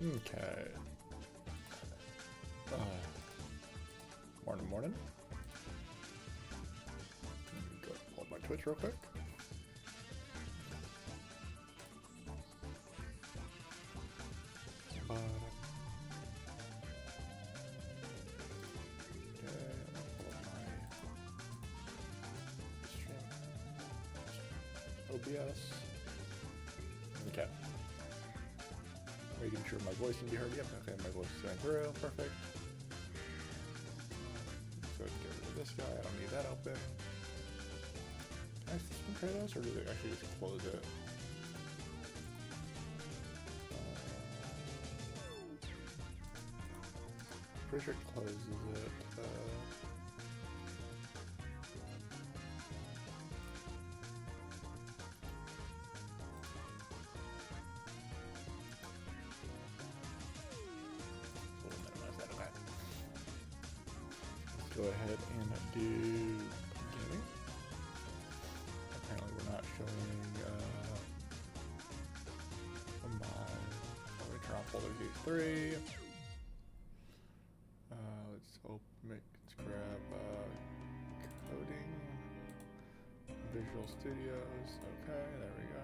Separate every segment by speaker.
Speaker 1: Okay. Morning. Let me go pull up my Twitch real quick. OBS. Okay. Making sure my voice can be heard. Yep, okay, my voice is going through. Perfect. So let's get rid of this guy. I don't need that open. Can I system Kratos, or does it actually just close it? Pretty sure it closes it. Go ahead and do gaming. Apparently we're not showing let me turn on folder V3. Let's grab coding, Visual Studios. Okay, there we go.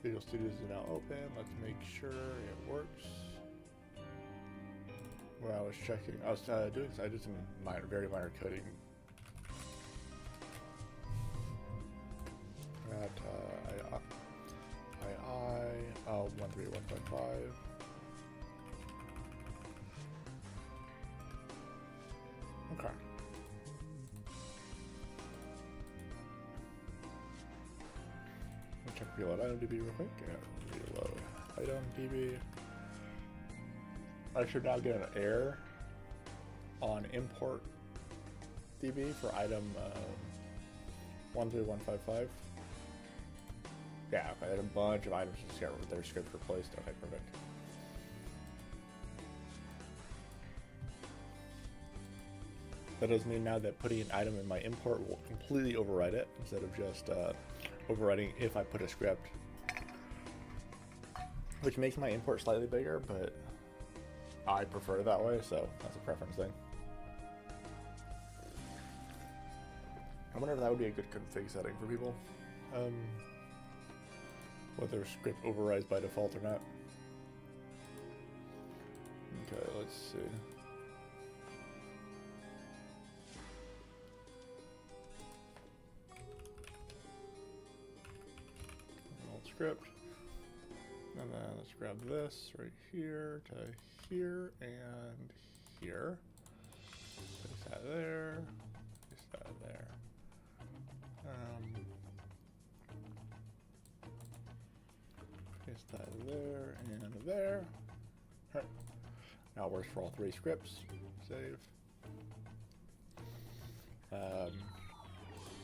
Speaker 1: Visual Studios is now open. Let's make sure it works. When I was checking, I did some very minor coding at II 131.5. Okay. Check reload ItemDB real quick. Yeah, reload ItemDB. I should now get an error on import DB for item 13155. Yeah, okay, there's a bunch of items to get with their script replaced. Okay, perfect. That does mean now that putting an item in my import will completely override it instead of just overriding if I put a script, which makes my import slightly bigger, but I prefer it that way, so that's a preference thing. I wonder if that would be a good config setting for people, whether script overrides by default or not. Okay, let's see. Script, and then let's grab this right here to here and here. Place that there. Place that there. Place that there and there. All right. Now it works for all three scripts. Save.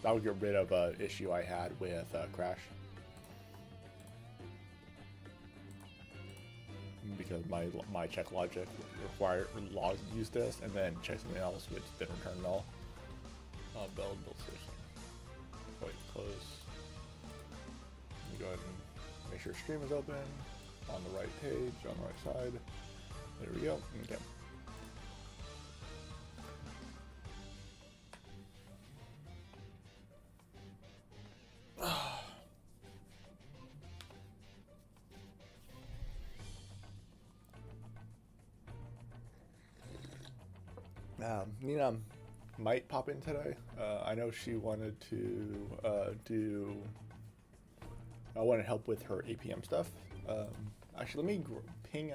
Speaker 1: That would get rid of an issue I had with Crash. Because my check logic used this, and then check something else, which didn't return null. Build station. Wait, close. Go ahead and make sure stream is open on the right page, on the right side. There we go. Okay. Nina might pop in today. I know she wanted to I wanted help with her APM stuff. Actually, let me ping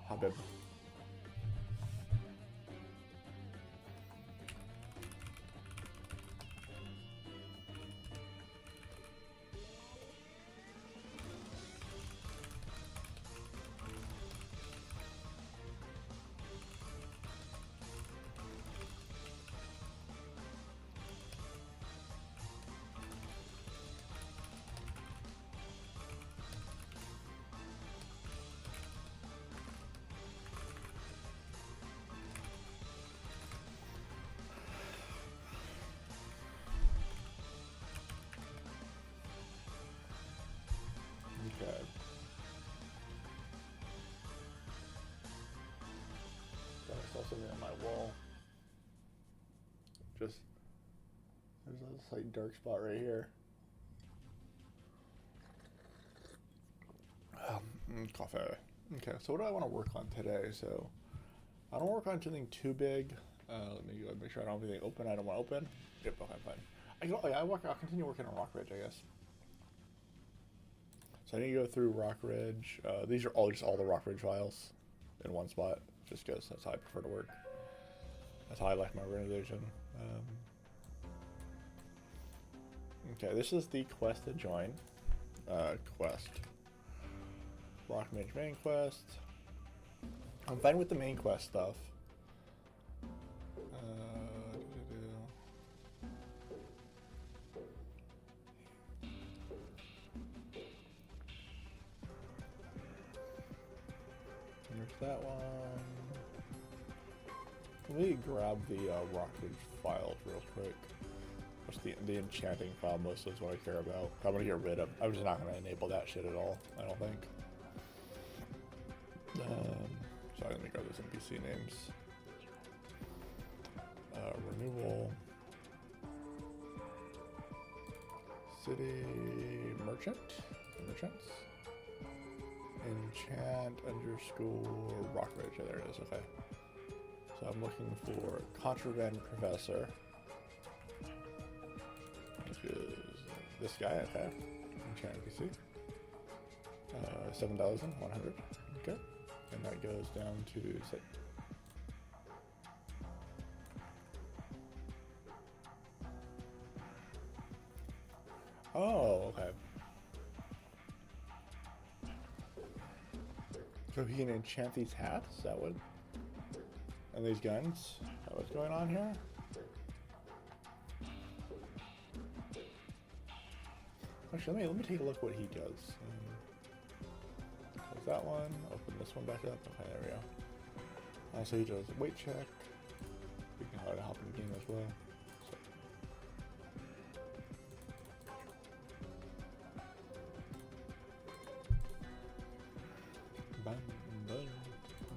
Speaker 1: Habib. like dark spot right here. Coffee. Okay, so what do I want to work on today? So I don't work on anything too big. Let me go make sure I don't have anything open. I don't want to open. Yep, okay, fine. I'll continue working on Rock Ridge, I guess. So I need to go through Rock Ridge. These are all the Rock Ridge files in one spot, just because that's how I prefer to work. That's how I like my organization. Okay, this is the quest to join. Quest. Rock Ridge main quest. I'm fine with the main quest stuff. There's that one. Let me grab the Rock Ridge files real quick. What's the enchanting file mostly is what I care about. I'm gonna get rid of. I'm just not gonna enable that shit at all. I don't think. Sorry, let me grab those NPC names. Renewal. City merchants. Enchant underscore Rock Ridge. Yeah, there it is. Okay. So I'm looking for Contraband Professor. Which is this guy. Okay. Enchant NPC. 7,100. Okay. And that goes down to say. Oh, okay. So he can enchant these hats? Is that what? And these guns? Is that what's going on here? Actually, let me take a look what he does. Close that one. Open this one back up. Okay, there we go. So he does weight check. We can hop in the game as well.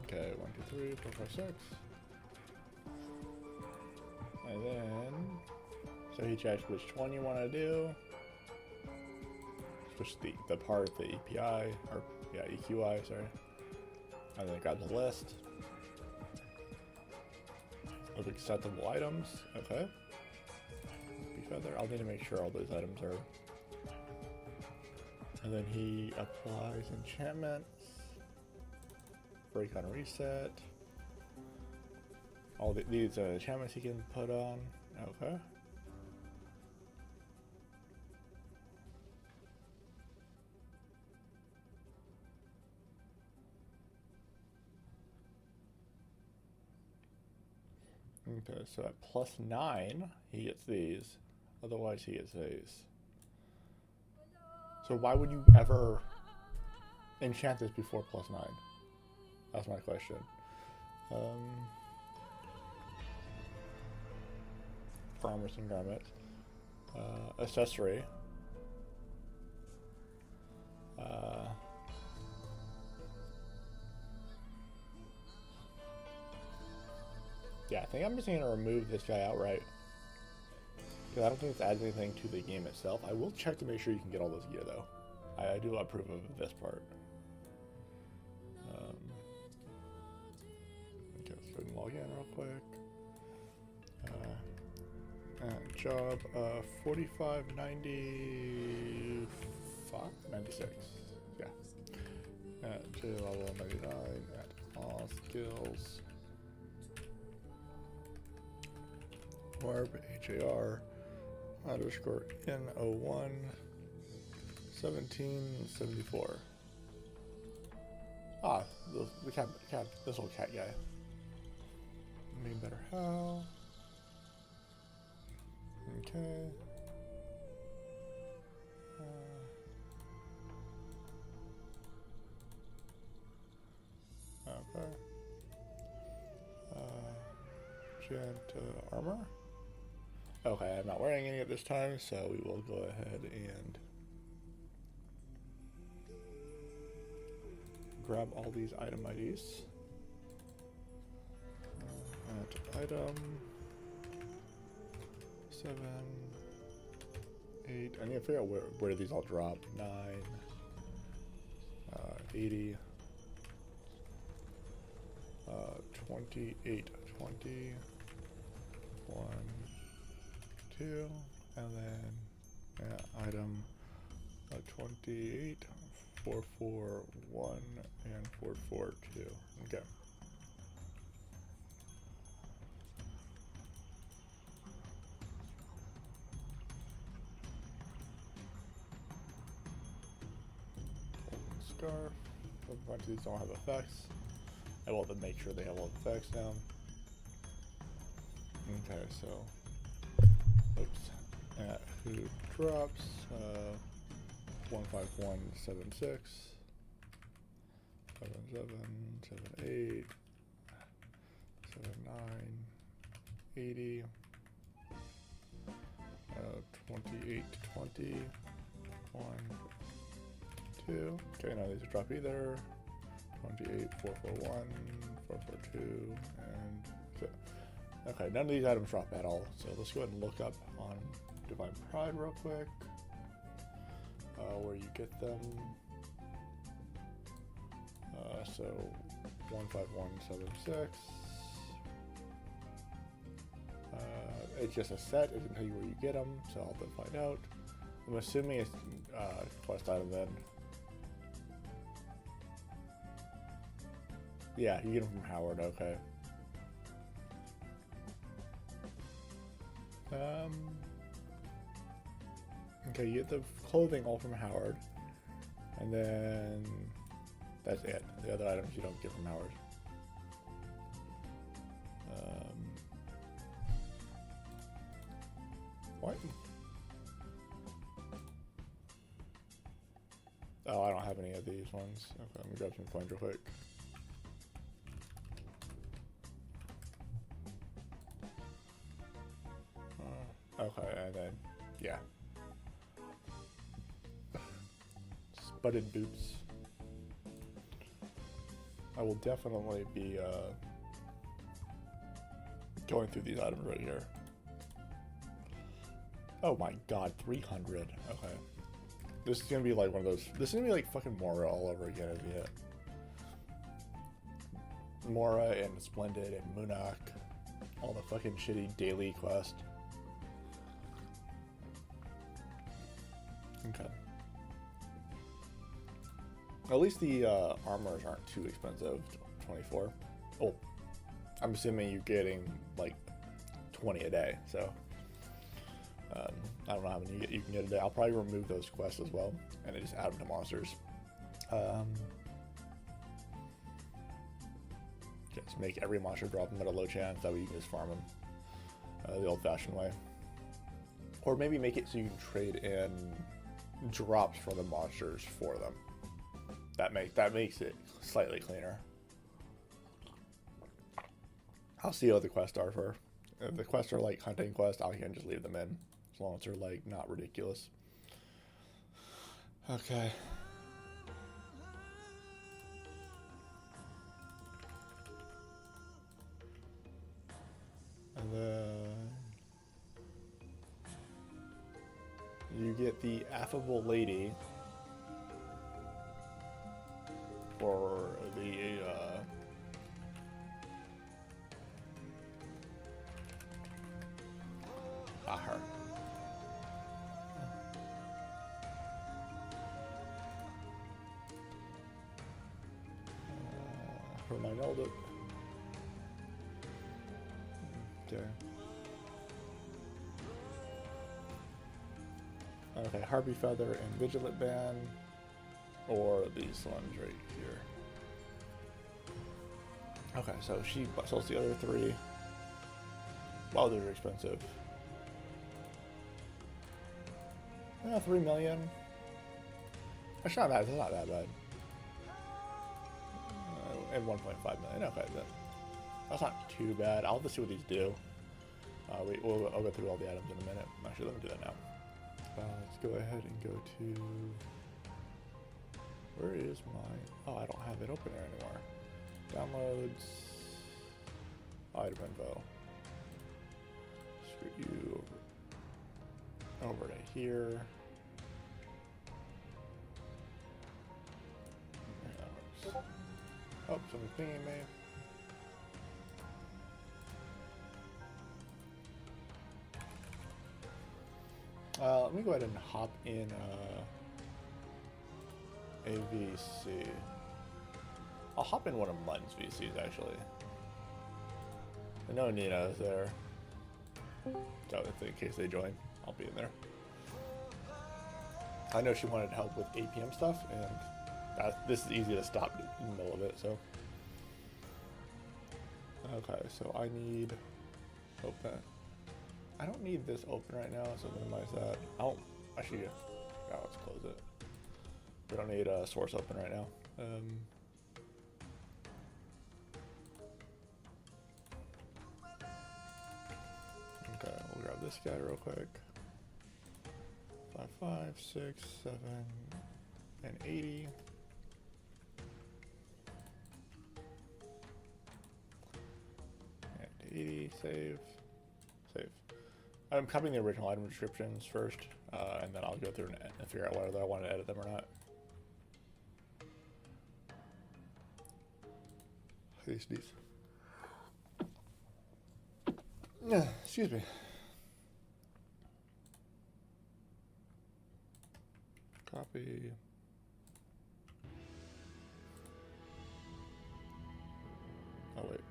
Speaker 1: Okay, 1, 2, 3, 4, 5, 6. And then, so he checks which one you want to do. Switch the part of the EPI, or yeah, EQI, sorry. And then grab the list of acceptable items. Okay. Bee feather. I'll need to make sure all those items are. And then he applies enchantments. Break on reset. All these enchantments he can put on. Okay. Okay, so at +9, he gets these. Otherwise, he gets these. So why would you ever enchant this before +9? That's my question. Farmers and garment. Accessory. Yeah, I think I'm just going to remove this guy outright. Because I don't think this adds anything to the game itself. I will check to make sure you can get all this gear, though. I do approve of this part. Okay, let's go ahead and log in real quick. And job 4595 96. Yeah. At J level 99 at all skills. Warp HAR underscore N01 1774. Ah, the cat, this old cat guy. Name better how. Okay. Okay. Gent armor. Okay, I'm not wearing any at this time, so we will go ahead and grab all these item IDs. At item 7 8. I need to figure out where these all drop. 9. 80. 28, 20. 1, 2. And then item 28, 441, and 442. Okay. Scarf. A bunch of these don't have effects. I will have to make sure they have all the effects now. Okay, so oops. Who drops 15176 7778 79 80 28 20 1 2. Okay, now these drop either 28 441 442 and so. Okay, none of these items drop at all, so let's go ahead and look up on Divine Pride real quick, where you get them. So 15176. It's just a set. It doesn't tell you where you get them, so I'll have to find out. I'm assuming it's quest item then. Yeah, you get them from Howard. Okay. Okay, you get the clothing all from Howard, and then that's it. The other items you don't get from Howard. What? Oh, I don't have any of these ones. Okay, let me grab some coins real quick. Okay, and then, yeah. Sputted boots. I will definitely be going through these items right here. Oh my god, 300. Okay. This is gonna be like one of those. This is gonna be like fucking Mora all over again, isn't it? Mora and Splendid and Munach. All the fucking shitty daily quest. Okay. At least the armors aren't too expensive. 24. Oh, I'm assuming you're getting like 20 a day. So I don't know how many you can get a day. I'll probably remove those quests as well, and then just add them to monsters. Just make every monster drop them at a low chance. That way you can just farm them the old-fashioned way. Or maybe make it so you can trade in drops from the monsters for them. That makes it slightly cleaner. I'll see what the quests are for. If the quests are like hunting quests, I can just leave them in. As long as they're like not ridiculous. Okay. And then you get the affable lady for the her. Herminelda. Okay. Okay, Harpy Feather and Vigilant Band, or these ones right here. Okay, so she sells the other three. Wow, they're expensive. 3 million. That's not bad. That's not that bad. And 1.5 million. Okay, then that's not too bad. I'll just see what these do. I'll go through all the items in a minute. Actually, let me do that now. Let's go ahead and go to. Where is my? Oh, I don't have it open there anymore. Downloads. Item info. Screw you. over to here. Oh, something's pinging me. Let me go ahead and hop in a VC. I'll hop in one of Mun's VCs actually. I know Nina is there, so in case they join, I'll be in there. I know she wanted help with APM stuff, and this is easy to stop in the middle of it. So, okay, so I need open. I don't need this open right now, so minimize that. I don't actually. Yeah, let's close it. We don't need a source open right now. Okay, we'll grab this guy real quick. 5, 5, 6, 7, and 80. And 80, save. I'm copying the original item descriptions first, and then I'll go through and figure out whether I want to edit them or not. These. Excuse me. Copy. Oh wait.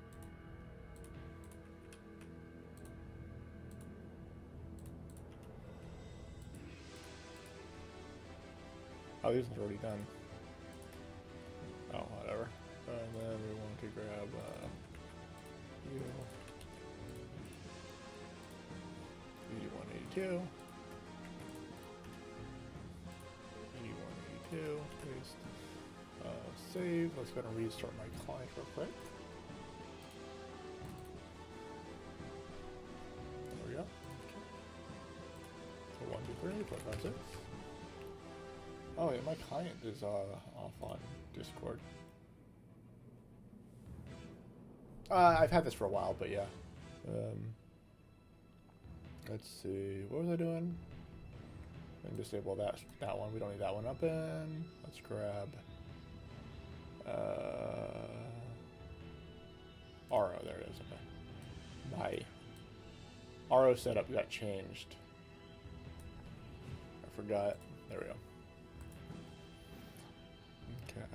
Speaker 1: Oh, this one's already done. Oh, whatever. And then we want to grab you. 8182. 8182. Paste. Save. Let's go and restart my client real quick. There we go. Okay. So 1, 2, 3, 4, 5, 6. Oh, yeah, my client is off on Discord. I've had this for a while, but yeah. Let's see. What was I doing? And disable that one. We don't need that one open. Let's grab RO. There it is. Okay. My RO setup got changed. I forgot. There we go. Okay.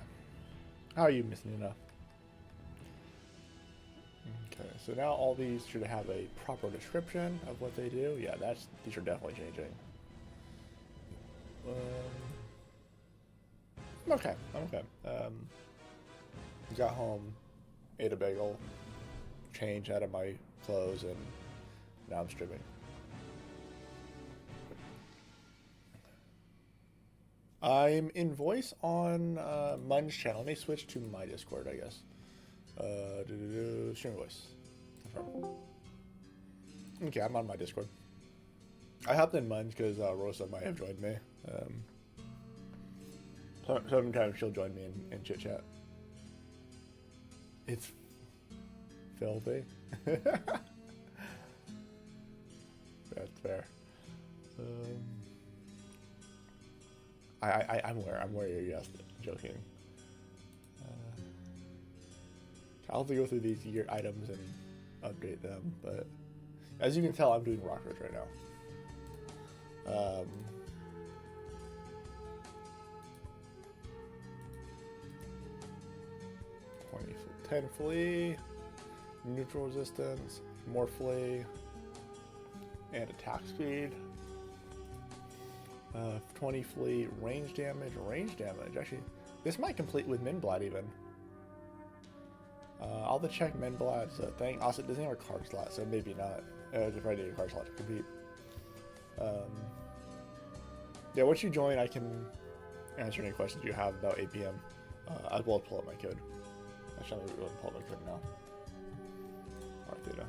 Speaker 1: How are you, Miss Nina? Okay, so now all these should have a proper description of what they do. Yeah, these are definitely changing. Okay, okay. Got home, ate a bagel, changed out of my clothes, and now I'm streaming. I'm in voice on Mun's channel. Let me switch to my Discord, I guess. Stream voice. Okay, I'm on my Discord. I hopped in Mun's because Rosa might have joined me. Sometimes she'll join me in chit chat. It's filthy. That's fair. I'm aware you're just joking. I'll have to go through these gear items and update them, but as you can tell, I'm doing rockers right now. 10 flee, neutral resistance, more flee, and attack speed. 20 flee, range damage. Actually, this might complete with Minblad even. I'll have to check Minblad's thing. Also, it doesn't have a card slot, so maybe not. If I need a card slot to compete. Yeah, once you join, I can answer any questions you have about APM. As well as pull up my code. Actually, I'm going to pull up my code now. Alright, theta.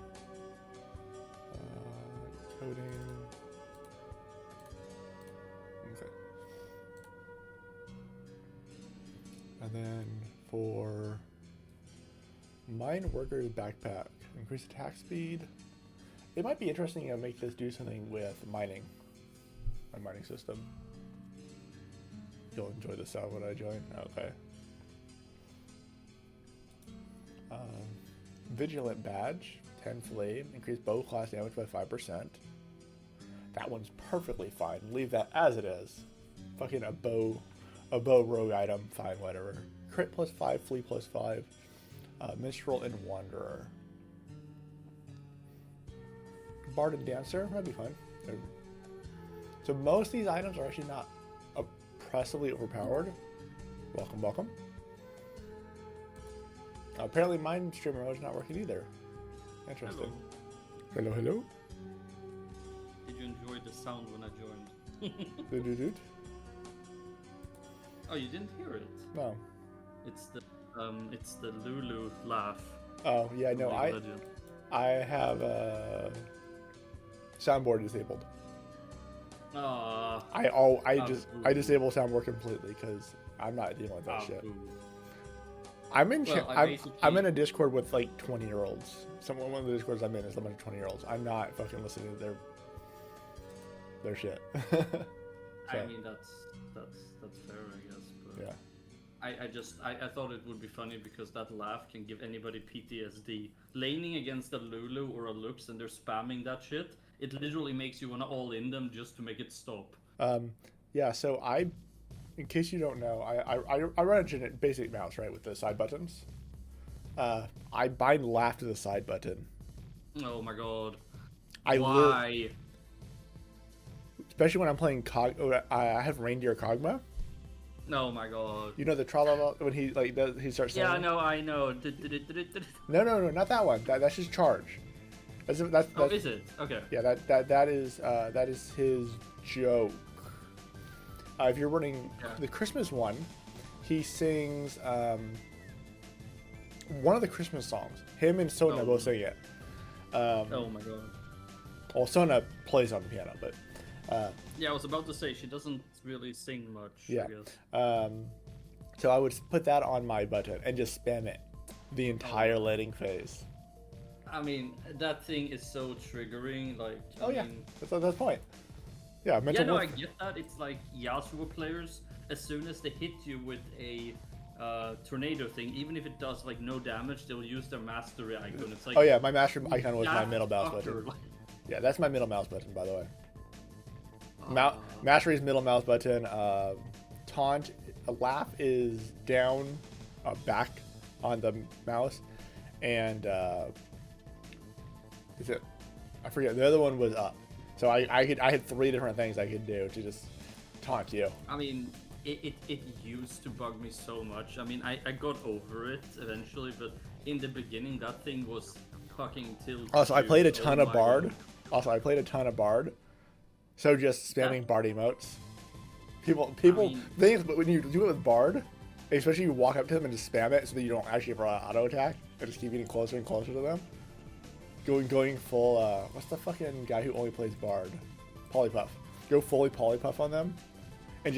Speaker 1: Coding. Okay. And then for Mine Worker's Backpack, increase attack speed. It might be interesting to make this do something with mining. my mining system. You'll enjoy the sound when I join. Okay. Vigilant badge, 10 flame, increase bow class damage by 5%. That one's perfectly fine. Leave that as it is. Fucking a bow rogue item, fine, whatever. Crit +5, flee +5. Minstrel and Wanderer. Bard and Dancer, that'd be fine. So most of these items are actually not oppressively overpowered. Welcome, welcome. Apparently mine streamer mode is not working either. Interesting. Hello, hello.
Speaker 2: Did you enjoy the sound when I joined?
Speaker 1: Dude.
Speaker 2: Oh, you didn't hear it?
Speaker 1: No.
Speaker 2: It's the Lulu laugh.
Speaker 1: Oh yeah, no. I have soundboard disabled. I disable soundboard completely because I'm not dealing with that shit. I'm in a Discord with like 20-year-olds. One of the Discords I'm in is a bunch of 20-year-olds. I'm not fucking listening to their shit. So.
Speaker 2: I mean that's fair, I guess. But
Speaker 1: yeah.
Speaker 2: I thought it would be funny because that laugh can give anybody PTSD. Laning against a Lulu or a Lux and they're spamming that shit, it literally makes you want to all in them just to make it stop.
Speaker 1: Yeah. So in case you don't know, I run a basic mouse, right, with the side buttons. I bind laugh to the side button.
Speaker 2: Oh my god.
Speaker 1: Why? Especially when I'm playing I have Reindeer Kog'Maw.
Speaker 2: Oh my god.
Speaker 1: You know the tralala when he he starts singing?
Speaker 2: Yeah, I know.
Speaker 1: No, not that one. That's just charge. That's
Speaker 2: oh, is it? Okay.
Speaker 1: Yeah, that is his joke. If you're running the Christmas one, he sings one of the Christmas songs. Him and Sona both sing it.
Speaker 2: Oh my god.
Speaker 1: Well, Sona plays on the piano, but
Speaker 2: yeah, I was about to say she doesn't really sing much.
Speaker 1: Yeah.
Speaker 2: I guess.
Speaker 1: So I would put that on my button and just spam it the entire letting phase.
Speaker 2: I mean, that thing is so triggering. Like,
Speaker 1: I mean, that's the point. Yeah,
Speaker 2: I get that. It's like Yasuo players. As soon as they hit you with a tornado thing, even if it does like no damage, they'll use their mastery icon. It's like,
Speaker 1: oh yeah, my master icon was my middle mouse button. Yeah, that's my middle mouse button, by the way. Mastery's middle mouse button. Taunt, laugh is down, back on the mouse, and is it? I forget. The other one was up. So I had 3 different things I could do to just taunt you.
Speaker 2: I mean, it used to bug me so much. I mean, I got over it eventually, but in the beginning, that thing was fucking tilted.
Speaker 1: Also, I played a ton of Bard. So just spamming Bard emotes. People things, but when you do it with Bard, especially you walk up to them and just spam it so that you don't actually have auto attack and just keep getting closer and closer to them. Going full, what's the fucking guy who only plays Bard? Polypuff. Go fully Polypuff on them and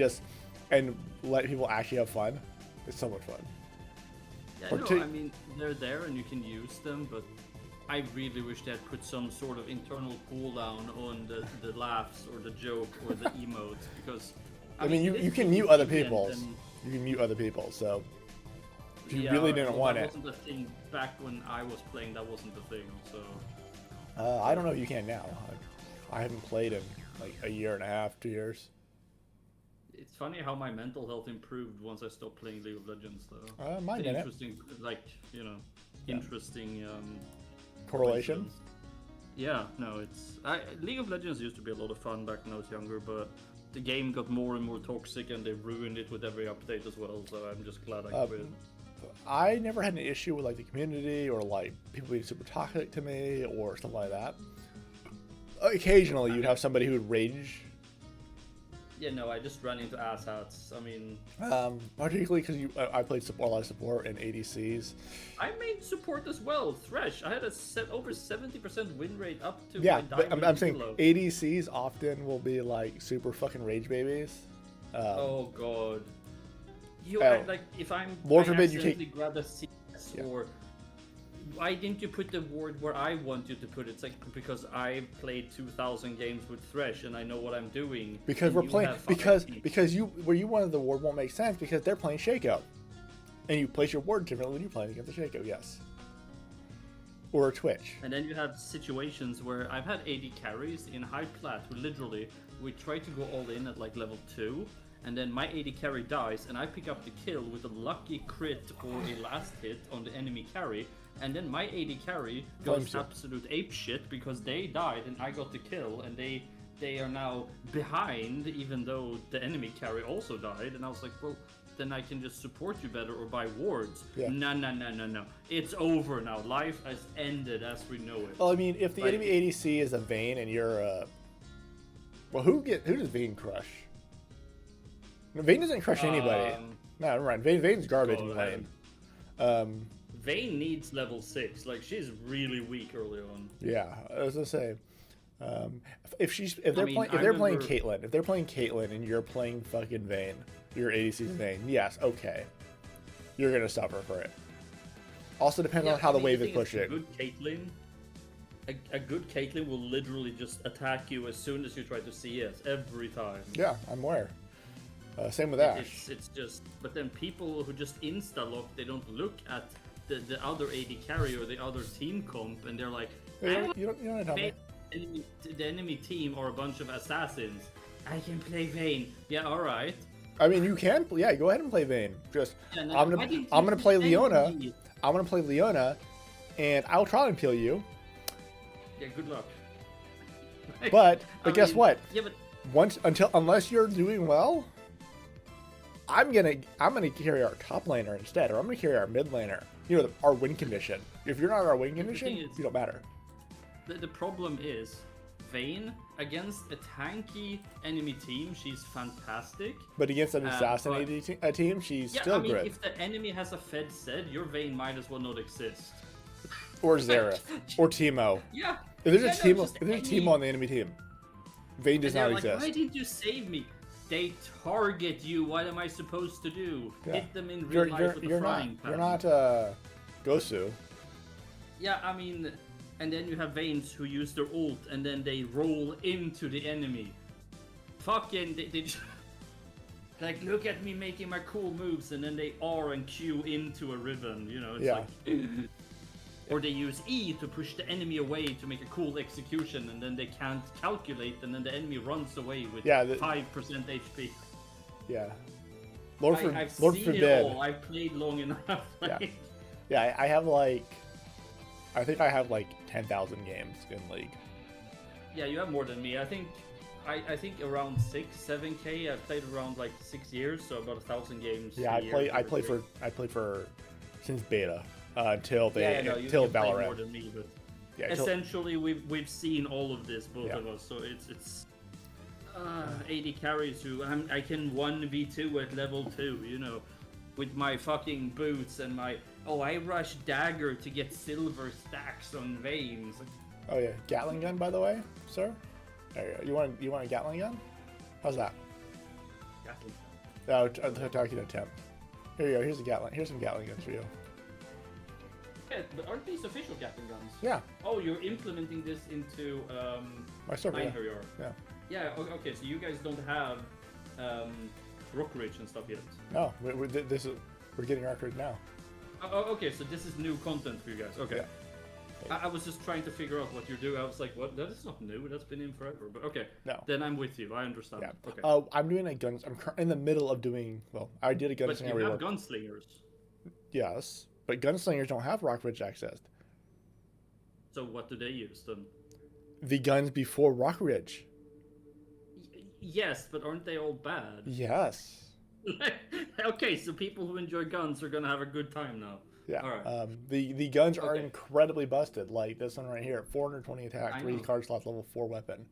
Speaker 1: let people actually have fun. It's so much fun.
Speaker 2: Yeah, no, I mean, they're there and you can use them, but I really wish they had put some sort of internal cooldown on the laughs or the joke or the emotes, because...
Speaker 1: I mean, you can mute other people's. You can mute other people, so... If you really didn't want it.
Speaker 2: That wasn't the thing back when I was playing, that wasn't the thing, so...
Speaker 1: I don't know if you can now. I haven't played in like a year and a half, 2 years.
Speaker 2: It's funny how my mental health improved once I stopped playing League of Legends, though.
Speaker 1: Mine didn't.
Speaker 2: Interesting, like, interesting...
Speaker 1: correlation?
Speaker 2: Yeah, no, it's... League of Legends used to be a lot of fun back when I was younger, but the game got more and more toxic and they ruined it with every update as well, so I'm just glad I quit.
Speaker 1: I never had an issue with like the community or like people being super toxic to me or something like that. Occasionally you'd have somebody who would rage.
Speaker 2: Yeah, no, I just ran into asshats. I mean,
Speaker 1: particularly because I played a lot of support in ADCs.
Speaker 2: I made support as well. Thresh, I had a over 70% win rate up to.
Speaker 1: Yeah, but I'm saying ADCs often will be like super fucking rage babies.
Speaker 2: Oh god. Like if I'm
Speaker 1: Lord forbid you take
Speaker 2: grab a CS or why didn't you put the word where I want you to put it? It's like, because I played 2,000 games with Thresh and I know what I'm doing.
Speaker 1: Because
Speaker 2: and
Speaker 1: we're
Speaker 2: you
Speaker 1: playing
Speaker 2: have
Speaker 1: because
Speaker 2: 5
Speaker 1: because you where you wanted the ward won't make sense because they're playing Shaco, and you place your ward differently when you're playing against the Shaco. Yes. Or a Twitch.
Speaker 2: And then you have situations where I've had AD carries in high plat who literally we try to go all in at like level 2, and then my AD carry dies and I pick up the kill with a lucky crit or a last hit on the enemy carry, and then my AD carry goes absolute ape shit because they died and I got the kill, and they are now behind even though the enemy carry also died, and I was like, well, then I can just support you better or buy wards.
Speaker 1: Yeah.
Speaker 2: No. It's over now. Life has ended as we know it.
Speaker 1: Well, I mean, if the
Speaker 2: Like,
Speaker 1: enemy ADC is a Vayne and you're well, who does Vayne crush? No, Vayne doesn't crush anybody. No, never mind. Vayne's garbage in lane.
Speaker 2: Vayne needs level 6. Like, she's really weak early on.
Speaker 1: Yeah, I was gonna say, if they're playing Caitlyn and you're playing fucking Vayne, your ADC's Vayne, yes, okay, you're gonna suffer for it. Also depends on how the wave is pushing.
Speaker 2: A good Caitlyn will literally just attack you as soon as you try to CS every time.
Speaker 1: Yeah, I'm aware. Same with Ashe.
Speaker 2: It's just, but then people who just insta lock, they don't look at the other AD carry or the other team comp, and they're like,
Speaker 1: you don't tell me.
Speaker 2: The enemy team are a bunch of assassins. I can play Vayne. Yeah, all right.
Speaker 1: I mean, you can. Yeah, go ahead and play Vayne. Just
Speaker 2: Yeah, no,
Speaker 1: I'm gonna play Leona. I'm gonna play Leona, and I'll try and peel you.
Speaker 2: Yeah, good luck.
Speaker 1: But guess what?
Speaker 2: Yeah, but
Speaker 1: Unless you're doing well, I'm gonna carry our top laner instead, or I'm gonna carry our mid laner. You know, our win condition. If you're not our win condition, you don't matter.
Speaker 2: The problem is, Vayne against a tanky enemy team, she's fantastic.
Speaker 1: But against an assassin team, she's still good.
Speaker 2: If the enemy has a Fed said, your Vayne might as well not exist.
Speaker 1: Or Xerath, or Teemo.
Speaker 2: Yeah.
Speaker 1: If there's a Teemo on the enemy team, Vayne does not exist.
Speaker 2: Why didn't you save me? They target you. What am I supposed to do?
Speaker 1: Yeah.
Speaker 2: Hit them in real life with a frying pan.
Speaker 1: You're not Gosu.
Speaker 2: Yeah, I mean, and then you have Vaynes who use their ult and then they roll into the enemy. Fucking, they just, like, look at me making my cool moves, and then they R and Q into a ribbon. You know, it's like. Or they use E to push the enemy away to make a cool execution, and then they can't calculate, and then the enemy runs away with 5% HP.
Speaker 1: Yeah.
Speaker 2: I've seen it all. I've played long enough.
Speaker 1: Yeah, I think I have like 10,000 games in League.
Speaker 2: Yeah, you have more than me. I think around 7K. I've played around like 6 years, so about 1,000 games.
Speaker 1: Yeah, I played for since beta. Until Valorant.
Speaker 2: More than me, but essentially we've seen all of this, both of us. So it's AD carries who I can 1v2 at level 2, you know, with my fucking boots and my I rush dagger to get silver stacks on Vaynes.
Speaker 1: Oh yeah, Gatling gun, by the way, sir. There you go. You want a Gatling gun? How's that?
Speaker 2: Gatling.
Speaker 1: I'm talking to Tim. Here you go. Here's a Gatling. Here's some Gatling guns for you.
Speaker 2: Yeah, but aren't these official Gatling guns?
Speaker 1: Yeah.
Speaker 2: Oh, you're implementing this into
Speaker 1: my server.
Speaker 2: Yeah. Yeah. Okay. So you guys don't have Rockridge and stuff yet.
Speaker 1: No, we're getting Rockridge now.
Speaker 2: Okay. So this is new content for you guys. Okay. Yeah. I was just trying to figure out what you're doing. I was like, what? That is not new. That's been in forever. But okay. No. Then I'm with you. I understand.
Speaker 1: Yeah.
Speaker 2: Okay.
Speaker 1: I'm doing a guns. I'm in the middle of doing. Well, I did a gunslinger.
Speaker 2: But you have gunslingers.
Speaker 1: Yes. But gunslingers don't have Rockridge access.
Speaker 2: So what do they use then?
Speaker 1: The guns before Rockridge.
Speaker 2: Yes, but aren't they all bad?
Speaker 1: Yes.
Speaker 2: Okay, so people who enjoy guns are gonna have a good time now.
Speaker 1: Yeah.
Speaker 2: All right.
Speaker 1: The guns are incredibly busted. Like this one right here, 420 attack, 3 card slots, level 4 weapon.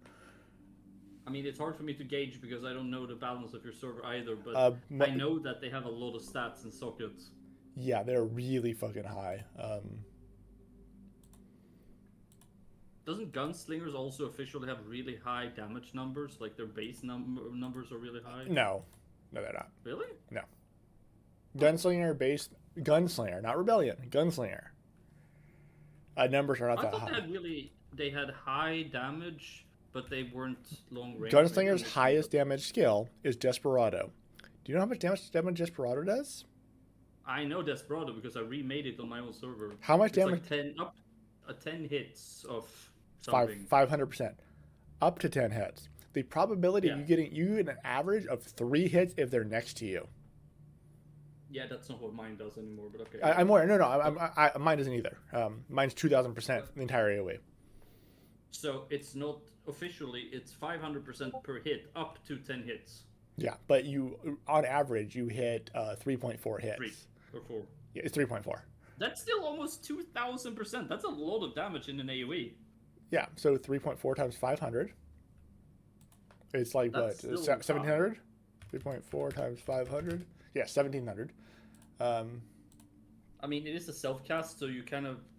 Speaker 2: I mean, it's hard for me to gauge because I don't know the balance of your server either. But I know that they have a lot of stats and sockets.
Speaker 1: Yeah, they're really fucking high.
Speaker 2: Doesn't Gunslingers also officially have really high damage numbers? Like their base numbers are really high?
Speaker 1: No, they're not.
Speaker 2: Really?
Speaker 1: No. Gunslinger, not Rebellion. Gunslinger. Numbers are not
Speaker 2: I
Speaker 1: that
Speaker 2: thought
Speaker 1: high.
Speaker 2: they had high damage, but they weren't long range.
Speaker 1: Gunslinger's
Speaker 2: Maybe
Speaker 1: highest damage skill is Desperado. Do you know how much damage Desperado does?
Speaker 2: I know Desperado because I remade it on my own server.
Speaker 1: How much
Speaker 2: It's
Speaker 1: damage?
Speaker 2: like 10 up, 10 hits of
Speaker 1: Five
Speaker 2: something.
Speaker 1: 500%, up to 10 hits. The probability of
Speaker 2: Yeah.
Speaker 1: you get an average of 3 hits if they're next to you.
Speaker 2: Yeah, that's not what mine does anymore. But okay.
Speaker 1: I'm more no. Mine doesn't either. Mine's 2,000% the entire AOE.
Speaker 2: So it's not officially. It's 500% per hit, up to 10 hits.
Speaker 1: Yeah, but you on average you hit 3.4 hits.
Speaker 2: 3 or 4.
Speaker 1: Yeah, it's 3.4.
Speaker 2: That's still almost 2,000%. That's a lot of damage in an AOE.
Speaker 1: Yeah, so 3.4 times 500. It's like
Speaker 2: That's
Speaker 1: what?
Speaker 2: still
Speaker 1: 1,700. 3.4 times 500. Yeah, 1,700.
Speaker 2: I mean, it is a self cast, so you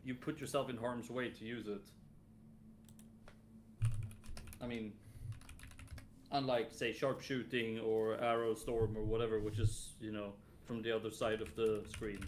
Speaker 2: you put yourself in harm's way to use it. I mean, unlike say sharpshooting or arrow storm or whatever, which is from the other side of the screen.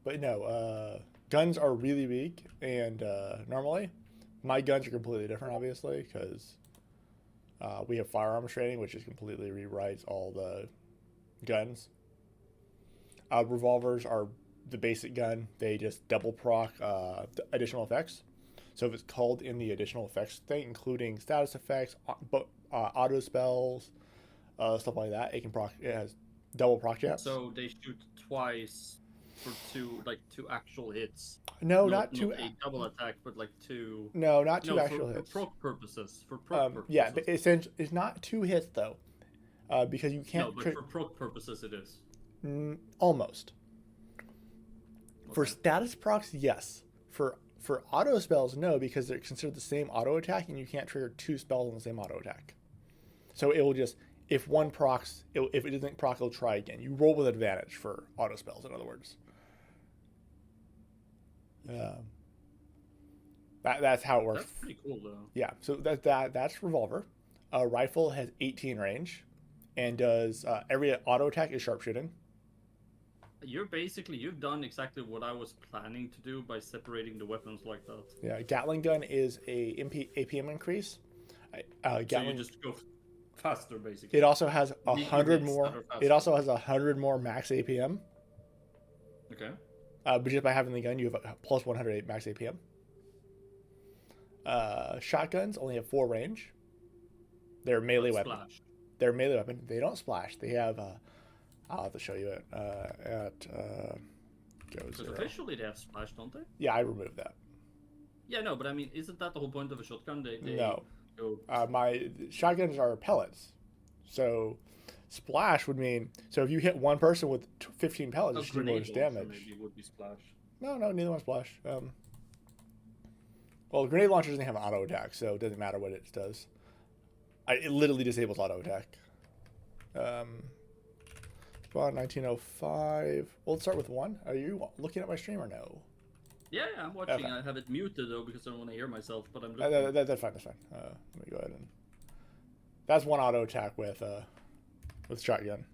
Speaker 1: But no, guns are really weak, and normally my guns are completely different, obviously, because we have firearms training, which just completely rewrites all the guns. Revolvers are the basic gun; they just double proc additional effects. So if it's called in the additional effects thing, including status effects, auto spells, stuff like that, it can proc. It has double proc jets.
Speaker 2: So they shoot twice for two actual hits.
Speaker 1: No, not two.
Speaker 2: Not a double attack, but like two.
Speaker 1: No, not two actual hits.
Speaker 2: For proc purposes. For proc purposes.
Speaker 1: Yeah, but it's not 2 hits though, because you can't.
Speaker 2: No, but for proc purposes, it is.
Speaker 1: Almost.
Speaker 2: Okay.
Speaker 1: For status procs, yes. For auto spells, no, because they're considered the same auto attack, and you can't trigger 2 spells on the same auto attack. So it will just, if one procs, if it doesn't proc, it'll try again. You roll with advantage for auto spells, in other words. That's how it works.
Speaker 2: That's pretty cool, though.
Speaker 1: Yeah, so that's revolver. Rifle has 18 range, and does every auto attack is sharpshooting.
Speaker 2: You've done exactly what I was planning to do by separating the weapons like that.
Speaker 1: Yeah, Gatling gun is a APM increase. Gatling,
Speaker 2: so you just go faster, basically.
Speaker 1: it also has
Speaker 2: You
Speaker 1: 100
Speaker 2: get
Speaker 1: more.
Speaker 2: faster.
Speaker 1: It also has 100 more max APM.
Speaker 2: Okay.
Speaker 1: But just by having the gun, you have a plus 108 max APM. Shotguns only have 4 range. They're melee weapon.
Speaker 2: Splash.
Speaker 1: They're melee weapon. They don't splash. They have. I'll have to show you it at Go
Speaker 2: But
Speaker 1: Zero.
Speaker 2: officially they have splash, don't they?
Speaker 1: Yeah, I removed that.
Speaker 2: Yeah, no, but I mean, isn't that the whole point of a shotgun? They
Speaker 1: No.
Speaker 2: go.
Speaker 1: My shotguns are pellets, so splash would mean, so if you hit one person with 15 pellets,
Speaker 2: A
Speaker 1: it should do
Speaker 2: grenade
Speaker 1: bonus
Speaker 2: launcher
Speaker 1: damage.
Speaker 2: maybe would be splash.
Speaker 1: No, neither one splash. Well, grenade launcher doesn't have an auto attack, so it doesn't matter what it does. It literally disables auto attack. Spawn 1905. Well, let's start with 1. Are you looking at my stream or no?
Speaker 2: Yeah, I'm watching.
Speaker 1: Okay.
Speaker 2: I have it muted though because I don't want to hear myself. But I'm looking.
Speaker 1: That's fine. That's fine. Let me go ahead and. That's 1 auto attack with shotgun.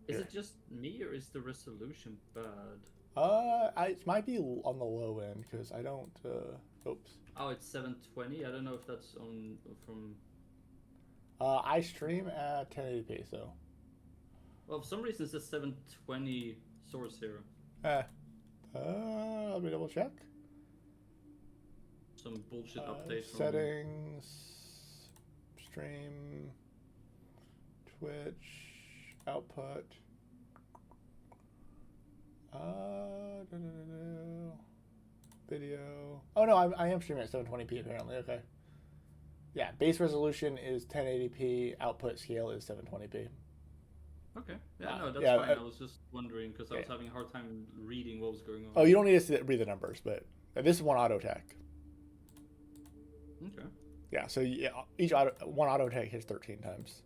Speaker 2: Is it just me or is the resolution bad?
Speaker 1: It might be on the low end because I don't. Oops.
Speaker 2: Oh, it's 720. I don't know if that's on from.
Speaker 1: I stream at 1080p, so.
Speaker 2: Well, for some reason it says 720 source here.
Speaker 1: Let me double check.
Speaker 2: Some bullshit update. From...
Speaker 1: Settings, stream, Twitch, output. Video. Oh no, I am streaming at 720p apparently. Okay. Yeah, base resolution is 1080p. Output scale is 720p.
Speaker 2: Okay. Yeah, no, that's
Speaker 1: yeah,
Speaker 2: fine. I was just wondering because I was having a hard time reading what was going on.
Speaker 1: Oh, you don't need to read the numbers, but this is 1 auto attack.
Speaker 2: Okay.
Speaker 1: Yeah, so one auto attack hits 13 times.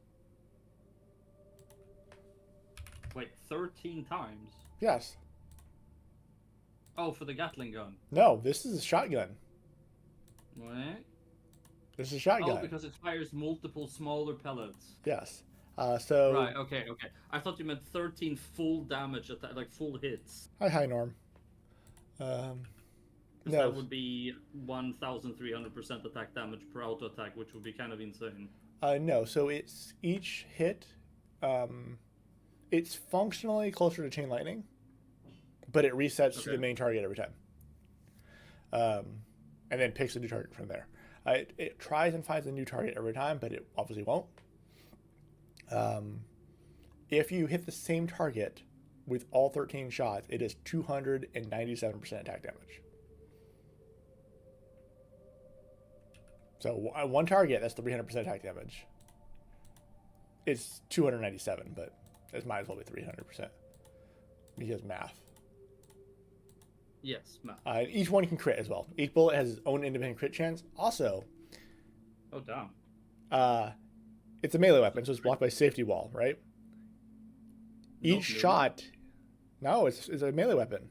Speaker 2: Wait, 13 times?
Speaker 1: Yes.
Speaker 2: Oh, for the Gatling gun.
Speaker 1: No, this is a shotgun.
Speaker 2: Right.
Speaker 1: This is a shotgun.
Speaker 2: Oh, because it fires multiple smaller pellets.
Speaker 1: Yes. So.
Speaker 2: Right. Okay. Okay. I thought you meant 13 full damage like full hits.
Speaker 1: Hi, Norm.
Speaker 2: Because
Speaker 1: No.
Speaker 2: that would be 1,300% attack damage per auto attack, which would be kind of insane.
Speaker 1: No. So it's each hit. It's functionally closer to chain lightning, but it resets to the main target every time. And then picks a new target from there. It tries and finds a new target every time, but it obviously won't. If you hit the same target with all 13 shots, it is 297% attack damage. So one target, that's 300% attack damage. It's 297, but it might as well be 300% because math.
Speaker 2: Yes, math.
Speaker 1: Each one can crit as well. Each bullet has its own independent crit chance. Also,
Speaker 2: oh damn.
Speaker 1: It's a melee weapon, so it's blocked by safety wall, right? Each shot, no, it's a melee weapon.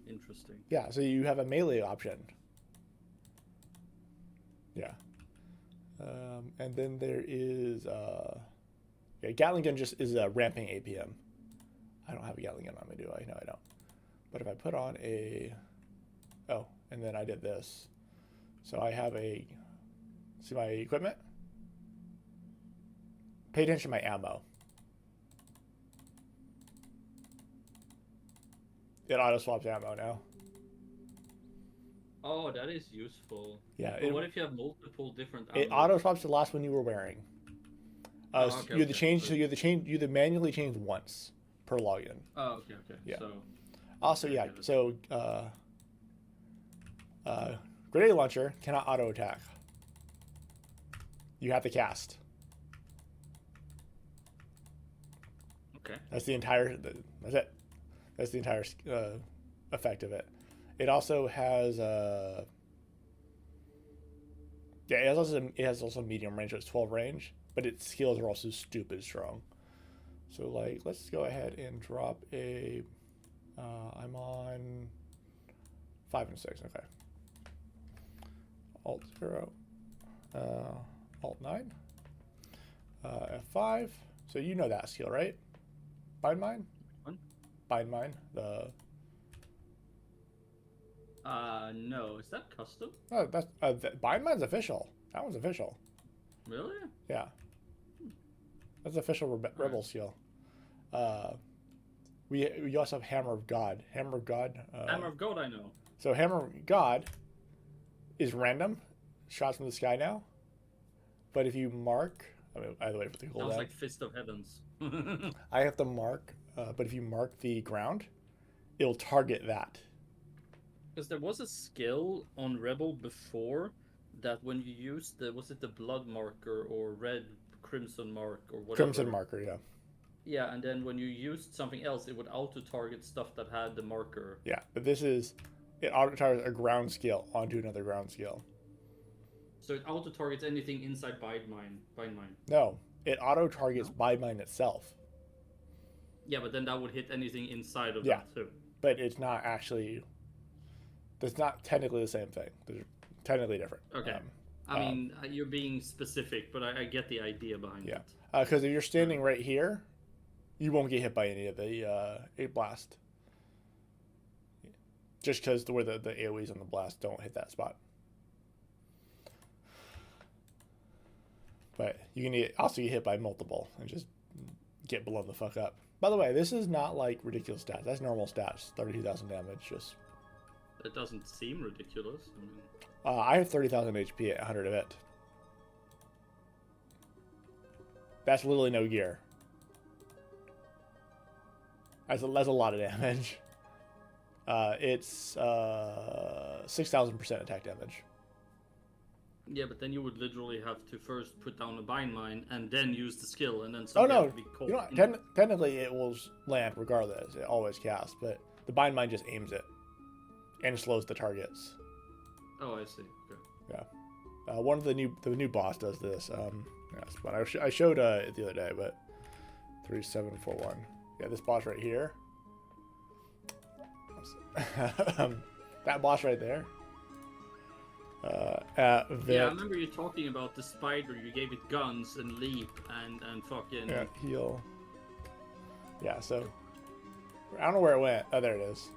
Speaker 2: Interesting.
Speaker 1: Yeah, so you have a melee option. Yeah. And then there is Gatling gun just is a ramping APM. I don't have a Gatling gun on me, do I? No, I don't. But if I put on and then I did this. So I have see my equipment? Pay attention to my ammo. It auto swaps ammo now.
Speaker 2: Oh, that is useful.
Speaker 1: Yeah.
Speaker 2: But what if you have multiple different
Speaker 1: ammo? It auto swaps the last one you were wearing. You have to manually change once per login.
Speaker 2: Oh, okay.
Speaker 1: Yeah.
Speaker 2: So.
Speaker 1: Also, yeah. So, grenade launcher cannot auto attack. You have to cast.
Speaker 2: Okay.
Speaker 1: That's the entire. That's it. That's the entire effect of it. It also has it has also medium range. So it's 12 range, but its skills are also stupid strong. So like, let's go ahead and drop a. I'm on 5 and 6. Okay. Alt 0. Alt 9. F5. So you know that skill, right? Bind Mine? Bind Mine.
Speaker 2: No. Is that custom?
Speaker 1: Oh, that's Bind Mine's official. That one's official.
Speaker 2: Really?
Speaker 1: Yeah. That's official rebel skill. We also have Hammer of God. Hammer of God.
Speaker 2: Hammer of God, I know.
Speaker 1: So Hammer of God is random shots from the sky now, but if you mark, either way for the cooldown.
Speaker 2: Sounds like Fist of Heavens.
Speaker 1: I have to mark, but if you mark the ground, it'll target that.
Speaker 2: Because there was a skill on Rebel before that when you used was it the blood marker or red crimson mark or whatever?
Speaker 1: Crimson marker, yeah.
Speaker 2: Yeah, and then when you used something else, it would auto-target stuff that had the marker.
Speaker 1: Yeah, but it auto-targets a ground skill onto another ground skill.
Speaker 2: So it auto-targets anything inside Bind Mine.
Speaker 1: No, it auto-targets Bind Mine itself.
Speaker 2: Yeah, but then that would hit anything inside of that too.
Speaker 1: But it's not actually. That's not technically the same thing. They're technically different.
Speaker 2: Okay. I mean, you're being specific, but I get the idea behind it.
Speaker 1: Yeah. Because if you're standing right here, you won't get hit by any of the blast. Just because where the AoEs on the blast don't hit that spot. But you can also get hit by multiple and just get blown the fuck up. By the way, this is not like ridiculous stats. That's normal stats. 32,000 damage. Just.
Speaker 2: It doesn't seem ridiculous.
Speaker 1: I have 30,000 HP at 100 of it. That's literally no gear. That's a lot of damage. It's 6,000% attack damage.
Speaker 2: Yeah, but then you would literally have to first put down a Bind Mine and then use the skill, and then
Speaker 1: be caught. Technically it will land regardless. It always casts, but the Bind Mine just aims it and slows the targets.
Speaker 2: Oh, I see. Okay.
Speaker 1: Yeah. One of the new boss does this. Yes, but I showed it the other day, but 3741. Yeah, this boss right here. That boss right there.
Speaker 2: Yeah, I remember you talking about the spider. You gave it guns and leap and fucking.
Speaker 1: Yeah, heal. Yeah, so I don't know where it went. Oh, there it is.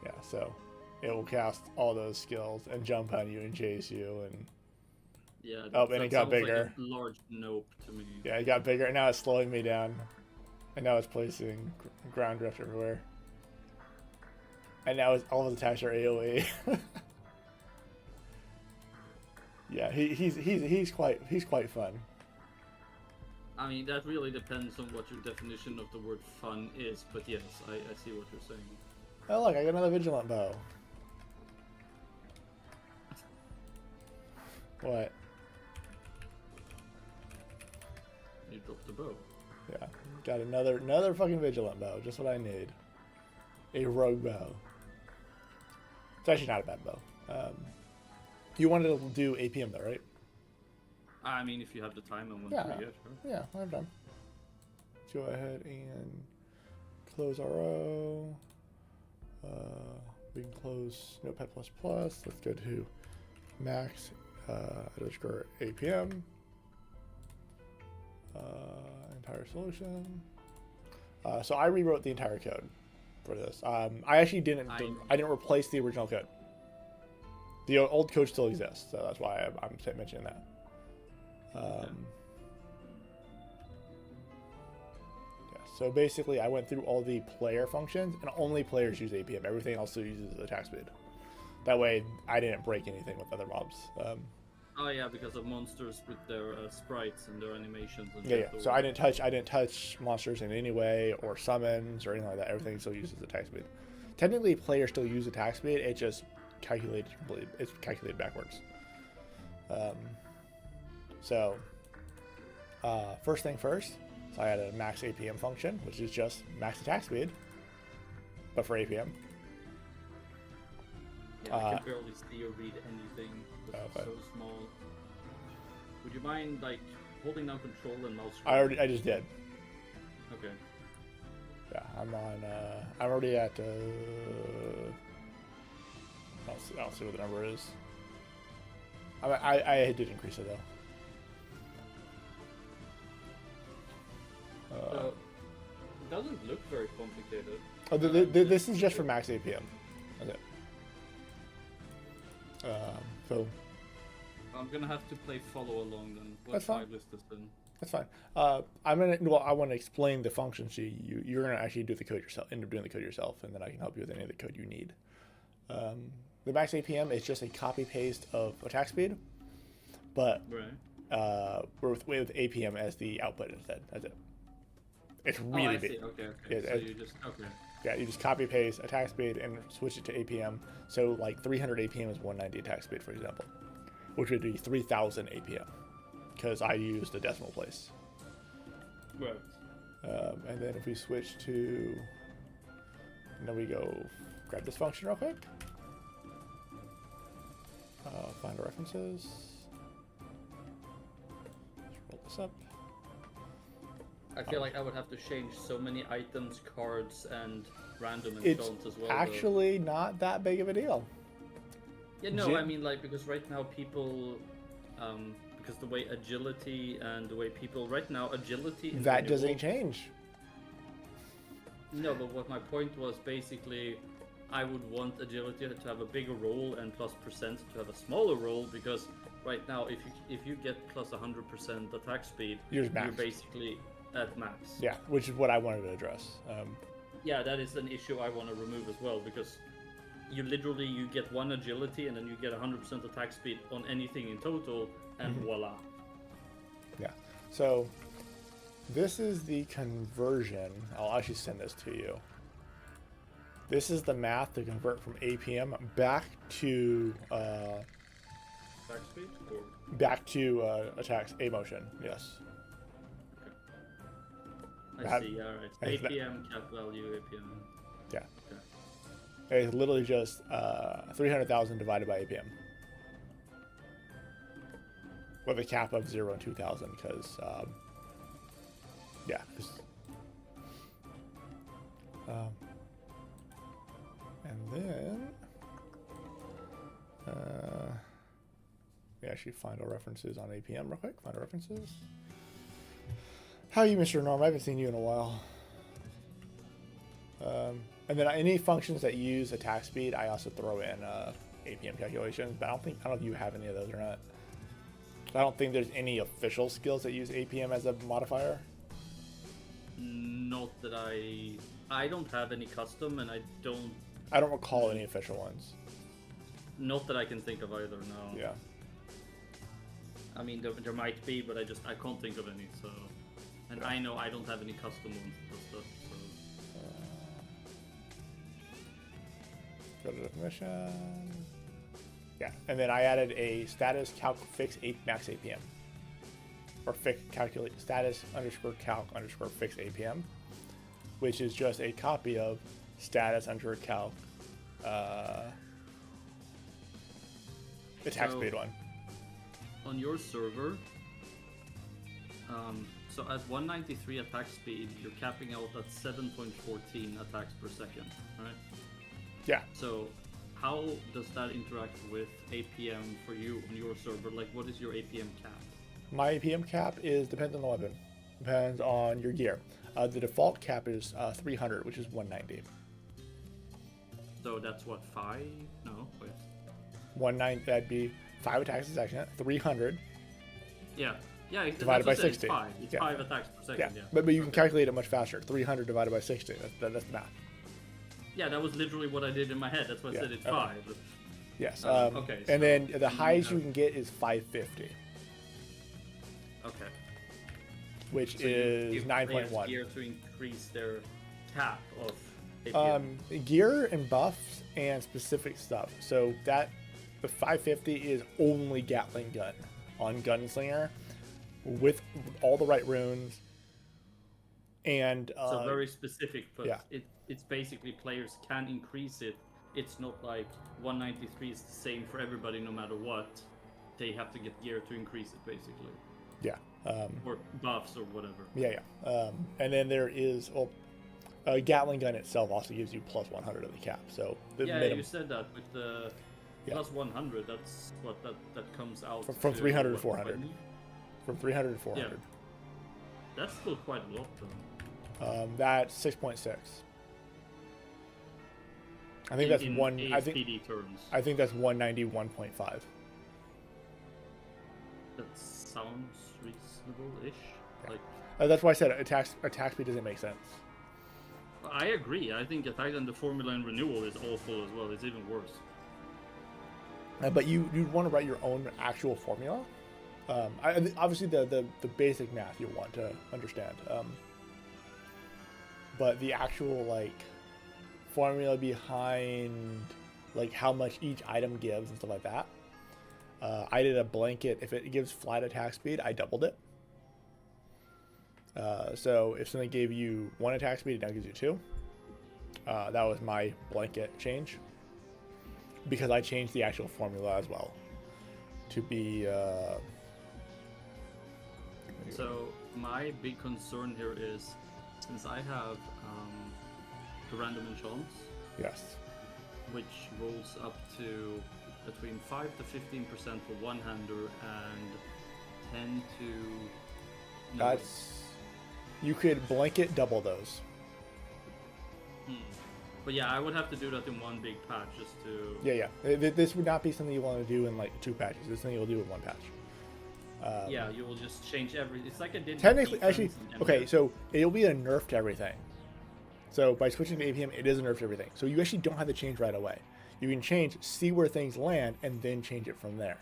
Speaker 1: Yeah, so it will cast all those skills and jump on you and chase you and.
Speaker 2: Yeah.
Speaker 1: Oh, and it got bigger.
Speaker 2: Like a large nope to me.
Speaker 1: Yeah, it got bigger, and now it's slowing me down. And now it's placing ground drift everywhere. And now all of his attacks are AoE. Yeah, he's quite fun.
Speaker 2: I mean, that really depends on what your definition of the word fun is, but yes, I see what you're saying.
Speaker 1: Oh look, I got another vigilant bow. What?
Speaker 2: You dropped the bow.
Speaker 1: Yeah, got another fucking vigilant bow. Just what I need. A rogue bow. It's actually not a bad bow. You wanted to do APM though, right?
Speaker 2: I mean, if you have the time and want
Speaker 1: Yeah.
Speaker 2: to, yeah, sure.
Speaker 1: Yeah, I'm done. Let's go ahead and close RO. We can close Notepad++. Let's go to max underscore APM. Entire solution. So I rewrote the entire code for this. I actually didn't. I didn't replace the original code. The old code still exists, so that's why I'm mentioning that. Yeah, so basically, I went through all the player functions, and only players use APM. Everything else still uses attack speed. That way, I didn't break anything with other mobs.
Speaker 2: Oh yeah, because of monsters with their sprites and their animations. And
Speaker 1: Yeah. So I didn't touch monsters in any way or summons or anything like that. Everything still uses attack speed. Technically, players still use attack speed. It just it's calculated backwards. So first thing first. So I had a max APM function, which is just max attack speed, but for APM.
Speaker 2: Yeah, I can barely see or read anything. It's so small. Would you mind like holding down control and mouse?
Speaker 1: I just did.
Speaker 2: Okay.
Speaker 1: Yeah, I'm already at. I don't see what the number is. I did increase it though.
Speaker 2: It doesn't look very complicated.
Speaker 1: Oh, this is just for max APM. Okay. So.
Speaker 2: I'm gonna have to play follow along then.
Speaker 1: That's fine.
Speaker 2: List this in?
Speaker 1: That's fine. I want to explain the functions to you. You're gonna actually do the code yourself. End up doing the code yourself, and then I can help you with any of the code you need. The max APM is just a copy paste of attack speed, but with APM as the output instead. That's it. It's really big.
Speaker 2: Okay.
Speaker 1: Yeah, you just copy paste attack speed and switch it to APM. So like 300 APM is 190 attack speed, for example, which would be 3000 APM because I used a decimal place.
Speaker 2: Right.
Speaker 1: And then if we switch to, and then we go grab this function real quick. Find our references. Let's roll this up.
Speaker 2: I feel like I would have to change so many items, cards, and random and stones as well.
Speaker 1: It's actually not that big of a deal.
Speaker 2: Yeah, no, I mean, like, because right now people, because the way agility and the way people, right now, agility...
Speaker 1: That doesn't change.
Speaker 2: No, but what my point was, basically, I would want agility to have a bigger role and plus percent to have a smaller role, because right now, if you get plus 100% attack speed, you're basically at max.
Speaker 1: Yeah, which is what I wanted to address.
Speaker 2: Yeah, that is an issue I want to remove as well, because you get one agility and then you get 100% attack speed on anything in total, and voila.
Speaker 1: Yeah, so this is the conversion. I'll actually send this to you. This is the math to convert from APM back to
Speaker 2: attack speed or
Speaker 1: back to attacks A motion. Yes.
Speaker 2: I see. All right. APM cap value APM.
Speaker 1: Yeah.
Speaker 2: Okay.
Speaker 1: It's literally just 300,000 divided by APM with a cap of 0 and 2,000 because And then we actually find our references on APM real quick. Find our references. How are you, Mr. Norm? I haven't seen you in a while. And then any functions that use attack speed, I also throw in APM calculations. But I don't know if you have any of those or not. I don't think there's any official skills that use APM as a modifier.
Speaker 2: Not that I don't have any custom, and I don't
Speaker 1: recall any official ones.
Speaker 2: Not that I can think of either. No.
Speaker 1: Yeah.
Speaker 2: I mean, there might be, but I can't think of any. So, and yeah. I know I don't have any custom ones for stuff. So.
Speaker 1: Go to definition. Yeah, and then I added a status calc fix max APM, or fix calculate status underscore calc underscore fix APM, which is just a copy of status underscore calc attack speed one.
Speaker 2: On your server, so at 193 attack speed, you're capping out at 7.14 attacks per second, right?
Speaker 1: Yeah.
Speaker 2: So how does that interact with APM for you on your server? Like, what is your APM cap?
Speaker 1: My APM cap depends on the weapon. Depends on your gear. The default cap is 300, which is 190.
Speaker 2: So that's what, 5? No, wait.
Speaker 1: 190, that'd be 5 attacks a second, 300.
Speaker 2: Yeah. Yeah,
Speaker 1: divided by 60.
Speaker 2: It's 5. It's 5 attacks per second, yeah.
Speaker 1: But you can calculate it much faster. 300 divided by 60. That's the math.
Speaker 2: Yeah, that was literally what I did in my head. That's why I said it's 5.
Speaker 1: Yes.
Speaker 2: Okay. So
Speaker 1: and then the highest you can get is 550.
Speaker 2: Okay.
Speaker 1: Which is 9.1.
Speaker 2: Gear to increase their cap of APM.
Speaker 1: Gear and buffs and specific stuff. So the 550 is only Gatling gun on Gunslinger with all the right runes. And
Speaker 2: so very specific, but
Speaker 1: yeah.
Speaker 2: It's basically players can increase it. It's not like 193 is the same for everybody no matter what. They have to get gear to increase it, basically.
Speaker 1: Yeah.
Speaker 2: Or buffs or whatever.
Speaker 1: Yeah. And then there is Gatling gun itself also gives you plus 100 of the cap. So
Speaker 2: you said that with the plus 100. That's what that comes out
Speaker 1: from 300 to 400. From 300 to 400.
Speaker 2: Yeah. That's still quite a lot, though.
Speaker 1: That's 6.6. I think that's one.
Speaker 2: ASPD terms.
Speaker 1: I think that's 191.5.
Speaker 2: That sounds reasonable-ish.
Speaker 1: Yeah.
Speaker 2: Like
Speaker 1: that's why I said attack speed doesn't make sense.
Speaker 2: I agree. I think attack and the formula in renewal is awful as well. It's even worse.
Speaker 1: But you'd want to write your own actual formula. Obviously the basic math you want to understand. But the actual formula behind how much each item gives and stuff like that. I did a blanket. If it gives flat attack speed, I doubled it. So if something gave you 1 attack speed, it now gives you 2. That was my blanket change. Because I changed the actual formula as well. To be...
Speaker 2: So my big concern here is, since I have the random enchants,
Speaker 1: yes,
Speaker 2: which rolls up to between 5 to 15% for one-hander and 10 to... No,
Speaker 1: that's... You could blanket double those.
Speaker 2: But yeah, I would have to do that in one big patch just to...
Speaker 1: Yeah. This would not be something you want to do in 2 patches. This is something you'll do in 1 patch.
Speaker 2: Yeah, you will just change everything. It's like I did.
Speaker 1: Technically, actually, okay, so it'll be a nerf to everything. So by switching to APM, it is a nerf to everything. So you actually don't have to change right away. You can change, see where things land, and then change it from there.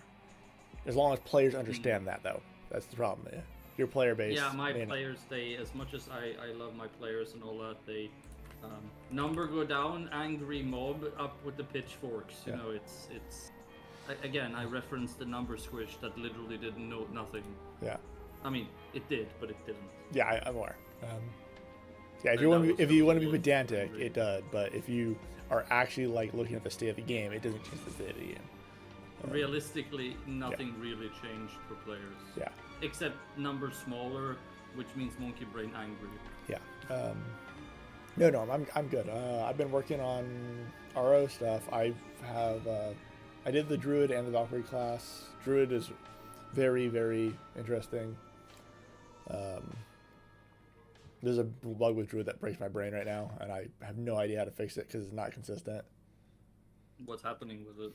Speaker 1: As long as players understand that, though. That's the problem. Yeah. Your player base.
Speaker 2: Yeah, my players, they, as much as I love my players and all that, they number go down, angry mob up with the pitchforks. You know, it's. Again, I referenced the number squish that literally didn't know nothing.
Speaker 1: Yeah.
Speaker 2: I mean, it did, but it didn't.
Speaker 1: Yeah, I'm aware. Yeah, if you want to be pedantic, it does. But if you are actually looking at the state of the game, it doesn't change the state of the game.
Speaker 2: Realistically, nothing really changed for players.
Speaker 1: Yeah. Except
Speaker 2: numbers smaller, which means monkey brain angry.
Speaker 1: Yeah. No, I'm good. I've been working on RO stuff. I did the Druid and the Valkyrie class. Druid is very, very interesting. Um, there's a bug with Druid that breaks my brain right now, and I have no idea how to fix it because it's not consistent.
Speaker 2: What's happening with it?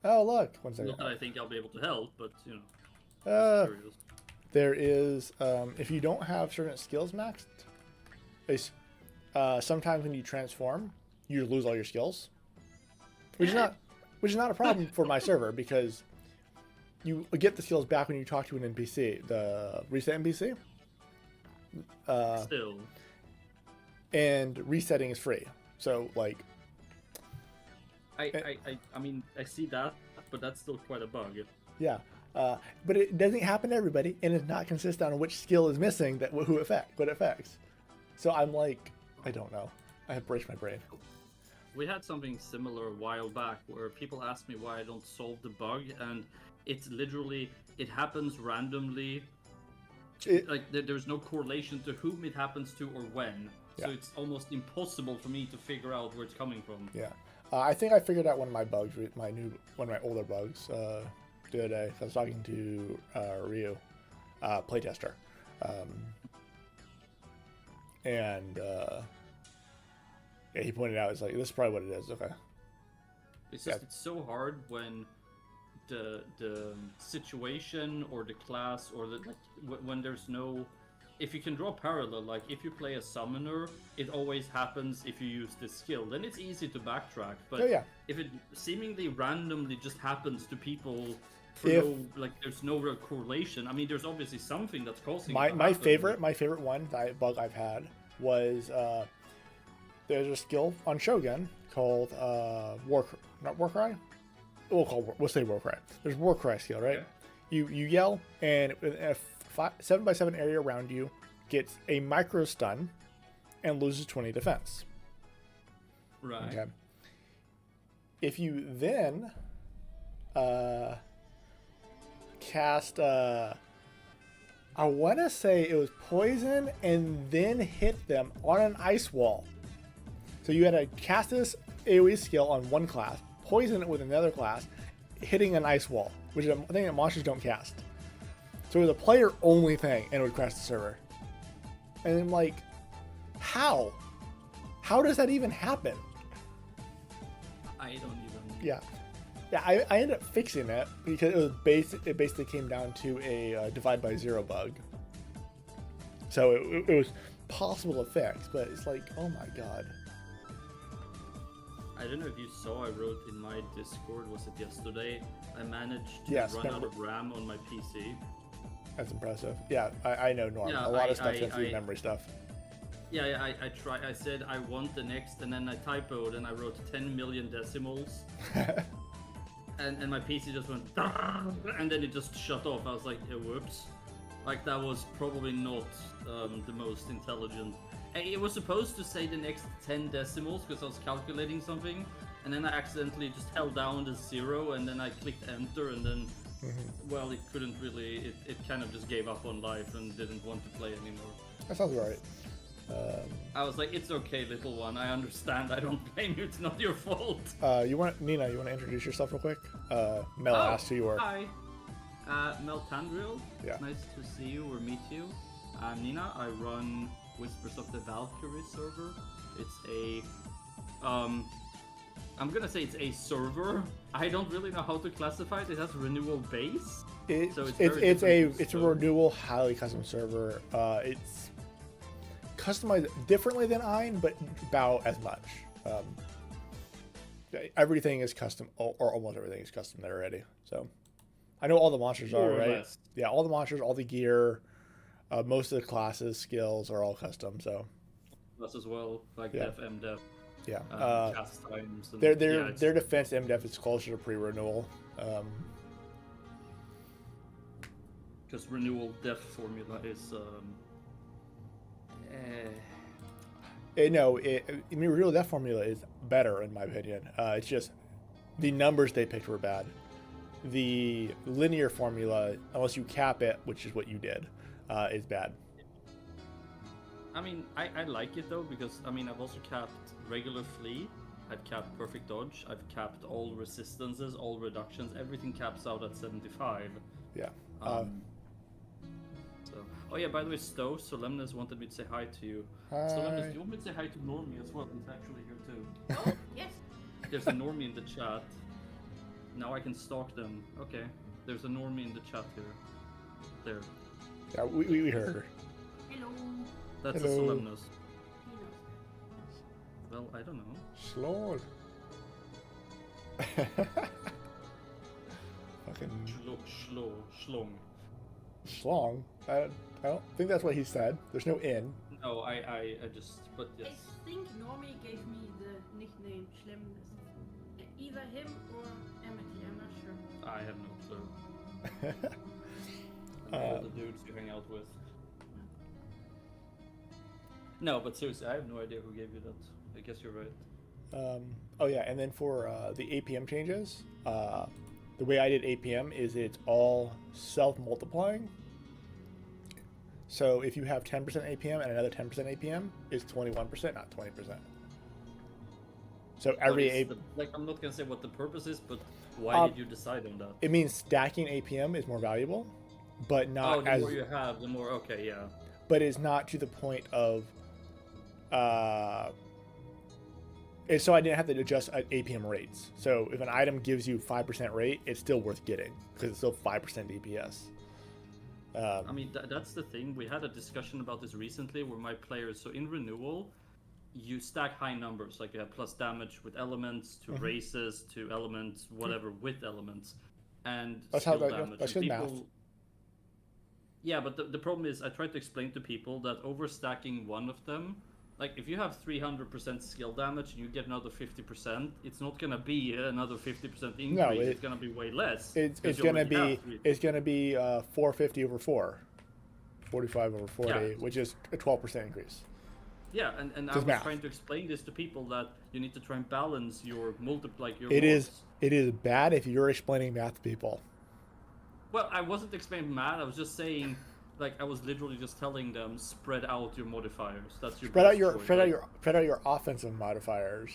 Speaker 1: Oh, look. One second.
Speaker 2: Not that I think I'll be able to help, but you know,
Speaker 1: Uh,
Speaker 2: just curious.
Speaker 1: there is, if you don't have certain skills maxed, sometimes when you transform, you lose all your skills, which is not a problem for my server because you get the skills back when you talk to an NPC, the reset NPC,
Speaker 2: Still,
Speaker 1: and resetting is free. So like,
Speaker 2: I mean, I see that, but that's still quite a bug.
Speaker 1: yeah, but it doesn't happen to everybody, and it's not consistent on which skill is missing that what it affects. So I'm like, I don't know. I have breached my brain.
Speaker 2: We had something similar a while back where people asked me why I don't solve the bug, and it's literally it happens randomly. Like there's no correlation to whom it happens to or when, so
Speaker 1: Yeah.
Speaker 2: it's almost impossible for me to figure out where it's coming from.
Speaker 1: Yeah, I think I figured out one of my bugs, one of my older bugs, the other day. I was talking to Ryu, playtester, and yeah, he pointed out, it's like, this is probably what it is. Okay.
Speaker 2: It's just it's so hard when the situation or the class or the when there's no. If you can draw parallel, like if you play a summoner, it always happens if you use this skill. Then it's easy to backtrack. But
Speaker 1: Oh, yeah.
Speaker 2: if it seemingly randomly just happens to people, for no, like there's no real correlation. I mean, there's obviously something that's causing. it to
Speaker 1: My
Speaker 2: happen.
Speaker 1: favorite one bug I've had was there's a skill on Shogun called not Warcry. We'll say Warcry. There's Warcry skill, right?
Speaker 2: Okay.
Speaker 1: You yell, and a 7x7 area around you gets a micro stun and loses 20 defense.
Speaker 2: Right.
Speaker 1: Okay. If you then cast I want to say it was poison and then hit them on an ice wall. So you had to cast this AoE skill on one class, poison it with another class, hitting an ice wall, which is a thing that monsters don't cast. So it was a player only thing, and it would crash the server. And I'm like, how? How does that even happen?
Speaker 2: I don't even.
Speaker 1: Yeah. Yeah, I ended up fixing it because it basically came down to a divide by zero bug. So it was possible to fix, but it's like, oh my god.
Speaker 2: I don't know if you saw, I wrote in my Discord, was it yesterday? I managed to
Speaker 1: Yes,
Speaker 2: run out of RAM on my PC.
Speaker 1: That's impressive. Yeah, I know, Norm.
Speaker 2: Yeah,
Speaker 1: a lot of stuff gets through memory stuff.
Speaker 2: Yeah, I said I want the next, and then I typoed and I wrote 10 million decimals. and my PC just went, and then it just shut off. I was like, whoops. Like, that was probably not the most intelligent. It was supposed to say the next 10 decimals because I was calculating something, and then I accidentally just held down the 0, and then I clicked enter, and then, well, it couldn't really, it kind of just gave up on life and didn't want to play anymore.
Speaker 1: That sounds right.
Speaker 2: I was like, it's okay, little one, I understand, I don't blame you, it's not your fault.
Speaker 1: Nina, you want to introduce yourself real quick? Mel asked who you were.
Speaker 2: Hi, Mel Tandriel.
Speaker 1: Yeah.
Speaker 2: Nice to see you or meet you. I'm Nina. I run Whispers of the Valkyrie server. It's a, I'm gonna say it's a server. I don't really know how to classify it. It has renewal base. So
Speaker 1: It's a renewal highly custom server. It's customized differently than Ein, but about as much. Everything is custom, or almost everything is custom there already. So I know all the monsters are, right?
Speaker 2: Less.
Speaker 1: Yeah, all the monsters, all the gear, most of the classes, skills are all custom. So
Speaker 2: Us as well, like
Speaker 1: Yeah.
Speaker 2: Def, MDef,
Speaker 1: yeah,
Speaker 2: cast times. And,
Speaker 1: their defense MDef is closer to pre-renewal.
Speaker 2: Because renewal def formula is
Speaker 1: Real Death formula is better in my opinion. It's just the numbers they picked were bad. The linear formula, unless you cap it, which is what you did, is bad.
Speaker 2: I mean, I like it though because I mean I've also capped regular flee, I've capped perfect dodge, I've capped all resistances, all reductions, everything caps out at 75.
Speaker 1: Yeah.
Speaker 2: Um, so oh yeah, by the way, Solemnus wanted me to say hi to you. Solemnus, do
Speaker 1: Hi.
Speaker 2: you want me to say hi to Normie as well? He's actually here too.
Speaker 3: Oh, yes.
Speaker 2: There's a Normie in the chat. Now I can stalk them. Okay. There's a Normie in the chat here. There.
Speaker 1: Yeah, we heard her.
Speaker 3: Hello.
Speaker 2: That's
Speaker 1: Hello.
Speaker 2: a Solemnus.
Speaker 3: He knows.
Speaker 2: Well, I don't know.
Speaker 1: Slow. Fucking
Speaker 2: Schlong.
Speaker 1: schlong. I don't think that's what he said. There's no in.
Speaker 2: No, I just, but yes.
Speaker 3: I think Normie gave me the nickname Schlemness. Either him or Amity, I'm not sure.
Speaker 2: I have no clue. All the dudes you hang out with. No, but seriously, I have no idea who gave you that. I guess you're right.
Speaker 1: Oh yeah, and then for the APM changes, the way I did APM is it's all self-multiplying. So if you have 10% APM and another 10% APM, it's 21%, not 20%. So every
Speaker 2: What is like, I'm not gonna say what the purpose is, but why
Speaker 1: Um,
Speaker 2: did you decide on that?
Speaker 1: it means stacking APM is more valuable, but
Speaker 2: Oh,
Speaker 1: not
Speaker 2: the
Speaker 1: as
Speaker 2: more you have, the more. Okay, yeah.
Speaker 1: but it's not to the point of it's so I didn't have to adjust APM rates. So if an item gives you 5% rate, it's still worth getting because it's still 5% DPS.
Speaker 2: I mean, that's the thing. We had a discussion about this recently where my players, so in Renewal, you stack high numbers. Like you have plus damage with elements, to races, to elements, whatever, with elements. And
Speaker 1: That's how
Speaker 2: skill
Speaker 1: that-
Speaker 2: damage.
Speaker 1: that's
Speaker 2: And
Speaker 1: good math.
Speaker 2: Yeah, but the problem is, I try to explain to people that overstacking one of them, like if you have 300% skill damage and you get another 50%, it's not gonna be another 50% increase. It's gonna be way less.
Speaker 1: It's
Speaker 2: 'cause you
Speaker 1: gonna
Speaker 2: already
Speaker 1: be
Speaker 2: have 3.
Speaker 1: 450 over 4, 45 over 40,
Speaker 2: Yeah.
Speaker 1: which is a 12% increase.
Speaker 2: Yeah, and I
Speaker 1: Just
Speaker 2: was
Speaker 1: math.
Speaker 2: trying to explain this to people that you need to try and balance your your
Speaker 1: It is
Speaker 2: mods.
Speaker 1: it is bad if you're explaining math to people.
Speaker 2: Well, I wasn't explaining math. I was just saying, like, I was literally just telling them spread out your modifiers. That's your
Speaker 1: Spread out
Speaker 2: best
Speaker 1: your
Speaker 2: choice,
Speaker 1: spread out
Speaker 2: like-
Speaker 1: your spread out your offensive modifiers.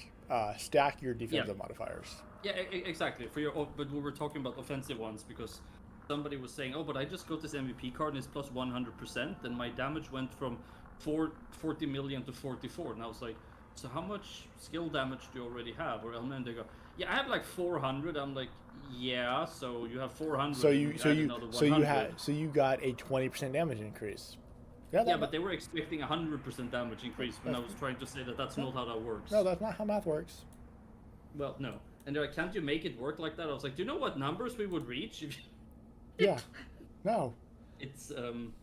Speaker 1: Stack your defensive modifiers.
Speaker 2: Yeah, exactly. For your, but we were talking about offensive ones because somebody was saying, "Oh, but I just got this MVP card and it's plus 100%, and my damage went from 40 million to 44." And I was like, "So how much skill damage do you already have?" Or and then they go, "Yeah, I have like 400." I'm like, "Yeah, so you have 400.
Speaker 1: So
Speaker 2: and
Speaker 1: you
Speaker 2: add another
Speaker 1: so you got a 20% damage increase.
Speaker 2: Yeah, but they were expecting 100% damage increase when I was trying to say that that's not how that works.
Speaker 1: no, that's not how math works.
Speaker 2: Well, no. And they're like, "Can't you make it work like that?" I was like, "Do you know what numbers we would reach if?"
Speaker 1: Yeah, no,
Speaker 2: It's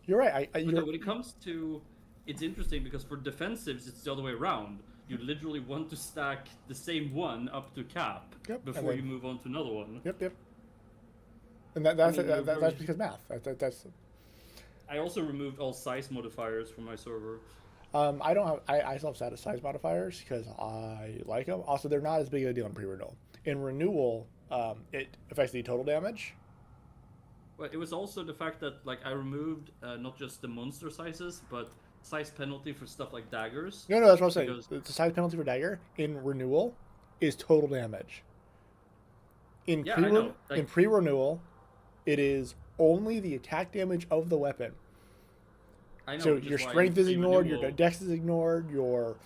Speaker 1: you're right. I
Speaker 2: But
Speaker 1: you're,
Speaker 2: when it comes to, it's interesting because for defensives, it's the other way around. You literally want to stack the same one up to cap
Speaker 1: Yep, and
Speaker 2: before
Speaker 1: then-
Speaker 2: you move on to another one.
Speaker 1: yep. And that's
Speaker 2: mean,
Speaker 1: that's
Speaker 2: very-
Speaker 1: because math. That's
Speaker 2: I also removed all size modifiers from my server.
Speaker 1: I don't have. I still have status size modifiers because I like them. Also, they're not as big of a deal in pre-renewal. In renewal, it affects the total damage.
Speaker 2: But it was also the fact that like I removed not just the monster sizes, but size penalty for stuff like daggers.
Speaker 1: No, that's what I'm saying.
Speaker 2: Because-
Speaker 1: The size penalty for dagger in renewal is total damage. In
Speaker 2: Yeah, I know. Like-
Speaker 1: in pre-renewal, it is only the attack damage of the weapon.
Speaker 2: I know.
Speaker 1: So
Speaker 2: which is
Speaker 1: your
Speaker 2: why
Speaker 1: strength is
Speaker 2: in
Speaker 1: ignored, your
Speaker 2: renewal-
Speaker 1: dex is ignored, your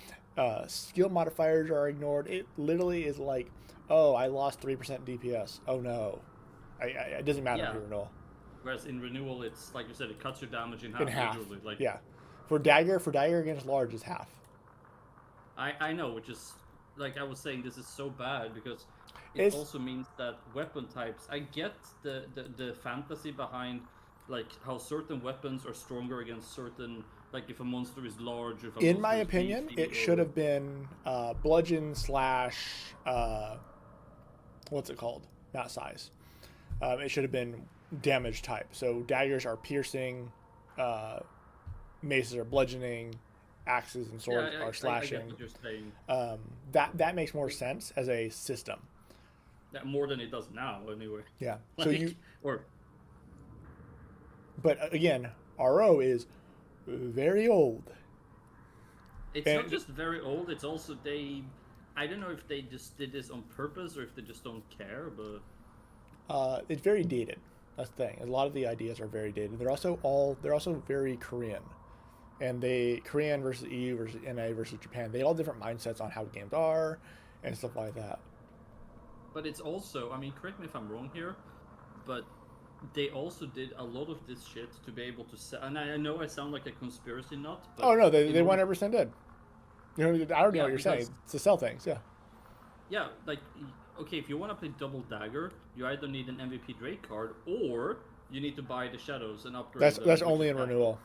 Speaker 1: skill modifiers are ignored. It literally is like, oh, I lost 3% DPS. Oh no, it doesn't matter
Speaker 2: Yeah.
Speaker 1: in renewal.
Speaker 2: Whereas in renewal, it's like you said, it cuts your damage in half.
Speaker 1: In half,
Speaker 2: Literally. Like,
Speaker 1: yeah. For dagger against large is half.
Speaker 2: I know, which is like I was saying, this is so bad because it
Speaker 1: It's-
Speaker 2: also means that weapon types. I get the fantasy behind like how certain weapons are stronger against certain, like if a monster is large. If a
Speaker 1: In
Speaker 2: monster
Speaker 1: my
Speaker 2: is
Speaker 1: opinion,
Speaker 2: beefy,
Speaker 1: it should
Speaker 2: or-
Speaker 1: have been bludgeon slash what's it called? Not size. It should have been damage type. So daggers are piercing, maces are bludgeoning, axes and swords
Speaker 2: Yeah,
Speaker 1: are
Speaker 2: I get
Speaker 1: slashing.
Speaker 2: what you're saying.
Speaker 1: That makes more sense as a system.
Speaker 2: Yeah, more than it does now, anyway.
Speaker 1: Yeah.
Speaker 2: Like,
Speaker 1: So you,
Speaker 2: or
Speaker 1: but again, RO is very old.
Speaker 2: It's
Speaker 1: And-
Speaker 2: not just very old. It's also they. I don't know if they just did this on purpose or if they just don't care. But
Speaker 1: It's very dated. That's the thing. A lot of the ideas are very dated. They're also very Korean, and they Korean versus EU versus NA versus Japan. They all have different mindsets on how games are, and stuff like that.
Speaker 2: it's also. I mean, correct me if I'm wrong here, but they also did a lot of this shit to be able to sell. And I know I sound like a conspiracy nut. But
Speaker 1: Oh no, they
Speaker 2: in order-
Speaker 1: 100% did. You know, I already know
Speaker 2: Yeah,
Speaker 1: what you're saying.
Speaker 2: because-
Speaker 1: It's to sell things. Yeah.
Speaker 2: Yeah, like, okay, if you want to play Double Dagger, you either need an MVP Drake card or you need to buy the Shadows and upgrade.
Speaker 1: That's
Speaker 2: them,
Speaker 1: that's
Speaker 2: which
Speaker 1: only
Speaker 2: is
Speaker 1: in
Speaker 2: bad.
Speaker 1: renewal.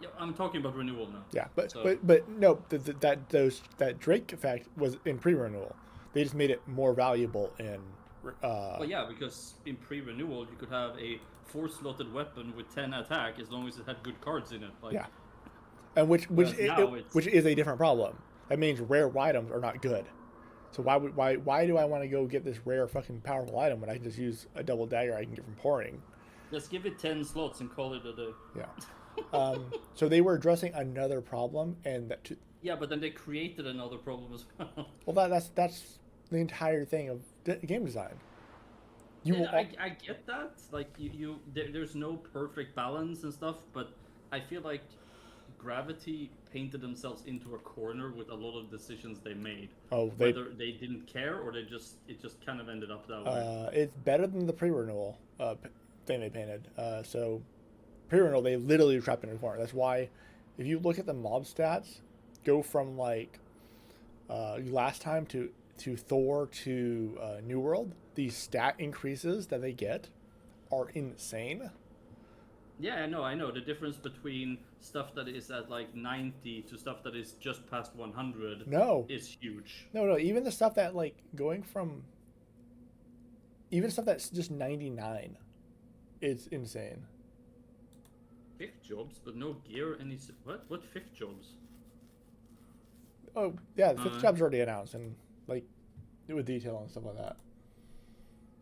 Speaker 2: Yeah, I'm talking about renewal now.
Speaker 1: Yeah, but
Speaker 2: So-
Speaker 1: but no, that Drake effect was in pre-renewal. They just made it more valuable in.
Speaker 2: Well, yeah, because in pre-renewal you could have a 4-slotted weapon with 10 attack as long as it had good cards in it. Like,
Speaker 1: Yeah. And which
Speaker 2: Whereas now it's-
Speaker 1: which is a different problem. That means rare items are not good. So why do I want to go get this rare fucking powerful item when I can just use a double dagger I can get from pouring?
Speaker 2: Let's give it 10 slots and call it a day.
Speaker 1: Yeah. So they were addressing another problem, and
Speaker 2: Yeah, but then they created another problem as well.
Speaker 1: well that's the entire thing of game design. You will
Speaker 2: I get that. Like there's no perfect balance and stuff, but I feel like Gravity painted themselves into a corner with a lot of decisions they made. Whether they didn't care or it just kind of ended up that way.
Speaker 1: It's better than the pre-renewal thing they painted. So pre-renewal they literally trapped in a corner. That's why if you look at the mob stats, go from like last time to Thor to New World, the stat increases that they get are insane.
Speaker 2: Yeah, I know. The difference between stuff that is at like 90 to stuff that is just past 100
Speaker 1: No.
Speaker 2: is huge.
Speaker 1: No, even the stuff that like going from even stuff that's just 99 is insane.
Speaker 2: 5th jobs, but no gear. What 5th jobs?
Speaker 1: Oh, yeah, the fifth
Speaker 2: Uh,
Speaker 1: job's already announced and like with detail and stuff like that.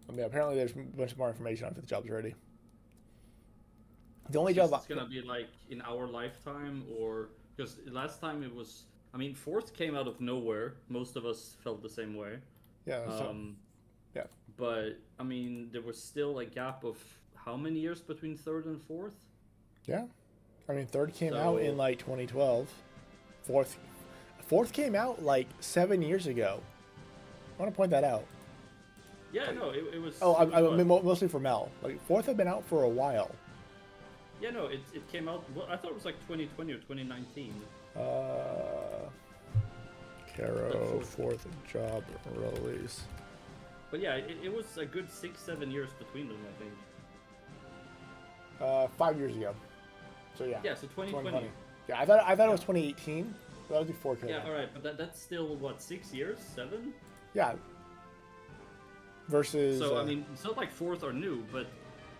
Speaker 1: I mean, apparently there's a bunch more information on fifth jobs already. The only job
Speaker 2: It's gonna be like in our lifetime, or because last time it was. I mean, 4th came out of nowhere. Most of us felt the same way.
Speaker 1: yeah, so, yeah.
Speaker 2: But I mean, there was still a gap of how many years between 3rd and 4th?
Speaker 1: Yeah. I mean, third came out in
Speaker 2: So-
Speaker 1: like 2012. Fourth came out like 7 years ago. I want to point that out.
Speaker 2: Yeah, no, it was.
Speaker 1: Oh,
Speaker 2: it was
Speaker 1: I
Speaker 2: what?
Speaker 1: mean, mostly for Mel. Like fourth had been out for a while.
Speaker 2: Yeah, no, it came out. Well, I thought it was like 2020 or 2019.
Speaker 1: Caro fourth job release.
Speaker 2: But yeah, it was a good 6-7 years between them, I think.
Speaker 1: 5 years ago. So yeah.
Speaker 2: Yeah, so 2020.
Speaker 1: Yeah, I thought it was 2018. That was before COVID.
Speaker 2: Yeah, all right, but that's still what 6 years, 7?
Speaker 1: Yeah. Versus.
Speaker 2: So I mean, it's not like 4th are new, but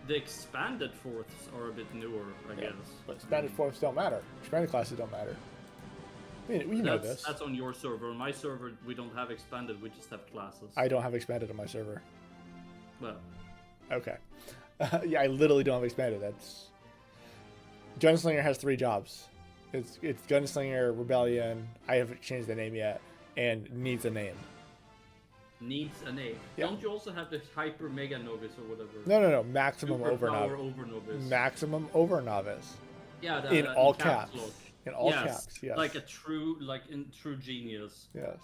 Speaker 2: the expanded 4ths are a bit newer, I
Speaker 1: yeah,
Speaker 2: guess.
Speaker 1: but expanded fourths don't matter. Expanded classes don't matter. I mean, you know this.
Speaker 2: That's on your server. On my server, we don't have expanded. We just have classes.
Speaker 1: I don't have expanded on my server.
Speaker 2: Well,
Speaker 1: Okay. Yeah, I literally don't have expanded. That's. Gunslinger has 3 jobs. It's Gunslinger, Rebellion. I haven't changed the name yet, and needs a name.
Speaker 2: needs a name.
Speaker 1: Yeah.
Speaker 2: Don't you also have the Hyper Mega Novice or whatever?
Speaker 1: No. Maximum
Speaker 2: Super
Speaker 1: over
Speaker 2: Power
Speaker 1: novice.
Speaker 2: over Novice.
Speaker 1: Maximum over novice.
Speaker 2: Yeah,
Speaker 1: In all caps.
Speaker 2: lock.
Speaker 1: In all
Speaker 2: Yes,
Speaker 1: caps. Yes.
Speaker 2: like a true genius.
Speaker 1: Yes.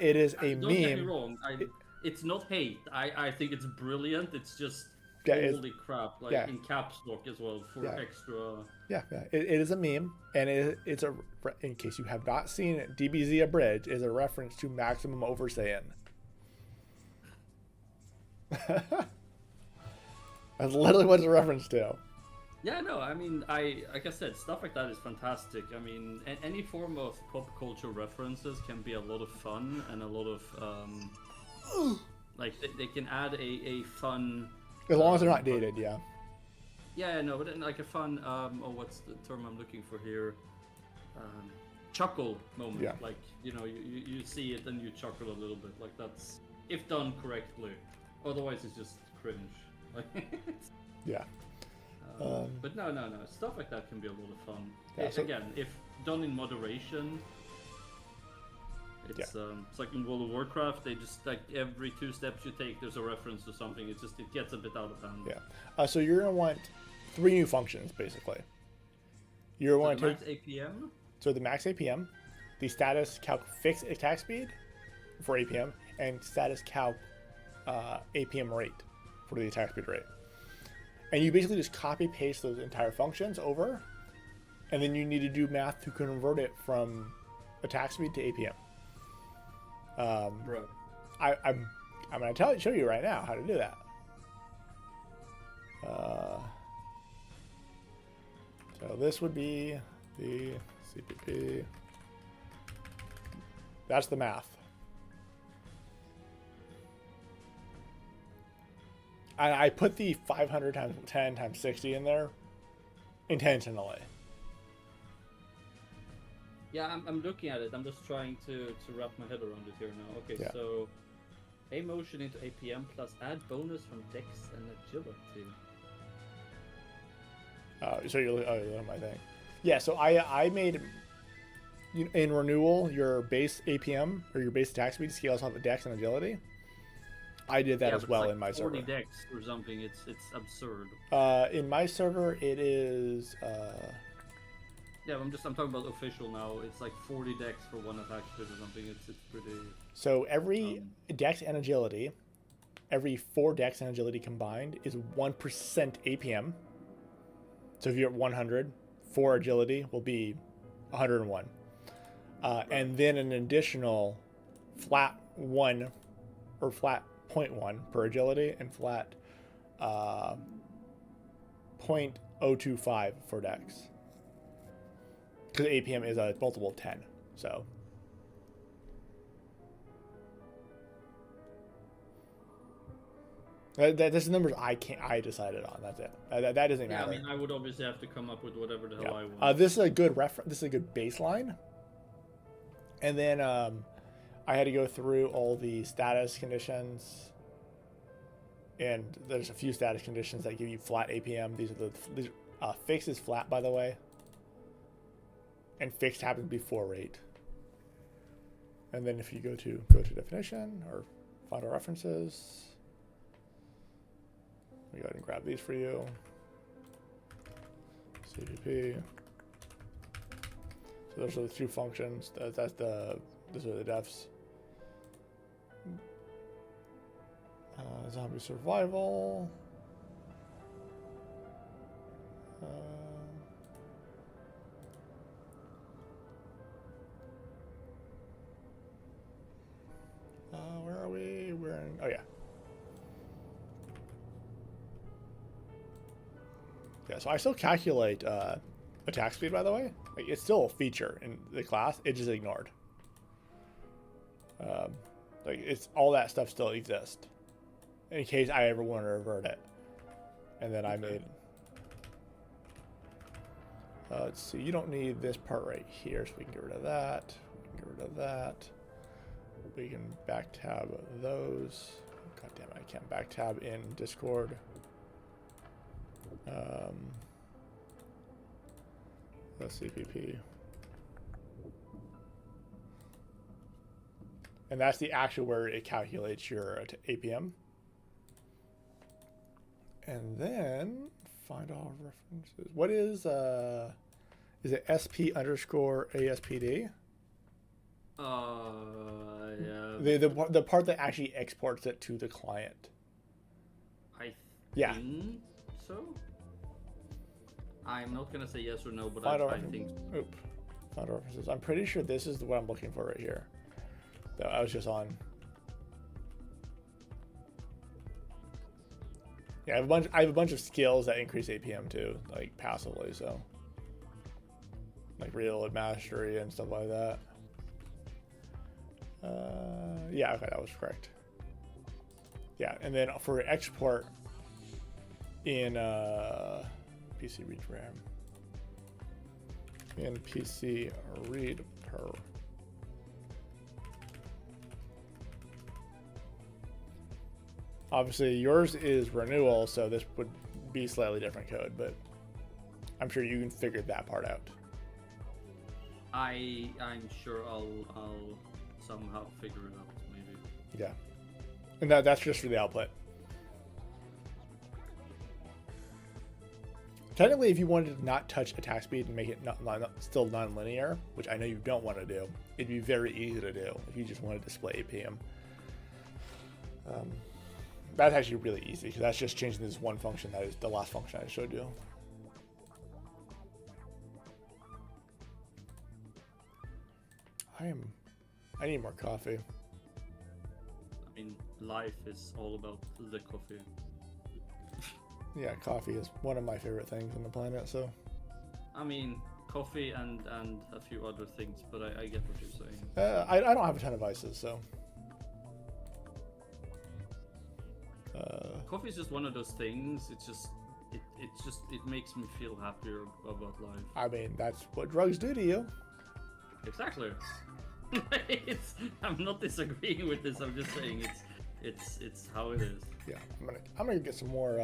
Speaker 1: It is a
Speaker 2: Don't get me
Speaker 1: meme.
Speaker 2: wrong. It's not hate. I think it's brilliant. It's just
Speaker 1: Yeah, it's-
Speaker 2: holy crap. Like
Speaker 1: yeah.
Speaker 2: in caps lock as well for
Speaker 1: Yeah.
Speaker 2: extra.
Speaker 1: Yeah. It is a meme, and it's a. In case you have not seen it, DBZ Abridged is a reference to Maximum Over Saiyan. That's literally what it's a reference to.
Speaker 2: Yeah, no, I mean, like I said, stuff like that is fantastic. I mean, any form of pop culture references can be a lot of fun and a lot of like they can add a fun.
Speaker 1: As long as they're not dated, yeah.
Speaker 2: Yeah, no, but then like a fun what's the term I'm looking for here? Chuckle moment.
Speaker 1: Yeah.
Speaker 2: Like you see it and you chuckle a little bit. Like that's if done correctly. Otherwise, it's just cringe. Like
Speaker 1: Yeah.
Speaker 2: But no. Stuff like that can be a lot of fun.
Speaker 1: Yeah, so-
Speaker 2: Again, if done in moderation, it's like in World of Warcraft. They just like every 2 steps you take, there's a reference to something. It gets a bit out of hand.
Speaker 1: Yeah. So you're gonna want 3 new functions basically. You're
Speaker 2: So
Speaker 1: going
Speaker 2: the
Speaker 1: to
Speaker 2: max APM.
Speaker 1: So the max APM, the status calc fixed attack speed for APM, and status calc APM rate for the attack speed rate. And you basically just copy paste those entire functions over, and then you need to do math to convert it from attack speed to APM.
Speaker 2: Bro.
Speaker 1: I'm going to show you right now how to do that. So this would be the CPP. That's the math. I put the 500 times 10 times 60 in there intentionally.
Speaker 2: Yeah, I'm looking at it. I'm just trying to wrap my head around it here now. Okay,
Speaker 1: Yeah.
Speaker 2: so a motion into APM plus add bonus from Dex and Agility.
Speaker 1: So you're looking at my thing. Yeah, so I made in renewal your base APM or your base attack speed scales off of Dex and Agility. I did that
Speaker 2: Yeah,
Speaker 1: as
Speaker 2: but it's
Speaker 1: well
Speaker 2: like
Speaker 1: in my
Speaker 2: 40
Speaker 1: server.
Speaker 2: Dex or something. It's absurd.
Speaker 1: In my server, it is.
Speaker 2: Yeah, I'm talking about official now. It's like 40 Dex for 1 attack speed or something. It's pretty.
Speaker 1: So every Dex and Agility, every 4 Dex and Agility combined is 1% APM. So if you're at 100, 4 Agility will be 101. And then an additional flat 1 or flat 0.1 per Agility and flat 0.025 for Dex. Because APM is a multiple of 10. So. This is numbers I decided on. That's it. That doesn't
Speaker 2: Yeah,
Speaker 1: matter.
Speaker 2: I mean, I would obviously have to come up with whatever the hell I want.
Speaker 1: This is a good reference. This is a good baseline. And then I had to go through all the status conditions, and there's a few status conditions that give you flat APM. These are fixed is flat, by the way, and fixed happens before rate. And then if you go to definition or find our references. Let me go ahead and grab these for you. CPP. So those are the 2 functions. Those are the defs. Zombie survival. Where are we? We're in. Oh yeah. Yeah, so I still calculate attack speed, by the way. Like, it's still a feature in the class. It's just ignored. Like, it's all that stuff still exists in case I ever want to revert it. And then I made. Let's see. You don't need this part right here, so we can get rid of that. We can get rid of that. We can back tab those. God damn it! I can't back tab in Discord. The CPP. And that's the actual where it calculates your APM. And then find all references. What is it SP underscore ASPD?
Speaker 2: Yeah.
Speaker 1: The part that actually exports it to the client.
Speaker 2: I
Speaker 1: Yeah.
Speaker 2: think so. I'm not gonna say yes or no, but
Speaker 1: Find
Speaker 2: I think.
Speaker 1: Oop. Find references. I'm pretty sure this is what I'm looking for right here. That I was just on. Yeah, I have a bunch of skills that increase APM too, like passively. So, like reload mastery and stuff like that. Yeah, okay, that was correct. Yeah, and then for export in PC read RAM. In PC read per. Obviously yours is renewal, so this would be slightly different code, but I'm sure you can figure that part out.
Speaker 2: I'm sure I'll somehow figure it out. Maybe.
Speaker 1: Yeah, and that's just for the output. Technically, if you wanted to not touch attack speed and make it still non-linear, which I know you don't want to do, it'd be very easy to do if you just want to display APM. That's actually really easy because that's just changing this one function that is the last function I showed you. I need more coffee.
Speaker 2: I mean, life is all about the coffee.
Speaker 1: Yeah, coffee is one of my favorite things on the planet, so.
Speaker 2: I mean, coffee and a few other things, but I get what you're saying.
Speaker 1: I don't have a ton of vices, so.
Speaker 2: Coffee is just one of those things. It makes me feel happier about life.
Speaker 1: I mean, that's what drugs do to you.
Speaker 2: Exactly. I'm not disagreeing with this. I'm just saying it's how it is.
Speaker 1: Yeah, I'm gonna get some more.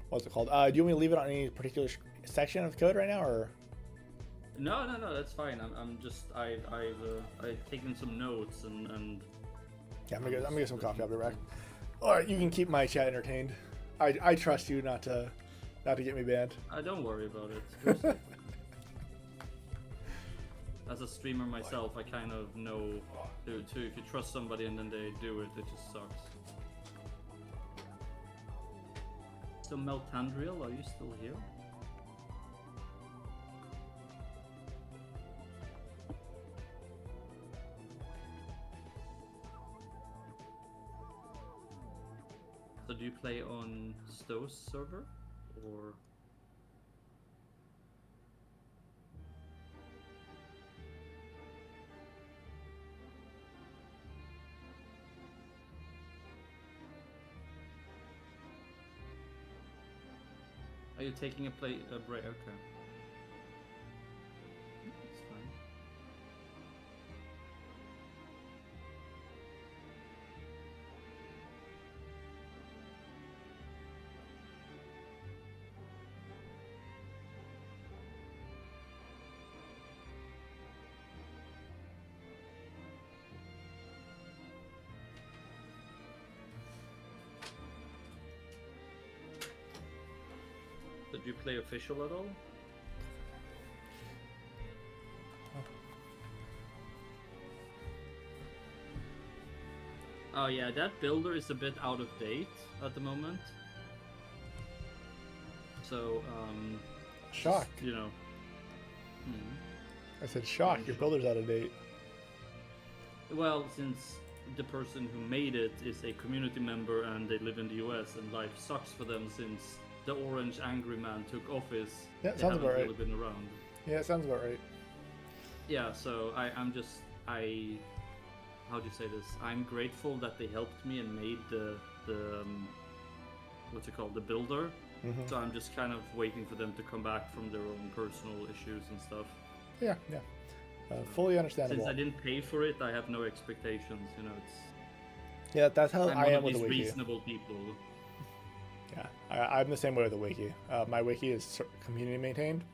Speaker 1: What's it called? Do you want me to leave it on any particular section of the code right now, or?
Speaker 2: No, that's fine. I've taken some notes and.
Speaker 1: Yeah, I'm gonna get some coffee. I'll be back. All right, you can keep my chat entertained. I trust you not to get me banned.
Speaker 2: Don't worry about it. As a streamer myself, I kind of know too. If you trust somebody and then they do it, it just sucks. So Meltandriel, are you still here? So do you play on Stowe's server or? Are you taking a break? Okay. That's fine. Did you play official at all? Oh yeah, that builder is a bit out of date at the moment. So,
Speaker 1: Shock.
Speaker 2: just, you know.
Speaker 1: I said shock. Your builder's out of date.
Speaker 2: Well, since the person who made it is a community member and they live in the US and life sucks for them since the orange angry man took office.
Speaker 1: Yeah,
Speaker 2: they
Speaker 1: sounds
Speaker 2: haven't
Speaker 1: about right.
Speaker 2: really been around.
Speaker 1: Yeah, it sounds about right.
Speaker 2: Yeah, so I'm just how do you say this? I'm grateful that they helped me and made the what's it called, the builder.
Speaker 1: Mm-hmm.
Speaker 2: So I'm just kind of waiting for them to come back from their own personal issues and stuff.
Speaker 1: Yeah. Fully understandable.
Speaker 2: Since I didn't pay for it, I have no expectations. You know, it's
Speaker 1: Yeah, that's how
Speaker 2: I'm
Speaker 1: I
Speaker 2: one
Speaker 1: am
Speaker 2: of
Speaker 1: with
Speaker 2: these
Speaker 1: the wiki.
Speaker 2: reasonable people.
Speaker 1: Yeah, I'm the same way with the wiki. My wiki is community maintained.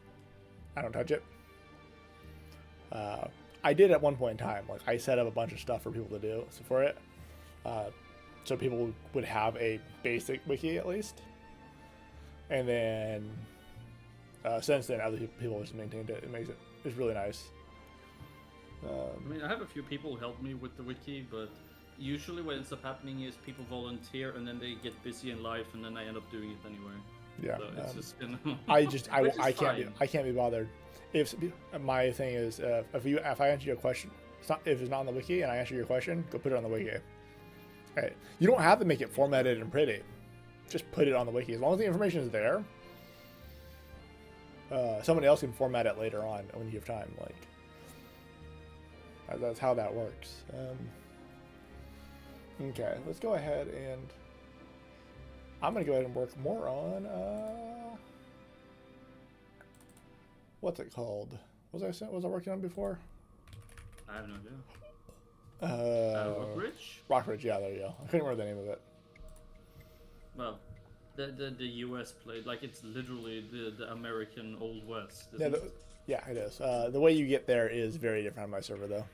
Speaker 1: I don't touch it. I did at one point in time. Like I set up a bunch of stuff for people to do for it, so people would have a basic wiki at least. And then since then, other people just maintained it. It's really nice.
Speaker 2: I mean, I have a few people who help me with the wiki, but usually what ends up happening is people volunteer and then they get busy in life, and then I end up doing it anyway.
Speaker 1: Yeah,
Speaker 2: So it's just
Speaker 1: I can't be bothered. If my thing is if I answer your question, if it's not on the wiki and I answer your question, go put it on the wiki. Right. You don't have to make it formatted and pretty. Just put it on the wiki as long as the information is there. Somebody else can format it later on when you have time. Like that's how that works. Okay, let's go ahead and I'm gonna go ahead and work more on what's it called? Was I working on before?
Speaker 2: I have no idea. Rockbridge?
Speaker 1: Rockbridge, yeah, there you go. I couldn't remember the name of it.
Speaker 2: Well, the US plate, like it's literally the American Old West.
Speaker 1: Yeah,
Speaker 2: Isn't it?
Speaker 1: yeah, it is. The way you get there is very different on my server, though.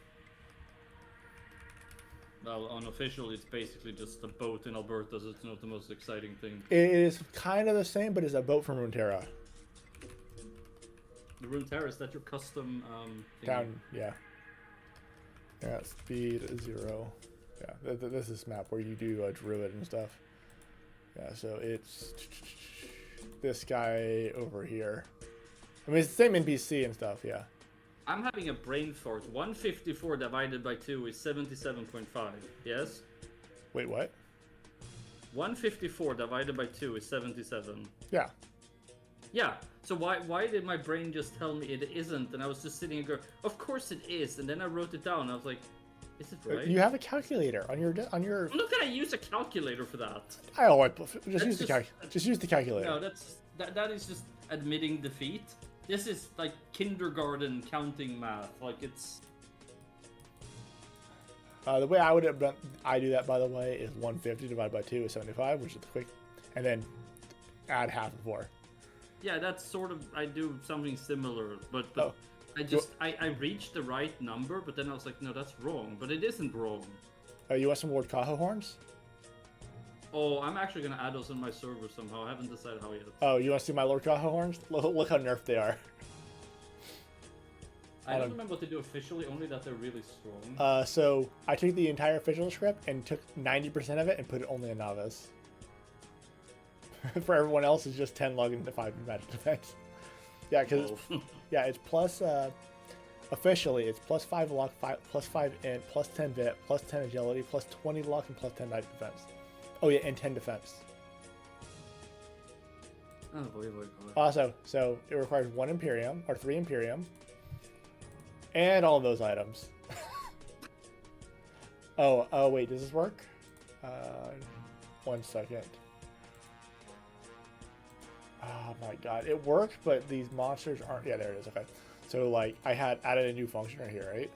Speaker 2: Well, unofficial, it's basically just a boat in Alberta, so it's not the most exciting thing.
Speaker 1: It is kind of the same, but it's a boat from Runeterra.
Speaker 2: The Runeterra, is that your custom thing?
Speaker 1: Down, yeah. Yeah, speed 0. Yeah, this is map where you do druid and stuff. Yeah, so it's this guy over here. I mean, it's the same NPC and stuff, yeah.
Speaker 2: I'm having a brain fart. 154 divided by 2 is 77.5. Yes?
Speaker 1: Wait, what?
Speaker 2: 154 divided by 2 is 77.
Speaker 1: Yeah.
Speaker 2: Yeah. So why did my brain just tell me it isn't? And I was just sitting and going, of course it is. And then I wrote it down. I was like, is it right?
Speaker 1: You have a calculator on your
Speaker 2: I'm not gonna use a calculator for that.
Speaker 1: Just use the calculator.
Speaker 2: No, that is just admitting defeat. This is like kindergarten counting math. Like it's.
Speaker 1: The way I would have done, I do that by the way, is 150 divided by 2 is 75, which is quick, and then add half and 4.
Speaker 2: Yeah, that's sort of, I do something similar, but
Speaker 1: Oh.
Speaker 2: I reached the right number, but then I was like, no, that's wrong. But it isn't wrong.
Speaker 1: You want some Lord Kaho horns?
Speaker 2: Oh, I'm actually gonna add those on my server somehow. I haven't decided how yet.
Speaker 1: Oh, you want to see my Lord Kaho horns? Look how nerfed they are.
Speaker 2: I don't remember what they do officially, only that they're really strong.
Speaker 1: So I took the entire official script and took 90% of it and put it only in novice. For everyone else, it's just 10 login to 5 magic defense. Yeah, because yeah, it's plus officially it's plus 5 luck, plus 5 int, plus 10 vit, plus 10 agility, plus 20 luck, and plus 10 magic defense. Oh yeah, and 10 defense.
Speaker 2: Oh boy.
Speaker 1: Also, so it requires 1 Imperium or 3 Imperium, and all of those items. Oh wait, does this work? 1 second. Oh my god, it worked, but these monsters aren't. Yeah, there it is. Okay, so like I had added a new function right here, right?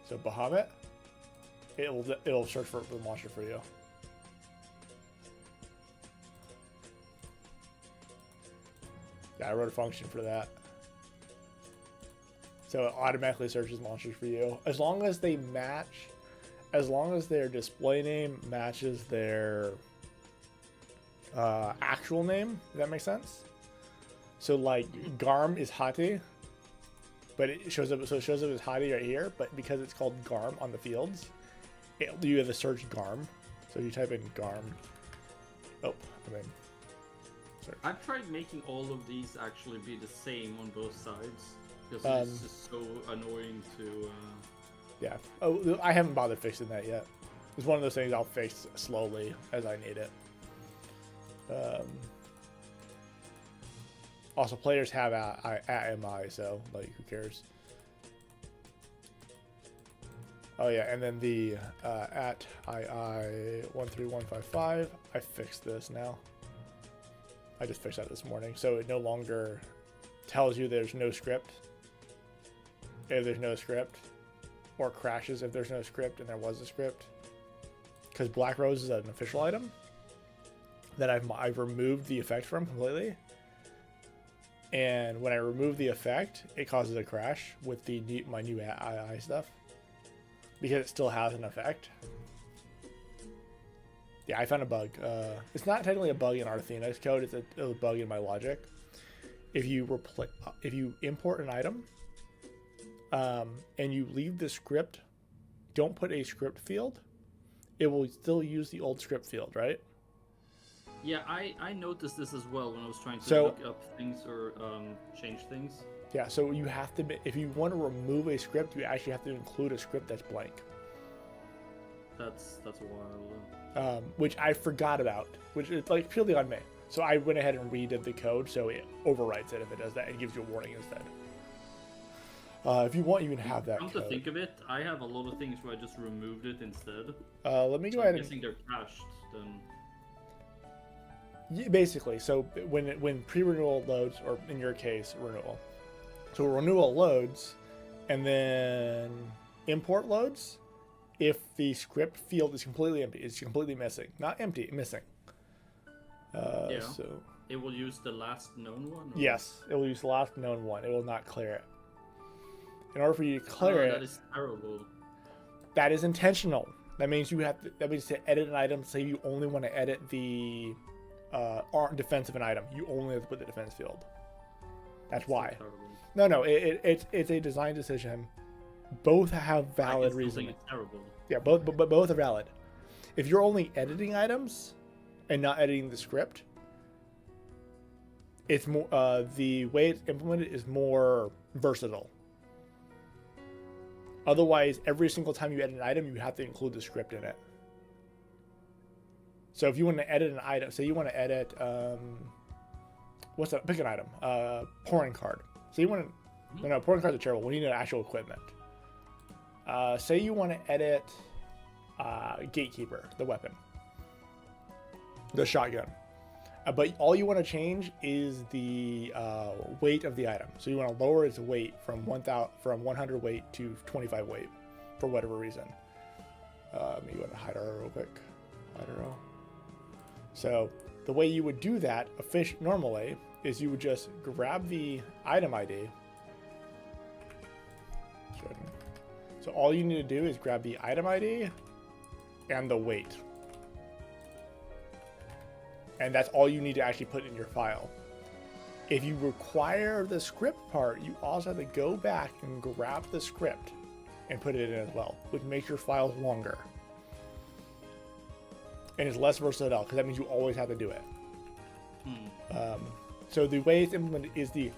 Speaker 1: So Bahamut, it'll search for the monster for you. Yeah, I wrote a function for that. So it automatically searches monsters for you as long as they match, as long as their display name matches their actual name. Does that make sense? So like Garm is Hati, but it shows up. So it shows up as Hati right here. But because it's called Garm on the fields, you have to search Garm. So you type in Garm. Oh, I mean, search.
Speaker 2: I've tried making all of these actually be the same on both sides because it's just so annoying to.
Speaker 1: Yeah. Oh, I haven't bothered fixing that yet. It's one of those things I'll fix slowly as I need it. Also, players have at MI, so like, who cares? Oh yeah, and then the at II13155, I fixed this now. I just fixed that this morning, so it no longer tells you there's no script if there's no script, or crashes if there's no script and there was a script. Because Black Rose is an official item that I've removed the effect from completely. And when I remove the effect, it causes a crash with my new II stuff. Because it still has an effect. Yeah, I found a bug. It's not technically a bug in Arthena's code, it's a bug in my logic. If you import an item, and you leave the script, don't put a script field, it will still use the old script field, right?
Speaker 2: Yeah, I noticed this as well when I was trying to look up things or change things.
Speaker 1: Yeah, so you have to, if you want to remove a script, you actually have to include a script that's blank.
Speaker 2: That's wild.
Speaker 1: Which I forgot about, which is like purely on me. So I went ahead and redid the code, so it overwrites it if it does that and gives you a warning instead. If you want, you can have that
Speaker 2: Come
Speaker 1: code.
Speaker 2: to think of it, I have a lot of things where I just removed it instead.
Speaker 1: Let me go
Speaker 2: So
Speaker 1: ahead
Speaker 2: I'm
Speaker 1: and...
Speaker 2: guessing they're cached then.
Speaker 1: Yeah, basically, so when pre-renewal loads, or in your case, renewal. So renewal loads, and then import loads, if the script field is completely empty, it's completely missing. Not empty, missing.
Speaker 2: Yeah.
Speaker 1: So
Speaker 2: It will use the last known one? Or?
Speaker 1: yes, it will use the last known one. It will not clear it. In order for you to clear it,
Speaker 2: That is terrible.
Speaker 1: that is intentional. That means you have to. That means to edit an item. Say you only want to edit the defense of an item. You only have to put the defense field. That's why.
Speaker 2: So
Speaker 1: No. It's a design decision. Both have valid reasoning.
Speaker 2: It's terrible.
Speaker 1: Yeah, both are valid. If you're only editing items and not editing the script, it's more the way it's implemented is more versatile. Otherwise, every single time you edit an item, you have to include the script in it. So if you want to edit an item, say you want to edit what's that? Pick an item. Pouring card. So you want to no, pouring cards are terrible. We need an actual equipment. Say you want to edit Gatekeeper, the weapon, the shotgun, but all you want to change is the weight of the item. So you want to lower its weight from 100 weight to 25 weight, for whatever reason. You want to hide arrow real quick. Hide arrow. So the way you would do that, normally, is you would just grab the item ID. So all you need to do is grab the item ID and the weight. And that's all you need to actually put in your file. If you require the script part, you also have to go back and grab the script and put it in as well, which makes your files longer. And it's less versatile because that means you always have to do it. So the way it's implemented is the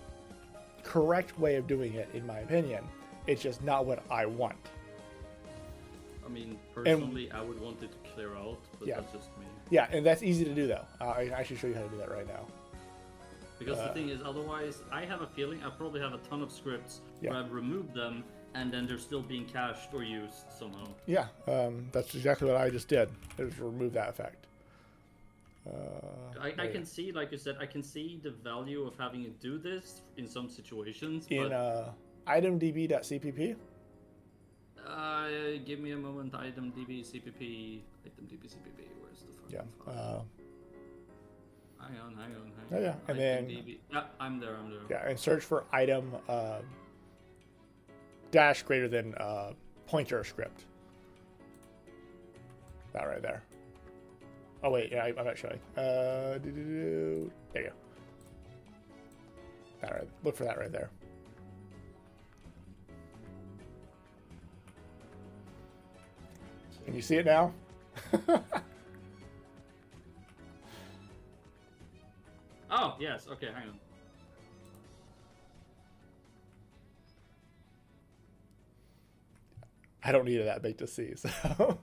Speaker 1: correct way of doing it, in my opinion. It's just not what I want.
Speaker 2: I mean, personally, I would want it to clear out, but
Speaker 1: Yeah.
Speaker 2: that's just me.
Speaker 1: Yeah, and that's easy to do though. I can actually show you how to do that right now.
Speaker 2: Because the thing is, otherwise, I have a feeling I probably have a ton of scripts
Speaker 1: Yeah.
Speaker 2: where I've removed them and then they're still being cached or used somehow.
Speaker 1: Yeah, that's exactly what I just did. Is remove that effect.
Speaker 2: I can see, like you said, I can see the value of having it do this in some situations.
Speaker 1: In
Speaker 2: But,
Speaker 1: itemdb.cpp.
Speaker 2: give me a moment. ItemDB CPP. ItemDB CPP. Where's the fucking
Speaker 1: Yeah.
Speaker 2: file? Hang on.
Speaker 1: Oh, yeah, and then-
Speaker 2: ItemDB. Yeah, I'm there.
Speaker 1: Yeah, and search for item dash greater than pointer script. That right there. Oh wait, yeah, I'm not showing. There you go. That right. Look for that right there. Can you see it now?
Speaker 2: Oh, yes. Okay, hang on.
Speaker 1: I don't need it that big to see, so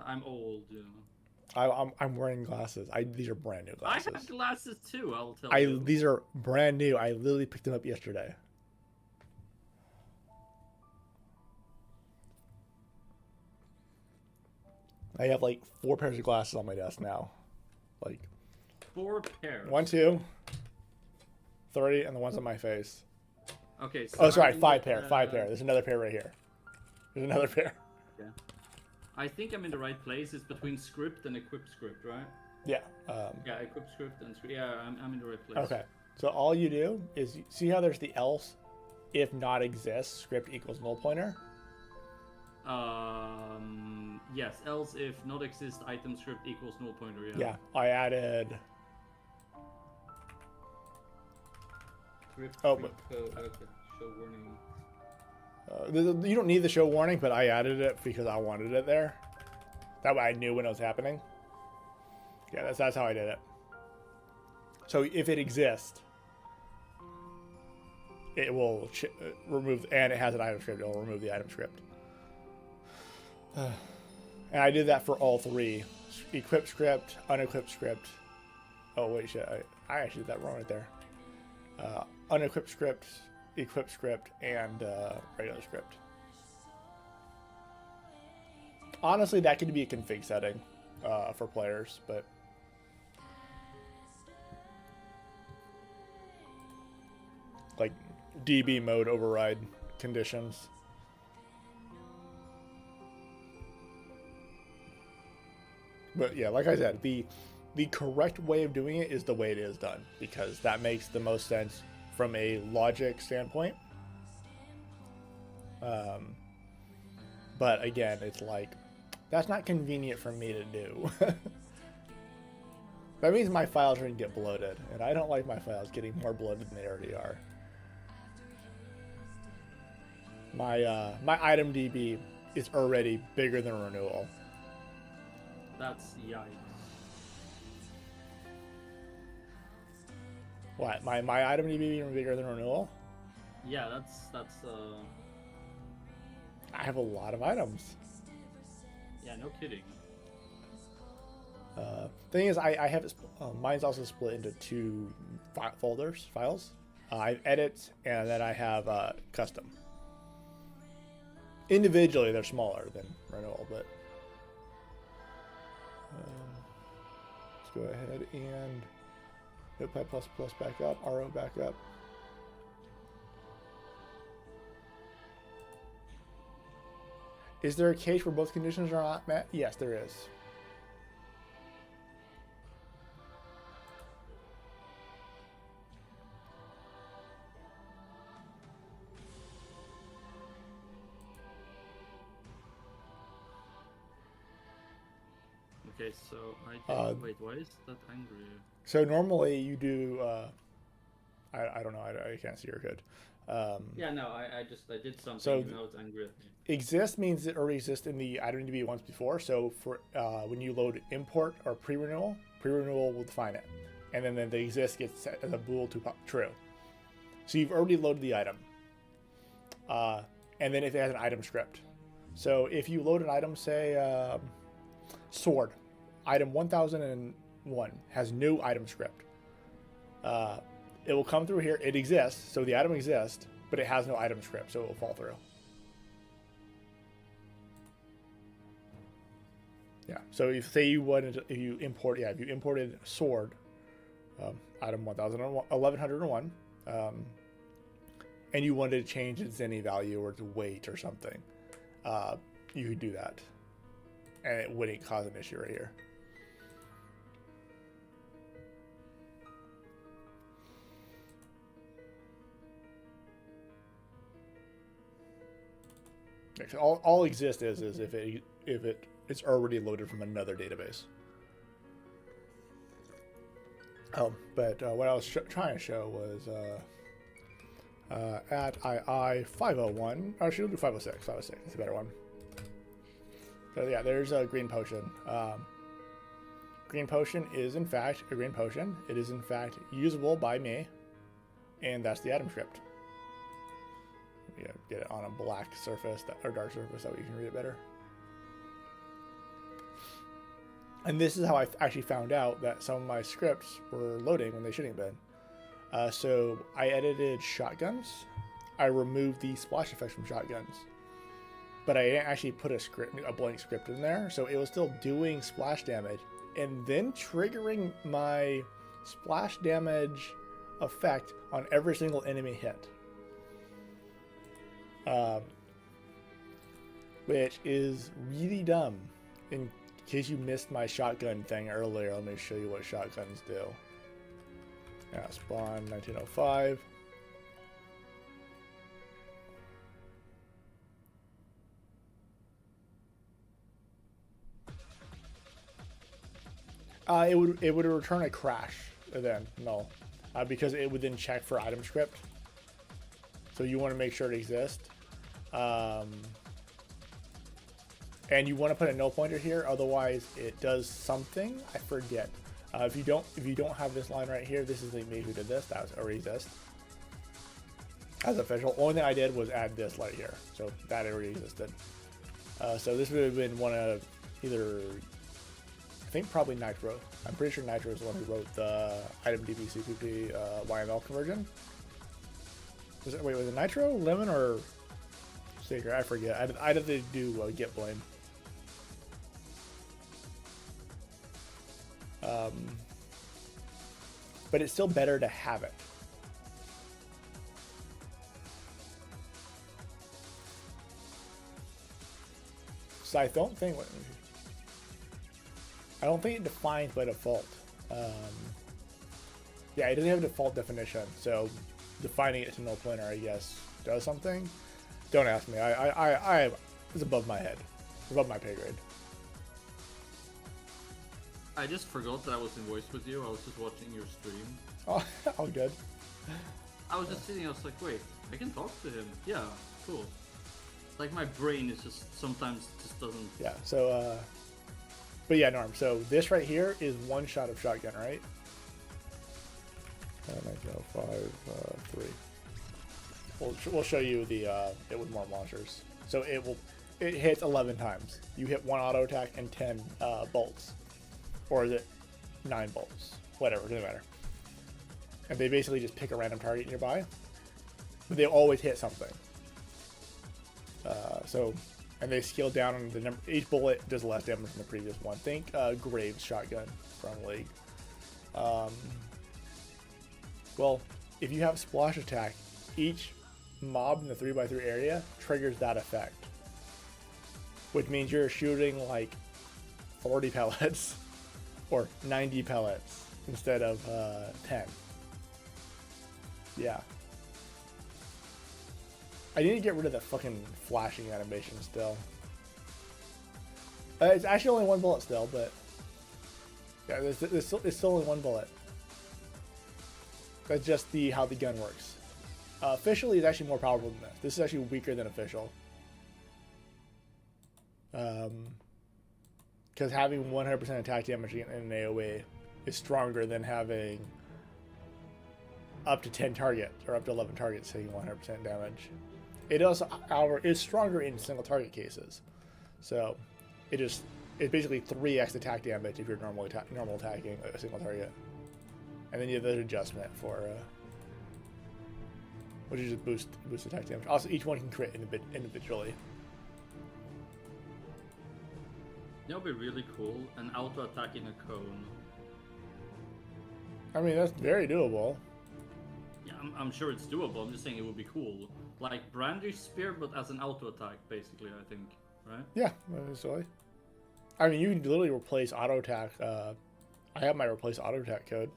Speaker 2: I'm old, you know.
Speaker 1: I'm wearing glasses. These are brand new
Speaker 2: I
Speaker 1: glasses.
Speaker 2: have glasses too, I'll tell you.
Speaker 1: These are brand new. I literally picked them up yesterday. I have like 4 pairs of glasses on my desk now. Like
Speaker 2: 4 pairs.
Speaker 1: 1, 2, 3, and the ones on my face.
Speaker 2: Okay, so
Speaker 1: Oh, sorry,
Speaker 2: I'm
Speaker 1: 5
Speaker 2: in
Speaker 1: pair.
Speaker 2: the-
Speaker 1: 5 pair. There's another pair right here. There's another pair.
Speaker 2: Yeah. I think I'm in the right place. It's between script and equip script, right?
Speaker 1: Yeah.
Speaker 2: Yeah, equip script and script. Yeah, I'm in the right place.
Speaker 1: Okay. So all you do is see how there's the else, if not exists, script equals null pointer.
Speaker 2: Yes, else if not exist item script equals null pointer, yeah.
Speaker 1: Yeah. I added.
Speaker 2: Script,
Speaker 1: Oh,
Speaker 2: script code, okay. Show warning.
Speaker 1: You don't need the show warning, but I added it because I wanted it there. That way I knew when it was happening. Yeah, that's how I did it. So if it exists, it will remove, and it has an item script, it will remove the item script. And I did that for all 3. Equip script, unequip script. Oh, wait, shit. I actually did that wrong right there. Unequip script, equip script, and regular script. Honestly, that could be a config setting for players, but like DB mode override conditions. But yeah, like I said, the correct way of doing it is the way it is done, because that makes the most sense from a logic standpoint. But again, it's like, that's not convenient for me to do. That means my files are going to get bloated, and I don't like my files getting more bloated than they already are. My item DB is already bigger than renewal.
Speaker 2: That's yikes.
Speaker 1: What? My item DB being bigger than renewal?
Speaker 2: Yeah, that's
Speaker 1: I have a lot of items.
Speaker 2: yeah, no kidding.
Speaker 1: Thing is, I have it. Mine's also split into two files. I have edits, and then I have custom. Individually, they're smaller than renewal, but let's go ahead and Notepad++ back up, RO back up. Is there a case where both conditions are not met? Yes, there is.
Speaker 2: Okay, so wait, why is that angry?
Speaker 1: So normally you do. I don't know. I can't see your code.
Speaker 2: Yeah, no, I did something.
Speaker 1: So
Speaker 2: even though it's angry at me.
Speaker 1: Exist means it already exists in the item DB once before. So for when you load import or pre-renewal will define it, and then the exist gets set as a bool to true. So you've already loaded the item, and then if it has an item script. So if you load an item, say sword, item 1001 has no item script. It will come through here. It exists, so the item exists, but it has no item script, so it will fall through. Yeah. So if say you wanted, if you imported sword, item 1101, and you wanted to change its any value or its weight or something, you could do that, and it wouldn't cause an issue right here. All exist is if it's already loaded from another database. But what I was trying to show was at II 501. Actually, we'll do 506. 506 is a better one. So yeah, there's a green potion. Green potion is in fact a green potion. It is in fact usable by me, and that's the item script. Yeah, get it on a black surface or dark surface so you can read it better. And this is how I actually found out that some of my scripts were loading when they shouldn't have been. So I edited shotguns. I removed the splash effects from shotguns, but I didn't actually put a blank script in there. So it was still doing splash damage and then triggering my splash damage effect on every single enemy hit. Which is really dumb. In case you missed my shotgun thing earlier, let me show you what shotguns do. Yeah, spawn 1905. It would return a crash then, null, because it would then check for item script. So you want to make sure it exists. And you want to put a null pointer here, otherwise it does something. I forget. If you don't have this line right here, this is me who did this. That was already exists. As official. Only thing I did was add this right here, so that already existed. So this would have been one of either, I think probably Nitro. I'm pretty sure Nitro is the one who wrote the item DB CPP YML conversion. Was it Nitro, Lemon, or Staker? I forget. I'd have to do git blame. But it's still better to have it. So I don't think. I don't think it defines by default. Yeah, it doesn't have a default definition, so defining it to null pointer, I guess, does something. Don't ask me. It's above my head, above my pay grade.
Speaker 2: I just forgot that I was in voice with you. I was just watching your stream.
Speaker 1: Oh, all good.
Speaker 2: I was just sitting. I was like, wait, I can talk to him. Yeah, cool. Like my brain is just sometimes just doesn't.
Speaker 1: Yeah. So, but yeah, Norm. So this right here is one shot of shotgun, right? 5, 3. We'll show you the it with more monsters. So it hits 11 times. You hit 1 auto attack and 10 bolts, or is it 9 bolts? Whatever, doesn't matter. And they basically just pick a random target nearby, but they always hit something. And they scale down on the number. Each bullet does less damage than the previous one. Think Graves shotgun from League. Well, if you have splash attack, each mob in the 3x3 area triggers that effect, which means you're shooting like 40 pellets or 90 pellets instead of 10. Yeah. I need to get rid of the fucking flashing animation still. It's actually only 1 bullet still, but yeah, it's still only 1 bullet. That's just how the gun works. Officially, it's actually more powerful than this. This is actually weaker than official. Because having 100% attack damage in an AoE is stronger than having up to 10 targets or up to 11 targets taking 100% damage. It also, however, is stronger in single target cases. So it's basically 3x attack damage if you're normal attacking a single target. And then you have the adjustment for which is just boost attack damage. Also, each one can crit individually.
Speaker 2: That would be really cool. An auto attack in a cone.
Speaker 1: I mean, that's very doable.
Speaker 2: Yeah, I'm sure it's doable. I'm just saying it would be cool. Like Brandish Spear, but as an auto attack, basically, I think. Right?
Speaker 1: Yeah, silly. I mean, you can literally replace auto attack. I have my replace auto attack code.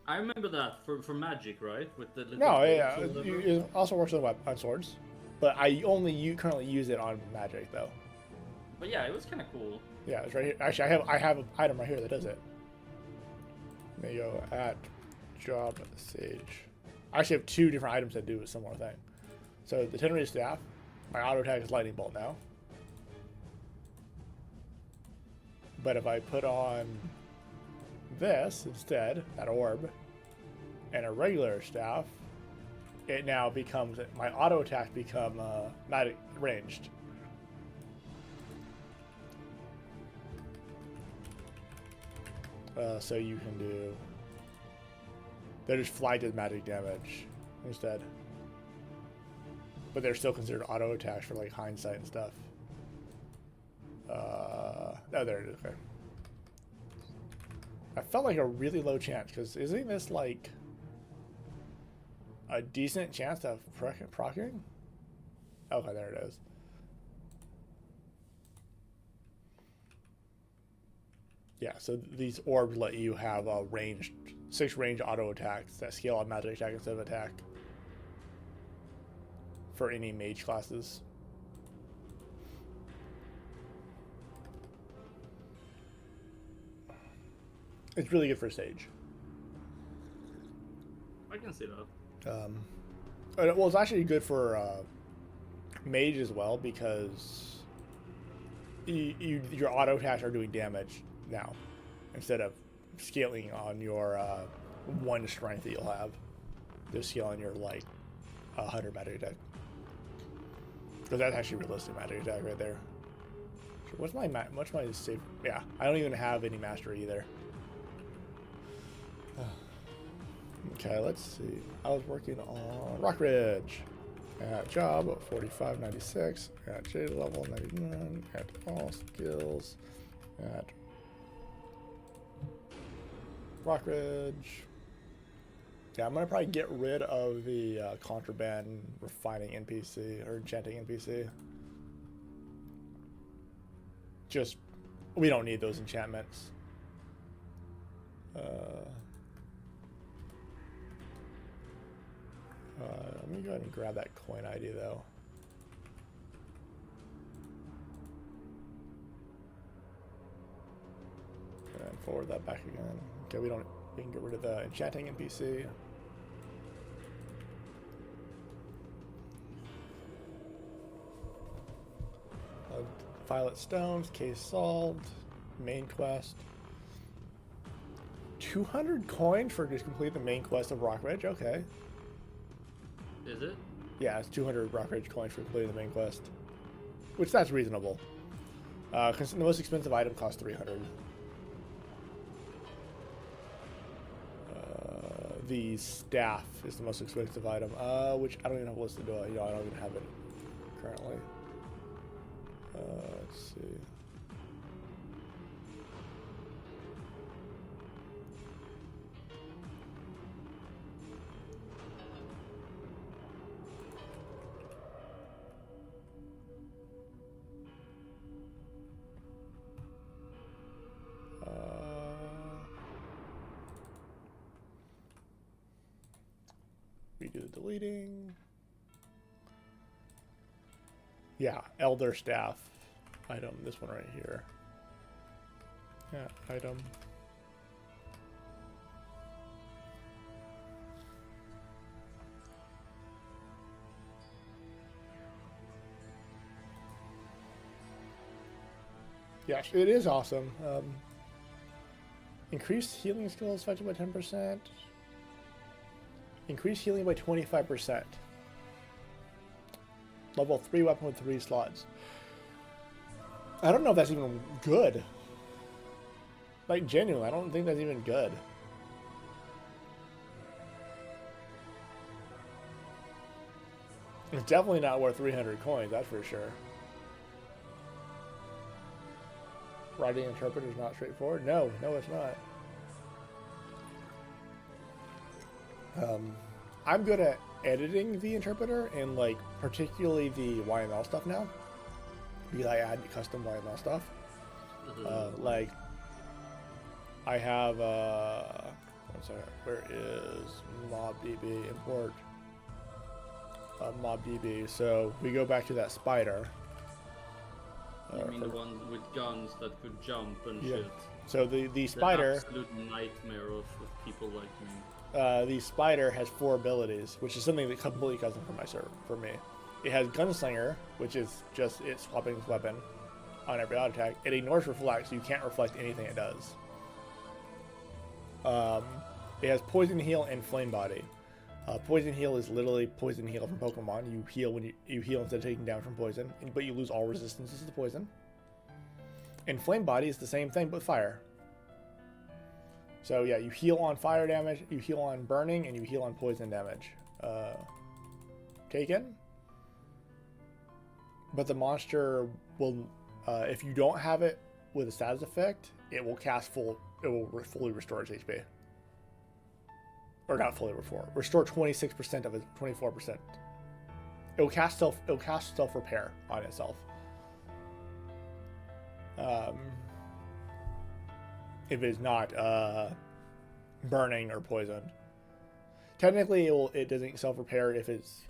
Speaker 2: I remember that for magic, right? With the little
Speaker 1: No, yeah,
Speaker 2: bolts or whatever.
Speaker 1: it also works on swords, but I only currently use it on magic though.
Speaker 2: But yeah, it was kind of cool.
Speaker 1: Yeah, it's right here. Actually, I have an item right here that does it. There you go. At job sage. I actually have 2 different items that do a similar thing. So the Tenere staff, my auto attack is lightning bolt now. But if I put on this instead, that orb, and a regular staff, it now becomes, my auto attack become magic ranged. So you can do, they just fly to magic damage instead. But they're still considered auto attacks for like hindsight and stuff. Oh, there it is. Okay. I felt like a really low chance because isn't this like a decent chance of proccing? Okay, there it is. Yeah, so these orbs let you have 6 range auto attacks that scale on magic attack instead of attack for any mage classes. It's really good for Sage.
Speaker 2: I can see that.
Speaker 1: Well, it's actually good for Mage as well because your auto attacks are doing damage now instead of scaling on your 1 strength that you'll have. They're scaling your like 100 magic attack. Because that's actually realistic magic attack right there. So what's my save? Yeah, I don't even have any mastery either. Okay, let's see. I was working on Rock Ridge. At job 4596. At J level 99. At all skills. At Rock Ridge. Yeah, I'm gonna probably get rid of the contraband refining NPC or enchanting NPC. Just We don't need those enchantments. Let me go ahead and grab that coin ID though. And forward that back again. Okay, we can get rid of the enchanting NPC. Violet Stones, case solved, main quest. 200 coins for just complete the main quest of Rockridge, okay.
Speaker 2: Is it?
Speaker 1: Yeah, it's 200 Rockridge coins for completing the main quest. Which, that's reasonable. Because the most expensive item costs 300. The staff is the most expensive item, which I don't even have listed, do I? I don't even have it currently. Let's see. Redo the deleting. Yeah, Elder Staff item. This one right here. Yeah, item. Yes, it is awesome. Increased healing skills affected by 10%. Increased healing by 25%. Level 3 weapon with 3 slots. I don't know if that's even good. Like, genuinely, I don't think that's even good. It's definitely not worth 300 coins, that's for sure. Writing interpreter is not straightforward? No, it's not. I'm good at editing the interpreter and, like, particularly the YML stuff now. Because I add custom YML stuff. Like, I have, one second, where is MobDB? Import MobDB. So we go back to that spider.
Speaker 2: You mean the one with guns that could jump and
Speaker 1: Yeah.
Speaker 2: shit?
Speaker 1: So the spider,
Speaker 2: The absolute nightmare of people like me.
Speaker 1: the spider has 4 abilities, which is something that completely custom for me. It has Gunslinger, which is just it swapping its weapon on every auto attack. It ignores Reflect, so you can't reflect anything it does. It has Poison Heal and Flame Body. Poison Heal is literally Poison Heal from Pokemon. You heal when you heal instead of taking down from poison, but you lose all resistances to poison. And Flame Body is the same thing, but fire. So yeah, you heal on fire damage, you heal on burning, and you heal on poison damage. Taken. But the monster will, if you don't have it with a status effect, it will fully restore its HP. Or not fully restore 26% of it, 24%. It will cast self repair on itself. If it's not burning or poisoned. Technically, it doesn't self repair if it's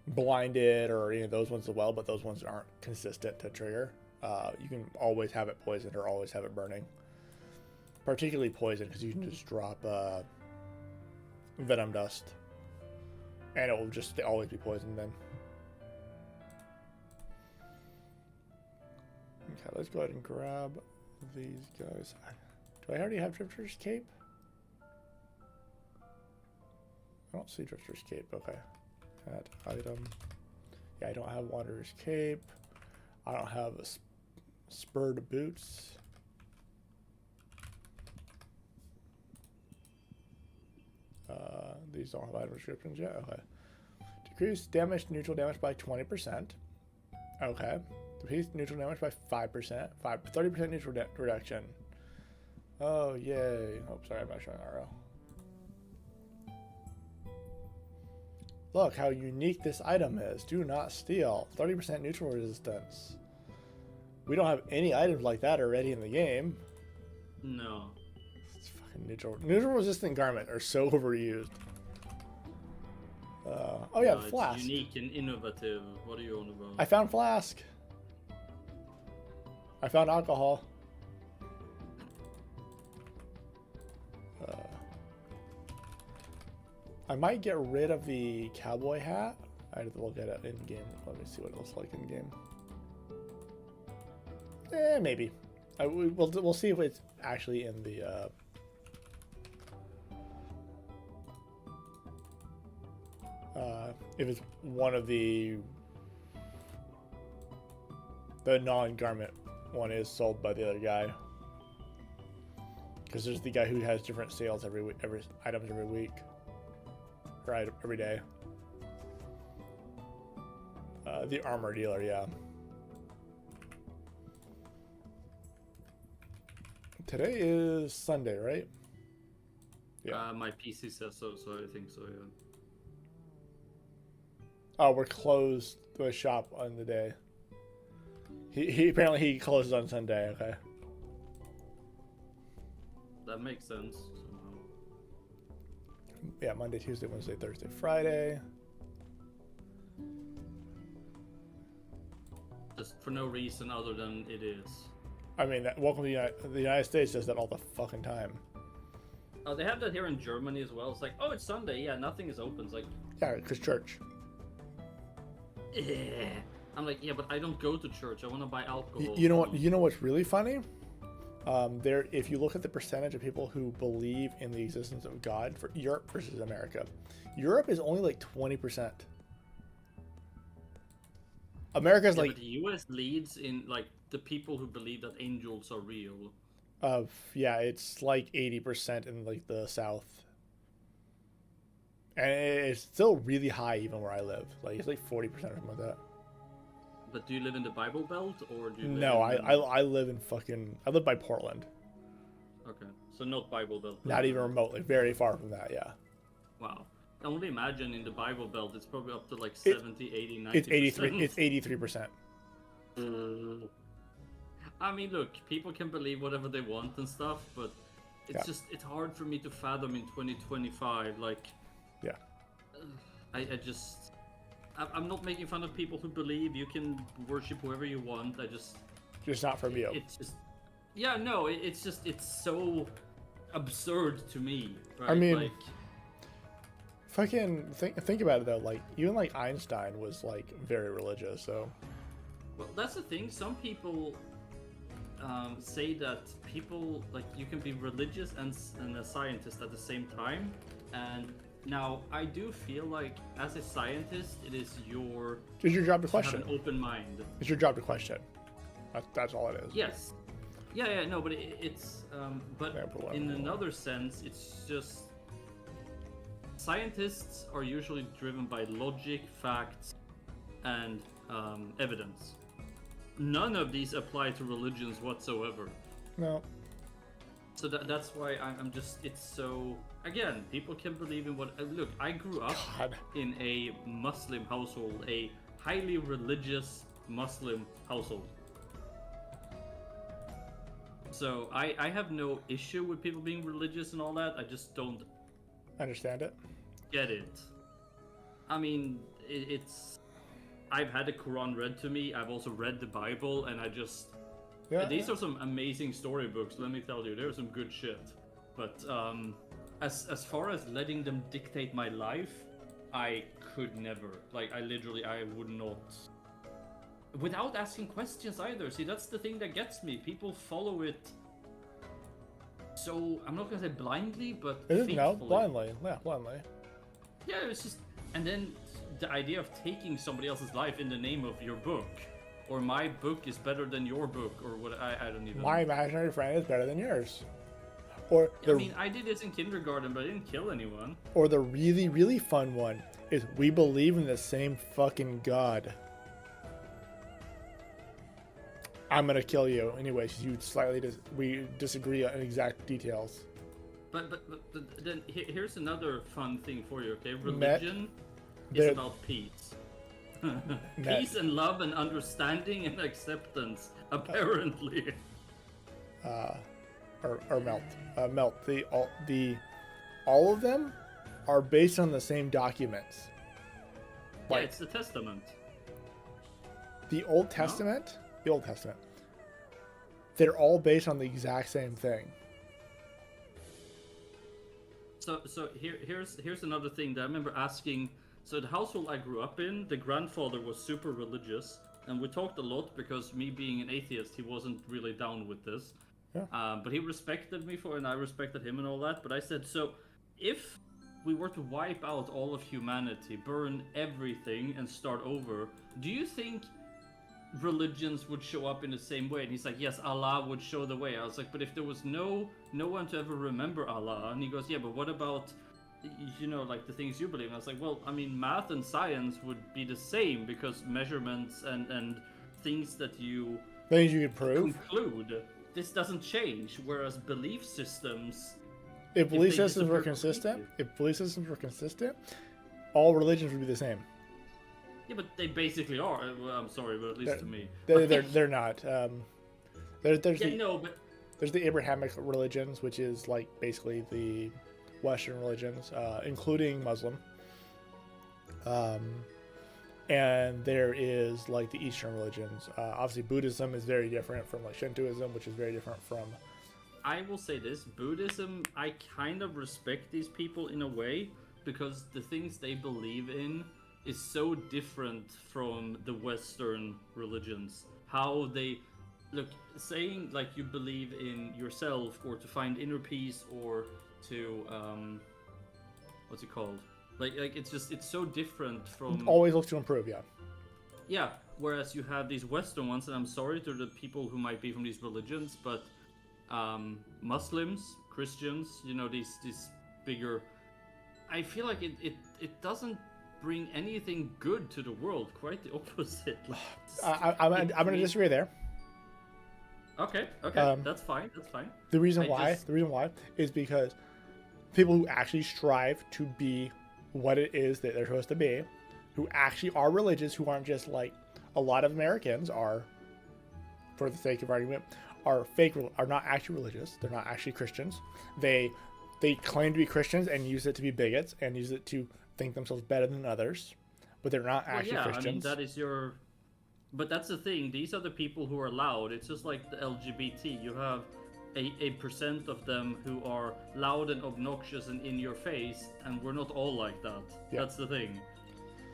Speaker 1: blinded or any of those ones as well, but those ones aren't consistent to trigger. You can always have it poisoned or always have it burning. Particularly poison, because you can just drop Venom Dust, and it will just always be poisoned then. Okay, let's go ahead and grab these guys. Do I already have Drifter's Cape? I don't see Drifter's Cape. Okay. Add item. Yeah, I don't have Wanderer's Cape. I don't have a Spurred Boots. These don't have item descriptions yet. Okay. Decrease damage, neutral damage by 20%. Okay. Decrease neutral damage by 5%. 30% neutral reduction. Oh, yay. Oh, sorry, I'm not showing RO. Look how unique this item is. Do not steal. 30% neutral resistance. We don't have any items like that already in the game.
Speaker 2: No.
Speaker 1: It's fucking neutral resistant garment are so overused. Oh yeah,
Speaker 2: No,
Speaker 1: the
Speaker 2: it's
Speaker 1: flask.
Speaker 2: unique and innovative. What are you on about?
Speaker 1: I found flask. I found alcohol. I might get rid of the cowboy hat. I have to look at it in game. Let me see what it looks like in game. Maybe. We'll see if it's actually in the. If it's one of the non-garment one is sold by the other guy. Because there's the guy who has different sales every items every week. Or every day. The armor dealer, yeah. Today is Sunday, right? Yeah.
Speaker 2: My PC says so, so I think so, yeah.
Speaker 1: Oh, we're closed to a shop on the day. He apparently he closes on Sunday. Okay.
Speaker 2: That makes sense somehow.
Speaker 1: Yeah, Monday, Tuesday, Wednesday, Thursday, Friday.
Speaker 2: Just for no reason other than it is.
Speaker 1: I mean, welcome to the United States does that all the fucking time.
Speaker 2: Oh, they have that here in Germany as well. It's like, oh, it's Sunday. Yeah, nothing is open. It's like,
Speaker 1: Yeah, because church.
Speaker 2: eh. I'm like, yeah, but I don't go to church. I want to buy alcohol.
Speaker 1: You know what? You know what's really funny? If you look at the percentage of people who believe in the existence of God for Europe versus America, Europe is only like 20%. America's
Speaker 2: Yeah,
Speaker 1: like,
Speaker 2: but the U.S. leads in like the people who believe that angels are real.
Speaker 1: yeah, it's like 80% in like the South, and it's still really high even where I live. Like it's like 40% or something like that.
Speaker 2: But do you live in the Bible Belt or do you live
Speaker 1: No,
Speaker 2: in...
Speaker 1: I live in I live by Portland.
Speaker 2: Okay, so not Bible Belt.
Speaker 1: Not even remotely, very far from that. Yeah.
Speaker 2: Wow. I only imagine in the Bible Belt it's probably up to like 70, 80, 90%.
Speaker 1: It's 83. It's 83%.
Speaker 2: I mean, look, people can believe whatever they want and stuff, but it's
Speaker 1: Yeah.
Speaker 2: just, it's hard for me to fathom in 2025, like...
Speaker 1: Yeah.
Speaker 2: I'm not making fun of people who believe you can worship whoever you want.
Speaker 1: Just not from you.
Speaker 2: It's just, yeah, no, it's just, it's so absurd to me. Right?
Speaker 1: I mean,
Speaker 2: like,
Speaker 1: fucking think about it though. Like even like Einstein was like very religious. So
Speaker 2: well, that's the thing. Some people say that people like you can be religious and a scientist at the same time. And now I do feel like as a scientist, it is
Speaker 1: it's your job to
Speaker 2: have
Speaker 1: question.
Speaker 2: an open mind.
Speaker 1: It's your job to question. That's all it is.
Speaker 2: Yes. Yeah, no, but it's but
Speaker 1: Yeah, but
Speaker 2: in
Speaker 1: what-
Speaker 2: another sense, it's just scientists are usually driven by logic, facts, and evidence. None of these apply to religions whatsoever.
Speaker 1: No.
Speaker 2: So that's why I'm just, it's so, again, people can believe in what, look, I grew up
Speaker 1: God.
Speaker 2: in a Muslim household, a highly religious Muslim household. So I have no issue with people being religious and all that, I just don't
Speaker 1: Understand it.
Speaker 2: get it. I mean, it's, I've had the Quran read to me, I've also read the Bible, and I just,
Speaker 1: Yeah.
Speaker 2: these are some amazing storybooks, let me tell you, there's some good shit. But as far as letting them dictate my life, I could never. Like, I would not. Without asking questions either. See, that's the thing that gets me. People follow it so, I'm not gonna say blindly, but
Speaker 1: It is no
Speaker 2: faithfully.
Speaker 1: blindly. Yeah, blindly.
Speaker 2: Yeah, it's just, and then the idea of taking somebody else's life in the name of your book, or my book is better than your book, or what, I don't even...
Speaker 1: My imaginary friend is better than yours. Or
Speaker 2: I mean, I did this in kindergarten, but I didn't kill anyone.
Speaker 1: or the really, really fun one is we believe in the same fucking God. I'm gonna kill you anyways. You slightly we disagree on exact details.
Speaker 2: But then here's another fun thing for you, okay? Religion is
Speaker 1: There-
Speaker 2: about peace. Peace and love and understanding and acceptance, apparently.
Speaker 1: Or melt. Melt. All of them are based on the same documents.
Speaker 2: Yeah,
Speaker 1: Like
Speaker 2: it's the Testament.
Speaker 1: the Old Testament. The Old Testament. They're all based on the exact same thing.
Speaker 2: So here's another thing that I remember asking. So the household I grew up in, the grandfather was super religious, and we talked a lot because me being an atheist, he wasn't really down with this.
Speaker 1: Yeah.
Speaker 2: But he respected me for, and I respected him and all that. But I said, so if we were to wipe out all of humanity, burn everything, and start over, do you think religions would show up in the same way? And he's like, yes, Allah would show the way. I was like, but if there was no one to ever remember Allah, and he goes, yeah, but what about, you know, like the things you believe? And I was like, well, I mean, math and science would be the same because measurements and things that you
Speaker 1: Things you can prove.
Speaker 2: conclude, this doesn't change. Whereas belief systems,
Speaker 1: If belief
Speaker 2: they
Speaker 1: systems were
Speaker 2: disappear
Speaker 1: consistent,
Speaker 2: completely.
Speaker 1: all religions would be the same.
Speaker 2: yeah, but they basically are. Well, I'm sorry, but at least to me.
Speaker 1: They're not. There's
Speaker 2: Yeah,
Speaker 1: the
Speaker 2: no, but
Speaker 1: there's the Abrahamic religions, which is like basically the Western religions, including Muslim. And there is like the Eastern religions. Obviously, Buddhism is very different from like Shintoism, which is very different from.
Speaker 2: I will say this, Buddhism, I kind of respect these people in a way because the things they believe in is so different from the Western religions. How they look, saying like you believe in yourself or to find inner peace or to what's it called? Like it's just, it's so different from
Speaker 1: Always look to improve, yeah.
Speaker 2: yeah, whereas you have these Western ones, and I'm sorry to the people who might be from these religions, but Muslims, Christians, you know, these bigger, I feel like it doesn't bring anything good to the world. Quite the opposite.
Speaker 1: I'm going to disagree there.
Speaker 2: Okay, that's fine.
Speaker 1: The reason why is because people who actually strive to be what it is that they're supposed to be, who actually are religious, who aren't just like a lot of Americans are, for the sake of argument, are not actually religious. They're not actually Christians. They claim to be Christians and use it to be bigots and use it to think themselves better than others, but they're not actually Christians.
Speaker 2: I mean, that is your. But that's the thing. These are the people who are loud. It's just like the LGBT. You have a percent of them who are loud and obnoxious and in your face, and we're not all like that.
Speaker 1: Yeah.
Speaker 2: That's the thing.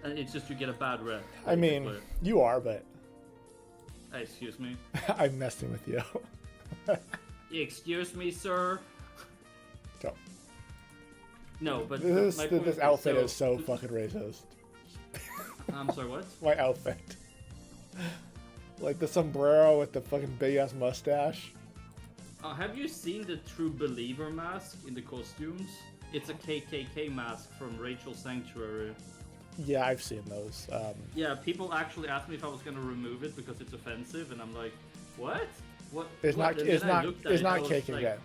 Speaker 2: And it's just you get a bad rep.
Speaker 1: I mean, you are, but
Speaker 2: Hey, excuse me.
Speaker 1: I'm messing with you.
Speaker 2: Excuse me, sir.
Speaker 1: So,
Speaker 2: No, but
Speaker 1: this
Speaker 2: my point
Speaker 1: outfit is so fucking racist.
Speaker 2: I'm sorry, what?
Speaker 1: My outfit. Like the sombrero with the fucking big ass mustache.
Speaker 2: Have you seen the True Believer mask in the costumes? It's a KKK mask from Rachel Sanctuary.
Speaker 1: Yeah, I've seen those.
Speaker 2: Yeah, people actually asked me if I was gonna remove it because it's offensive, and I'm like, what? What?
Speaker 1: It's
Speaker 2: what?
Speaker 1: not.
Speaker 2: And
Speaker 1: It's
Speaker 2: then I
Speaker 1: not.
Speaker 2: looked at
Speaker 1: It's
Speaker 2: it, I
Speaker 1: not
Speaker 2: was
Speaker 1: cake
Speaker 2: like,
Speaker 1: again.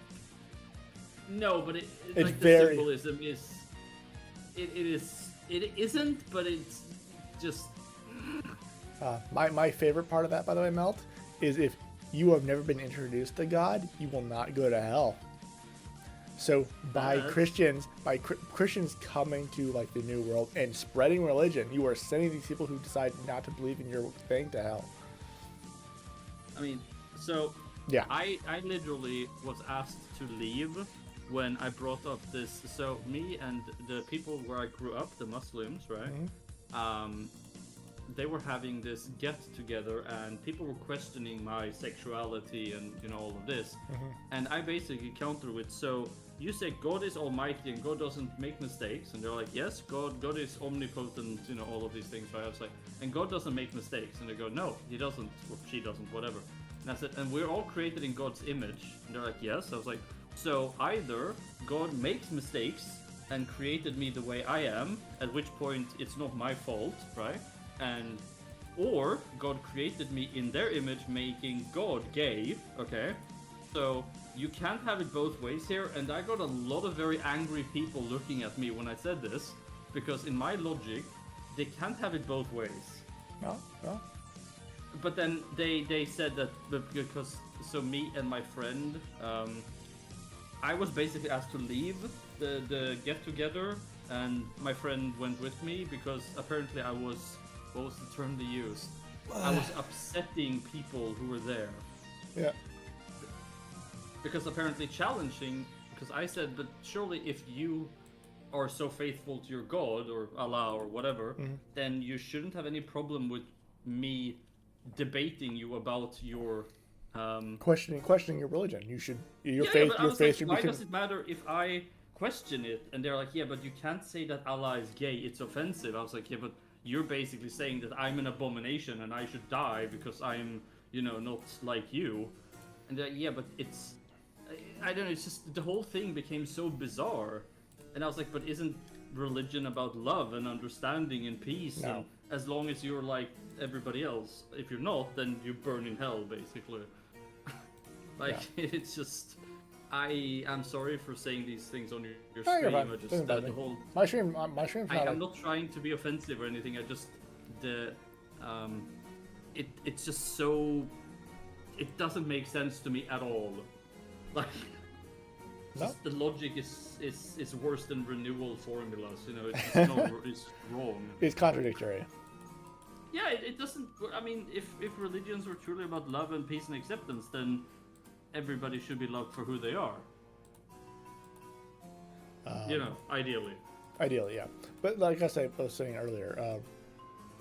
Speaker 2: No, but
Speaker 1: It's
Speaker 2: like
Speaker 1: very-
Speaker 2: the symbolism is. It is. It isn't, but it's just.
Speaker 1: My favorite part of that, by the way, Melt, is if you have never been introduced to God, you will not go to hell. So by Christians coming to like the new world and spreading religion, you are sending these people who decide not to believe in your thing to hell.
Speaker 2: I mean, so
Speaker 1: Yeah.
Speaker 2: I literally was asked to leave when I brought up this. So me and the people where I grew up, the Muslims, right? They were having this get together, and people were questioning my sexuality and all of this. And I basically countered with, so you say God is almighty and God doesn't make mistakes, and they're like, yes, God is omnipotent, all of these things. Right? I was like, and God doesn't make mistakes, and they go, no, he doesn't, or she doesn't, whatever. And I said, and we're all created in God's image, and they're like, yes. I was like, so either God makes mistakes and created me the way I am, at which point it's not my fault, right? Or God created me in their image, making God gay, okay? So you can't have it both ways here, and I got a lot of very angry people looking at me when I said this, because in my logic, they can't have it both ways.
Speaker 1: No, no.
Speaker 2: But then they said that because so me and my friend, I was basically asked to leave the get together, and my friend went with me because apparently I was, what was the term they used? I was upsetting people who were there.
Speaker 1: Yeah.
Speaker 2: Because apparently challenging, because I said, but surely if you are so faithful to your God or Allah or whatever, then you shouldn't have any problem with me debating you about your
Speaker 1: Questioning your religion. You should your
Speaker 2: yeah,
Speaker 1: faith
Speaker 2: but I
Speaker 1: your
Speaker 2: was
Speaker 1: faith
Speaker 2: like,
Speaker 1: should
Speaker 2: why
Speaker 1: be
Speaker 2: does it matter if I question it? And they're like, yeah, but you can't say that Allah is gay, it's offensive. I was like, yeah, but you're basically saying that I'm an abomination and I should die because I'm, you know, not like you. And they're like, yeah, but it's, I don't know, it's just the whole thing became so bizarre. And I was like, but isn't religion about love and understanding and peace?
Speaker 1: No.
Speaker 2: And as long as you're like everybody else, if you're not, then you burn in hell, basically. Like, it's just, I'm sorry for saying these things on your
Speaker 1: No, you're
Speaker 2: stream.
Speaker 1: fine.
Speaker 2: I just,
Speaker 1: Doesn't bother
Speaker 2: the
Speaker 1: me.
Speaker 2: whole,
Speaker 1: My stream's not.
Speaker 2: I'm not trying to be offensive or anything. I just, it's just so, it doesn't make sense to me at all. Like,
Speaker 1: No?
Speaker 2: just the logic is worse than renewal formulas. You know, it's just not, it's wrong.
Speaker 1: It's contradictory.
Speaker 2: Yeah, it doesn't. I mean, if religions were truly about love and peace and acceptance, then everybody should be loved for who they are. You know, ideally.
Speaker 1: Ideally, yeah. But like I was saying earlier,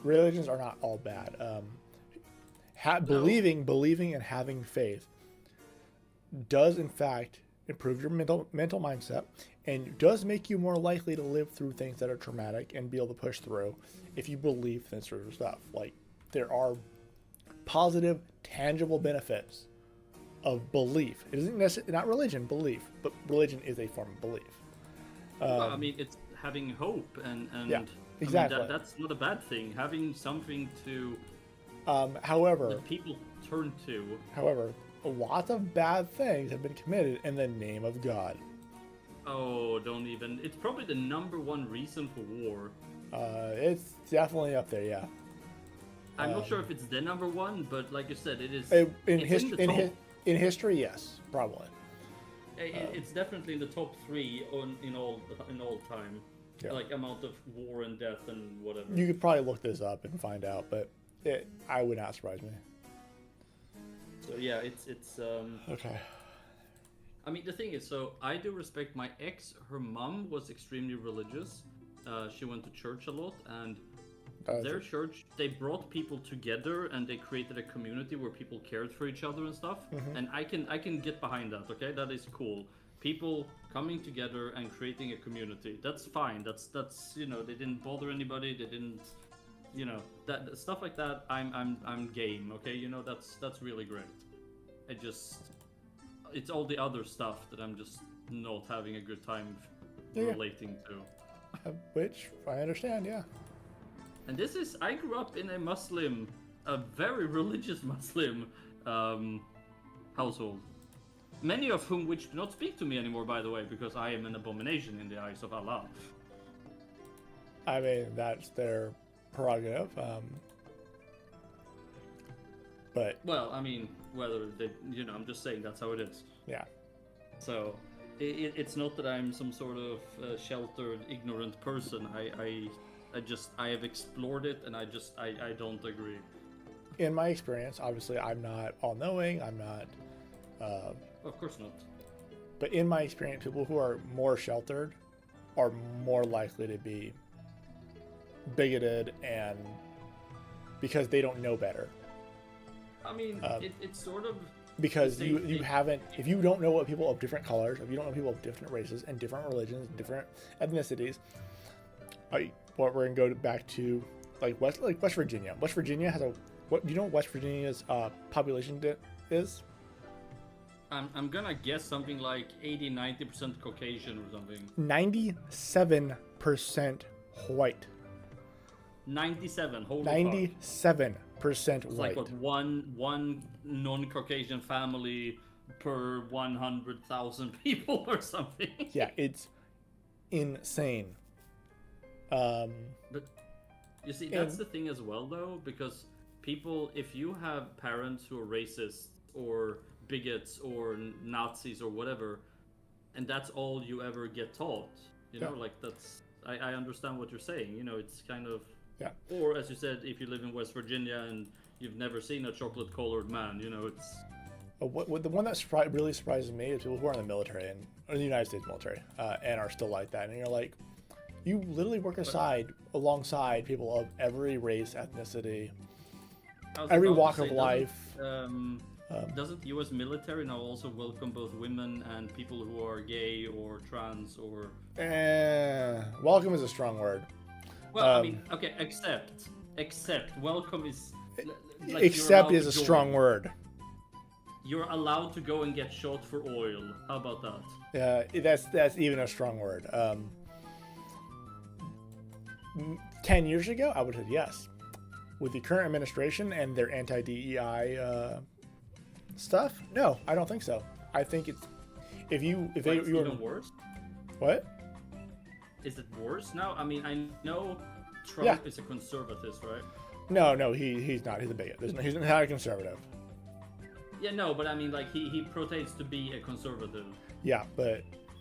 Speaker 1: religions are not all bad. Believing and having faith does in fact improve your mental mindset, and does make you more likely to live through things that are traumatic and be able to push through if you believe in sort of stuff. Like, there are positive, tangible benefits of belief. It isn't necessarily not religion, belief, but religion is a form of belief.
Speaker 2: Well, I mean, it's having hope, and
Speaker 1: Yeah,
Speaker 2: I
Speaker 1: exactly.
Speaker 2: mean, that's not a bad thing. Having something to
Speaker 1: However,
Speaker 2: that people turn to.
Speaker 1: lots of bad things have been committed in the name of God.
Speaker 2: Oh, don't even. It's probably the #1 reason for war.
Speaker 1: It's definitely up there, yeah.
Speaker 2: I'm not sure if it's the #1, but like you said, it is.
Speaker 1: In
Speaker 2: it's in the top.
Speaker 1: history, yes, probably.
Speaker 2: It's definitely in the top 3 in all time.
Speaker 1: Yeah.
Speaker 2: Like amount of war and death and whatever.
Speaker 1: You could probably look this up and find out, but I would not surprise me.
Speaker 2: So yeah, it's
Speaker 1: Okay.
Speaker 2: I mean, the thing is, so I do respect my ex. Her mom was extremely religious. She went to church a lot, and their church, they brought people together and they created a community where people cared for each other and stuff. And I can get behind that. Okay, that is cool. People coming together and creating a community. That's fine. That's you know, they didn't bother anybody. They didn't, you know, that stuff like that. I'm game. Okay, you know, that's really great. It's all the other stuff that I'm just not having a good time relating to.
Speaker 1: Which I understand, yeah.
Speaker 2: And this is, I grew up in a very religious Muslim household. Many of whom which do not speak to me anymore, by the way, because I am an abomination in the eyes of Allah.
Speaker 1: I mean, that's their prerogative. But
Speaker 2: Well, I mean, whether they, you know, I'm just saying that's how it is.
Speaker 1: yeah,
Speaker 2: So, it's not that I'm some sort of sheltered, ignorant person. I have explored it, and I don't agree.
Speaker 1: in my experience, obviously, I'm not all-knowing. I'm not.
Speaker 2: Of course not.
Speaker 1: But in my experience, people who are more sheltered are more likely to be bigoted, and because they don't know better.
Speaker 2: I mean, it's sort of
Speaker 1: Because
Speaker 2: the
Speaker 1: you
Speaker 2: same thing.
Speaker 1: haven't, if you don't know what people of different colors, if you don't know people of different races and different religions, different ethnicities, what we're gonna go back to West Virginia. West Virginia has do you know what West Virginia's population is?
Speaker 2: I'm gonna guess something like 80-90% Caucasian or something.
Speaker 1: 97% white.
Speaker 2: 97. Holy fuck.
Speaker 1: 97%
Speaker 2: It's
Speaker 1: white.
Speaker 2: like what, one non-Caucasian family per 100,000 people or something.
Speaker 1: Yeah, it's insane.
Speaker 2: But You see, that's
Speaker 1: And-
Speaker 2: the thing as well, though, because people, if you have parents who are racist or bigots or Nazis or whatever, and that's all you ever get taught, you know,
Speaker 1: Yeah.
Speaker 2: like that's. I understand what you're saying. You know, it's kind of.
Speaker 1: Yeah.
Speaker 2: Or as you said, if you live in West Virginia and you've never seen a chocolate-colored man, you know, it's.
Speaker 1: What the one that really surprises me is people who are in the military and or the United States military and are still like that, and you're like, you literally work alongside people of every race, ethnicity,
Speaker 2: I was
Speaker 1: every
Speaker 2: about to
Speaker 1: walk
Speaker 2: say,
Speaker 1: of
Speaker 2: doesn't,
Speaker 1: life.
Speaker 2: Doesn't U.S. military now also welcome both women and people who are gay or trans or?
Speaker 1: Welcome is a strong word.
Speaker 2: Well, I
Speaker 1: Um,
Speaker 2: mean, okay, except welcome is.
Speaker 1: Accept is a strong word.
Speaker 2: You're allowed to go and get shot for oil. How about that?
Speaker 1: That's even a strong word. 10 years ago, I would have said yes. With the current administration and their anti-DEI stuff, no, I don't think so. I think it's if
Speaker 2: Like, it's
Speaker 1: you were
Speaker 2: even worse.
Speaker 1: what?
Speaker 2: Is it worse now? I mean, I know Trump is a conservative, right?
Speaker 1: No, he's not. He's a bigot. He's not a conservative.
Speaker 2: Yeah, no, but I mean, like he protestes to be a conservative.
Speaker 1: Yeah,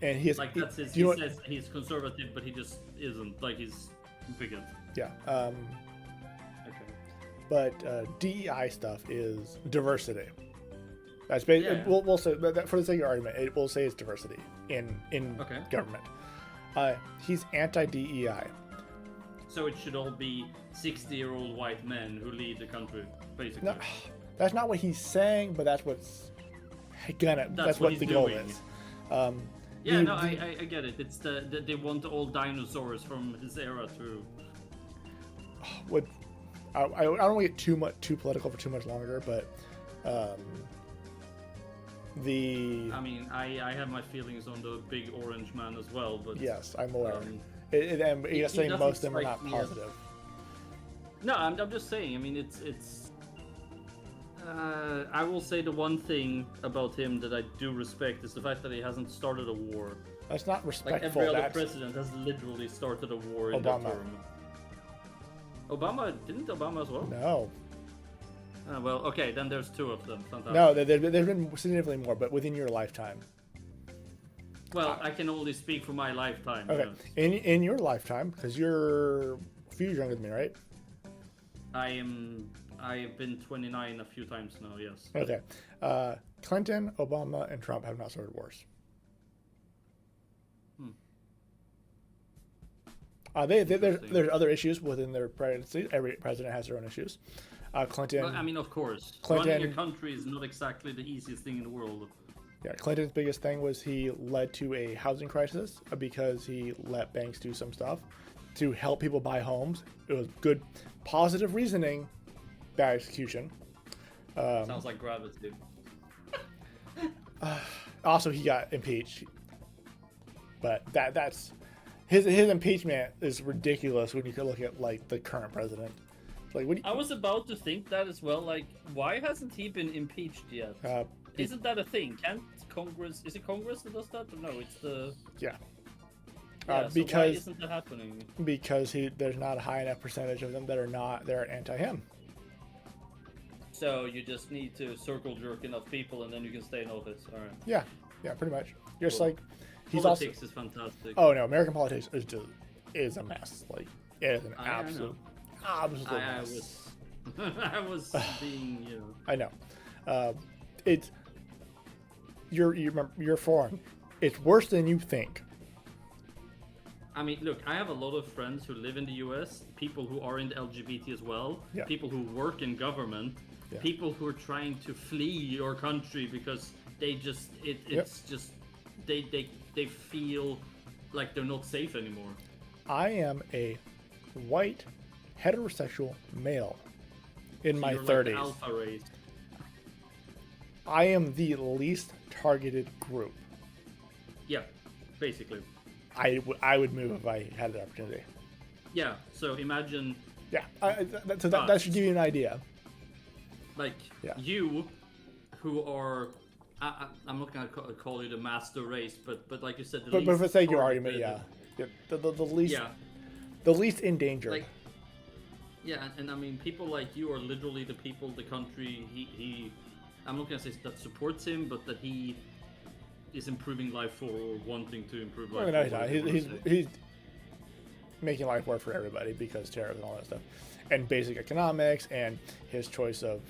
Speaker 1: and he's
Speaker 2: Like that's his.
Speaker 1: do you
Speaker 2: He
Speaker 1: know what-
Speaker 2: says he's conservative, but he just isn't. Like he's bigot.
Speaker 1: yeah.
Speaker 2: Okay.
Speaker 1: But DEI stuff is diversity. That's basically
Speaker 2: Yeah.
Speaker 1: we'll say that for the sake of argument, we'll say it's diversity in
Speaker 2: Okay.
Speaker 1: government. He's anti-DEI.
Speaker 2: So it should all be 60-year-old white men who lead the country, basically.
Speaker 1: No, that's not what he's saying, but that's what's that's
Speaker 2: what
Speaker 1: what
Speaker 2: he's
Speaker 1: the goal
Speaker 2: doing.
Speaker 1: is.
Speaker 2: Yeah,
Speaker 1: the-
Speaker 2: no, I get it. It's they want all dinosaurs from his era to.
Speaker 1: what I don't want to get too political for too much longer, but
Speaker 2: I mean, I have my feelings on the big orange man as well, but
Speaker 1: yes, I'm aware.
Speaker 2: um,
Speaker 1: And
Speaker 2: he
Speaker 1: you're saying
Speaker 2: doesn't
Speaker 1: most of them are
Speaker 2: strike
Speaker 1: not
Speaker 2: me as-
Speaker 1: positive.
Speaker 2: No, I'm just saying. I mean, it's. I will say the one thing about him that I do respect is the fact that he hasn't started a war.
Speaker 1: That's not
Speaker 2: Like
Speaker 1: respectful.
Speaker 2: every other
Speaker 1: That's
Speaker 2: president has literally started a war in their
Speaker 1: Obama.
Speaker 2: term. Didn't Obama as well?
Speaker 1: no.
Speaker 2: Well, okay, then there's two of them. Fantastic.
Speaker 1: No, there's been significantly more, but within your lifetime.
Speaker 2: Well, I can only speak for my lifetime.
Speaker 1: Okay,
Speaker 2: yes.
Speaker 1: in your lifetime, because you're a few years younger than me, right?
Speaker 2: I've been 29 a few times now. Yes.
Speaker 1: Okay. Clinton, Obama, and Trump have not started wars. There's other issues within their presidency. Every president has their own issues. Clinton.
Speaker 2: Well, I mean, of course,
Speaker 1: Clinton-
Speaker 2: running a country is not exactly the easiest thing in the world.
Speaker 1: Yeah, Clinton's biggest thing was he led to a housing crisis because he let banks do some stuff to help people buy homes. It was good, positive reasoning, bad execution.
Speaker 2: Sounds like gravity.
Speaker 1: Also, he got impeached, but that's his impeachment is ridiculous when you can look at like the current president. It's like, what do
Speaker 2: I was about to think that as well. Like, why hasn't he been impeached yet? Isn't that a thing? Can't Congress? Is it Congress that does that? Or no, it's the.
Speaker 1: yeah,
Speaker 2: Yeah, so why
Speaker 1: because
Speaker 2: isn't that happening?
Speaker 1: there's not a high enough percentage of them that are anti him.
Speaker 2: So you just need to circle jerk enough people, and then you can stay in office. All right.
Speaker 1: Yeah, pretty much. Just
Speaker 2: Cool.
Speaker 1: like he's
Speaker 2: Politics is fantastic.
Speaker 1: also. Oh no, American politics is a mess. Like it is an
Speaker 2: I
Speaker 1: absolute
Speaker 2: I
Speaker 1: mess.
Speaker 2: was, I was being, you know.
Speaker 1: I know. It's you're foreign. It's worse than you think.
Speaker 2: I mean, look, I have a lot of friends who live in the US, people who are in the LGBT as well,
Speaker 1: Yeah.
Speaker 2: people who work in government,
Speaker 1: Yeah.
Speaker 2: people who are trying to flee your country because they just it's just they feel like they're not safe anymore.
Speaker 1: I am a white heterosexual male in my
Speaker 2: You're like
Speaker 1: 30s.
Speaker 2: alpha race.
Speaker 1: I am the least targeted group.
Speaker 2: Yeah, basically.
Speaker 1: I would move if I had the opportunity.
Speaker 2: Yeah, so imagine
Speaker 1: Yeah, that should give you an idea.
Speaker 2: like
Speaker 1: Yeah.
Speaker 2: you who are I'm not gonna call you the master race, but like you said, the
Speaker 1: But for the sake of your
Speaker 2: targeted-
Speaker 1: argument, yeah, the least
Speaker 2: yeah,
Speaker 1: the least endangered.
Speaker 2: like Yeah, and I mean, people like you are literally the people, the country. He I'm not gonna say that supports him, but that he is improving life for or wanting to improve
Speaker 1: I
Speaker 2: life
Speaker 1: mean, no,
Speaker 2: for.
Speaker 1: he's not.
Speaker 2: whatever you wanna
Speaker 1: He's
Speaker 2: say.
Speaker 1: he's making life work for everybody because tariffs and all that stuff, and basic economics, and his choice of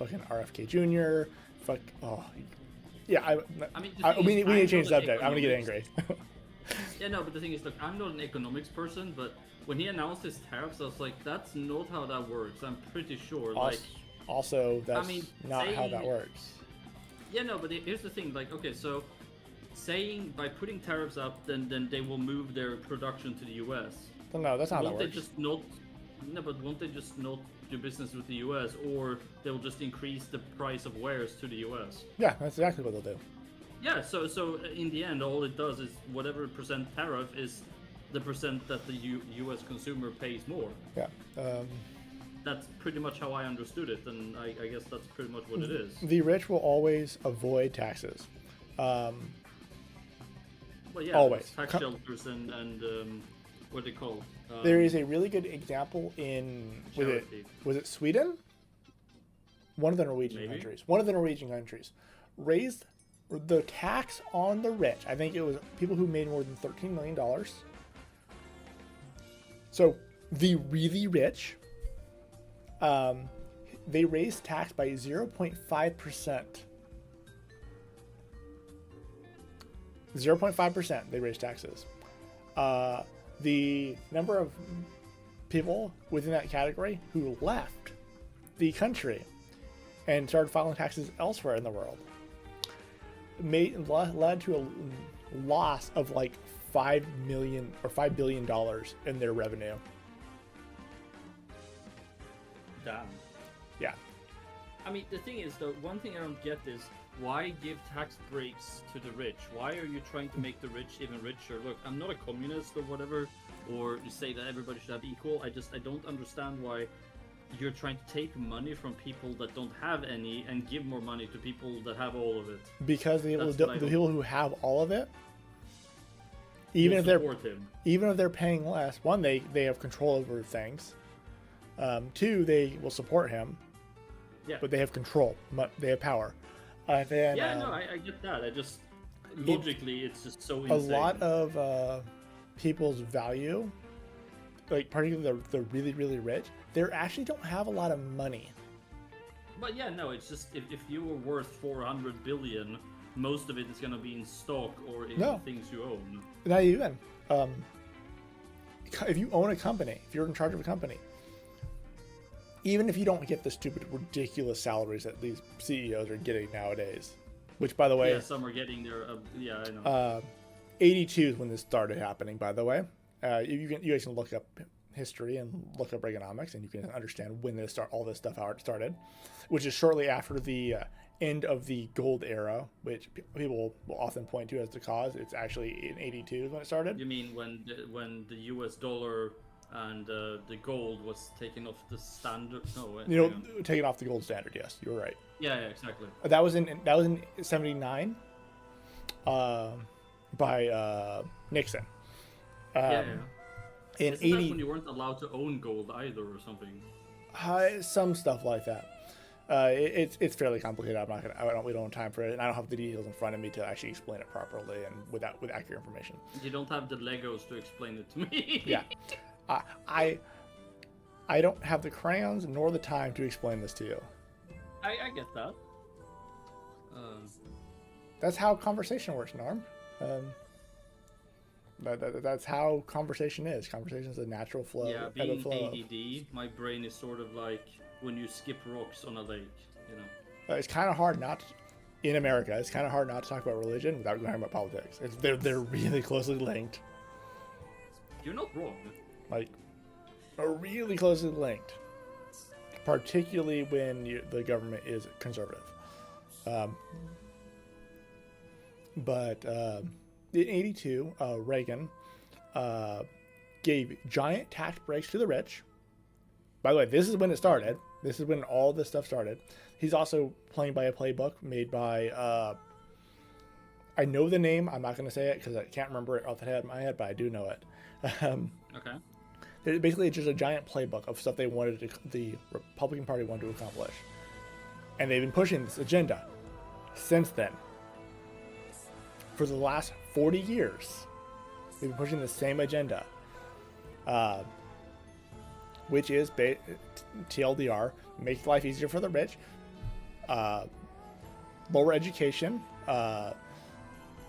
Speaker 1: fucking RFK Jr. Fuck. Oh, yeah.
Speaker 2: I mean, the thing
Speaker 1: We
Speaker 2: is,
Speaker 1: need to
Speaker 2: I'm
Speaker 1: change the
Speaker 2: not an
Speaker 1: subject. I'm gonna get
Speaker 2: economics-
Speaker 1: angry.
Speaker 2: Yeah, no, but the thing is, look, I'm not an economics person, but when he announced his tariffs, I was like, that's not how that works. I'm pretty sure. Like,
Speaker 1: Also, that's
Speaker 2: mean,
Speaker 1: not how that
Speaker 2: saying-
Speaker 1: works.
Speaker 2: yeah, no, but here's the thing. Like, okay, so saying by putting tariffs up, then they will move their production to the U.S.
Speaker 1: No, that's not how that
Speaker 2: Won't they
Speaker 1: works.
Speaker 2: just not? No, but won't they just not do business with the U.S. or they'll just increase the price of wares to the U.S.
Speaker 1: Yeah, that's exactly what they'll do.
Speaker 2: Yeah, so in the end, all it does is whatever percent tariff is the percent that the U.S. consumer pays more.
Speaker 1: Yeah.
Speaker 2: That's pretty much how I understood it, and I guess that's pretty much what it is.
Speaker 1: The rich will always avoid taxes.
Speaker 2: Well, yeah,
Speaker 1: always.
Speaker 2: tax shelters and what are they called?
Speaker 1: There is a really good example in
Speaker 2: Charity.
Speaker 1: was it Sweden? One of the Norwegian
Speaker 2: Maybe.
Speaker 1: countries. One of the Norwegian countries raised the tax on the rich. I think it was people who made more than $13 million. So the really rich, they raised tax by 0.5%. 0.5% they raised taxes. The number of people within that category who left the country and started filing taxes elsewhere in the world led to a loss of like $5 million or $5 billion in their revenue.
Speaker 2: Damn.
Speaker 1: Yeah.
Speaker 2: I mean, the thing is, though, one thing I don't get is why give tax breaks to the rich? Why are you trying to make the rich even richer? Look, I'm not a communist or whatever, or you say that everybody should have equal. I don't understand why you're trying to take money from people that don't have any and give more money to people that have all of it.
Speaker 1: Because the
Speaker 2: That's
Speaker 1: people,
Speaker 2: what I
Speaker 1: the
Speaker 2: don't-
Speaker 1: people who have all of it, even
Speaker 2: Will
Speaker 1: if they're
Speaker 2: support him.
Speaker 1: even if they're paying less, one, they have control over things. Two, they will support him,
Speaker 2: Yeah.
Speaker 1: but they have control. They have power. And then,
Speaker 2: Yeah, no, I get that. I just logically, it's just so insane.
Speaker 1: a lot of people's value, like particularly the really, really rich, they actually don't have a lot of money.
Speaker 2: But yeah, no, it's just if you were worth 400 billion, most of it is gonna be in stock or in
Speaker 1: No.
Speaker 2: things you own.
Speaker 1: Not even. If you own a company, if you're in charge of a company, even if you don't get the stupid, ridiculous salaries that these CEOs are getting nowadays, which, by the way,
Speaker 2: Yeah, some are getting their. Yeah, I know.
Speaker 1: 82 is when this started happening, by the way. You guys can look up history and look up Reaganomics, and you can understand when all this stuff started, which is shortly after the end of the gold era, which people will often point to as the cause. It's actually in 82 is when it started.
Speaker 2: You mean when the U.S. dollar and the gold was taken off the standard? No, wait,
Speaker 1: You know,
Speaker 2: hang on.
Speaker 1: taking off the gold standard. Yes, you're right.
Speaker 2: Yeah, exactly.
Speaker 1: That was in 79 by Nixon.
Speaker 2: Yeah.
Speaker 1: In
Speaker 2: Isn't that
Speaker 1: 80,
Speaker 2: when you weren't allowed to own gold either, or something?
Speaker 1: some stuff like that. It's fairly complicated. We don't have time for it, and I don't have the details in front of me to actually explain it properly and with accurate information.
Speaker 2: You don't have the Legos to explain it to me.
Speaker 1: Yeah, I don't have the crayons nor the time to explain this to you.
Speaker 2: I get that.
Speaker 1: That's how conversation works, Norm. That's how conversation is. Conversation is a natural flow.
Speaker 2: Yeah,
Speaker 1: ebb and
Speaker 2: being
Speaker 1: flow.
Speaker 2: ADD, my brain is sort of like when you skip rocks on a lake, you know.
Speaker 1: It's kind of hard not in America. It's kind of hard not to talk about religion without talking about politics. They're really closely linked.
Speaker 2: You're not wrong.
Speaker 1: Like, are really closely linked, particularly when the government is conservative. But in 82, Reagan gave giant tax breaks to the rich. By the way, this is when it started. This is when all this stuff started. He's also playing by a playbook made by, I know the name. I'm not going to say it because I can't remember it off the head of my head, but I do know it.
Speaker 2: Okay.
Speaker 1: Basically, it's just a giant playbook of stuff the Republican Party wanted to accomplish, and they've been pushing this agenda since then. For the last 40 years, they've been pushing the same agenda, which is TLDR: make life easier for the rich, lower education,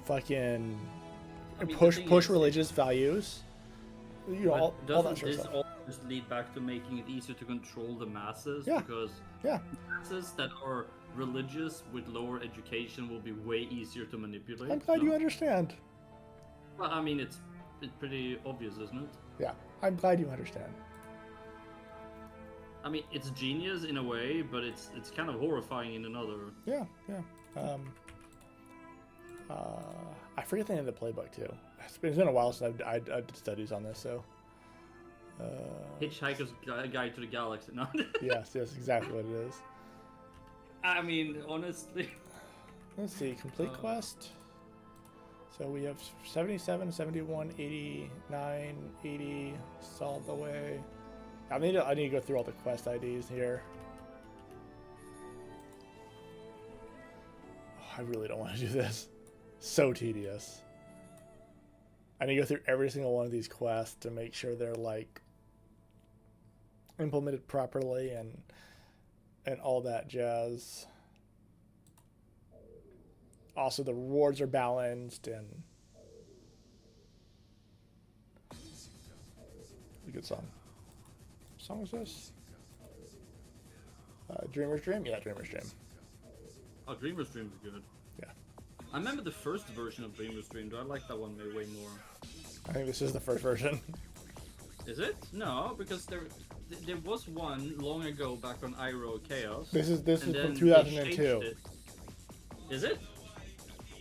Speaker 1: fucking push religious values. You know, all that
Speaker 2: Doesn't
Speaker 1: sort of
Speaker 2: this
Speaker 1: stuff.
Speaker 2: all just lead back to making it easier to control the masses?
Speaker 1: Yeah.
Speaker 2: Because
Speaker 1: Yeah,
Speaker 2: masses that are religious with lower education will be way easier to manipulate.
Speaker 1: I'm glad
Speaker 2: no?
Speaker 1: you understand.
Speaker 2: Well, I mean, it's pretty obvious, isn't it?
Speaker 1: Yeah, I'm glad you understand.
Speaker 2: I mean, it's genius in a way, but it's kind of horrifying in another.
Speaker 1: Yeah, yeah. I forget the name of the playbook too. It's been a while since I did studies on this, so.
Speaker 2: Hitchhiker's Guide to the Galaxy. No.
Speaker 1: Yes, exactly what it is.
Speaker 2: I mean, honestly.
Speaker 1: Let's see, complete quest. So we have 77, 71, 89, 80, solved the way. I need to go through all the quest IDs here. Oh, I really don't want to do this. So tedious. I need to go through every single one of these quests to make sure they're like implemented properly and all that jazz. Also, the rewards are balanced and a good song. What song is this? Dreamer's Dream? Yeah, Dreamer's Dream.
Speaker 2: Oh, Dreamer's Dream is good.
Speaker 1: Yeah.
Speaker 2: I remember the first version of Dreamer's Dream, though I like that one way more.
Speaker 1: I think this is the first version.
Speaker 2: Is it? No, because there was one long ago back on Iroh Chaos.
Speaker 1: This is
Speaker 2: and
Speaker 1: from
Speaker 2: then they
Speaker 1: 2002.
Speaker 2: changed it. Is it?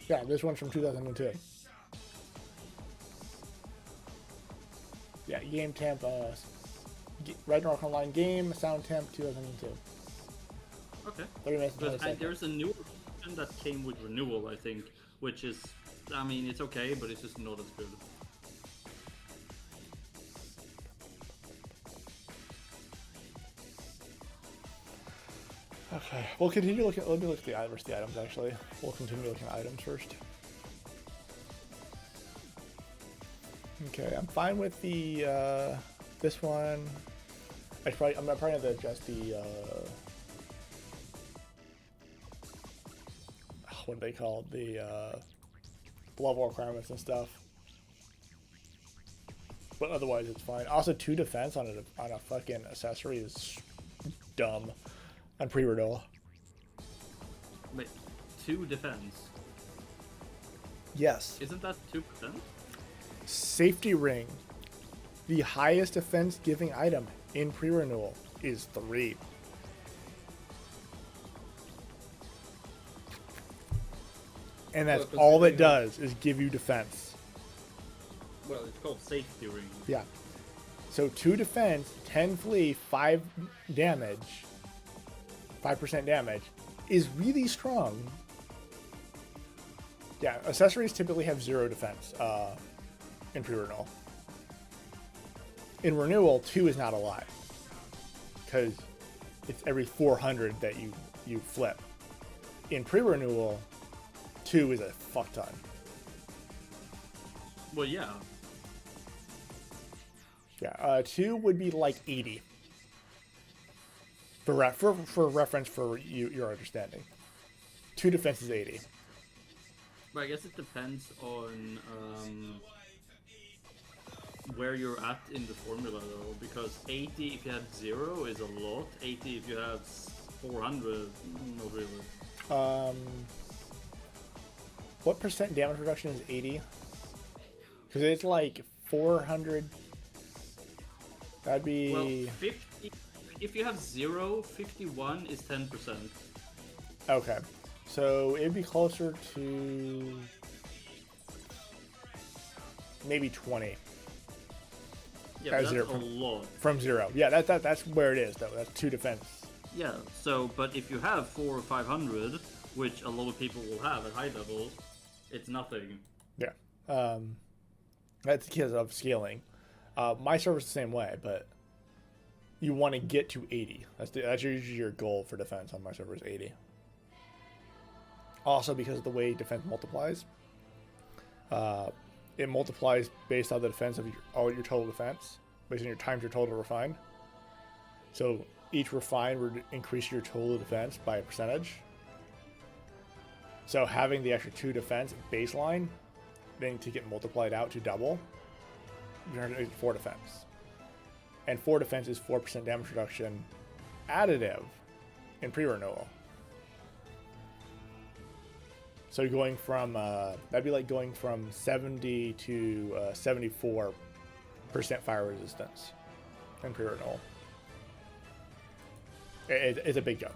Speaker 1: Yeah, this one's from 2002. Yeah, game temp, Ragnarok Online game, sound temp 2002.
Speaker 2: Okay.
Speaker 1: 30 minutes and 20
Speaker 2: But
Speaker 1: seconds.
Speaker 2: there's a newer version that came with renewal, I think, which is, I mean, it's okay, but it's just not as good.
Speaker 1: Okay, we'll continue looking. Let me look at the items. Actually, we'll continue looking at items first. Okay, I'm fine with the this one. I'm probably going to adjust the what do they call it? The level requirements and stuff. But otherwise, it's fine. Also, 2 defense on a fucking accessory is dumb. On pre-renewal.
Speaker 2: Wait, 2 defense?
Speaker 1: Yes.
Speaker 2: Isn't that 2%?
Speaker 1: Safety ring. The highest defense giving item in pre-renewal is 3. And that's
Speaker 2: Well,
Speaker 1: all it
Speaker 2: considering
Speaker 1: does is give you defense.
Speaker 2: Well, it's called Safety Ring.
Speaker 1: Yeah. So 2 defense, 10 flee, 5 damage. 5% damage is really strong. Yeah, accessories typically have 0 defense in pre-renewal. In renewal, 2 is not a lot because it's every 400 that you flip. In pre-renewal, 2 is a fuck ton.
Speaker 2: Well, yeah.
Speaker 1: Yeah, 2 would be like 80. For reference for your understanding, 2 defense is 80.
Speaker 2: But I guess it depends on where you're at in the formula, though, because 80 if you have 0 is a lot. 80 if you have 400, not really.
Speaker 1: What percent damage reduction is 80? Because it's like 400. That'd be.
Speaker 2: Well, 50. If you have 0, 51 is 10%.
Speaker 1: Okay, so it'd be closer to maybe 20
Speaker 2: Yeah, but that's
Speaker 1: zero
Speaker 2: a
Speaker 1: from-
Speaker 2: lot.
Speaker 1: from 0. Yeah, that's where it is though. That's 2 defense.
Speaker 2: Yeah, so, but if you have 400 or 500, which a lot of people will have at high level, it's nothing.
Speaker 1: Yeah, that's because of scaling. My server's the same way, but you want to get to 80. That's usually your goal for defense on my server is 80. Also, because of the way defense multiplies, it multiplies based on the defense of all your total defense, based on your times your total refine. So each refine would increase your total defense by a percentage. So having the extra 2 defense baseline, then to get multiplied out to double, you're going to 4 defense. And 4 defense is 4% damage reduction additive in pre-renewal. So going from, that'd be like going from 70 to 74% fire resistance in pre-renewal. It's a big jump.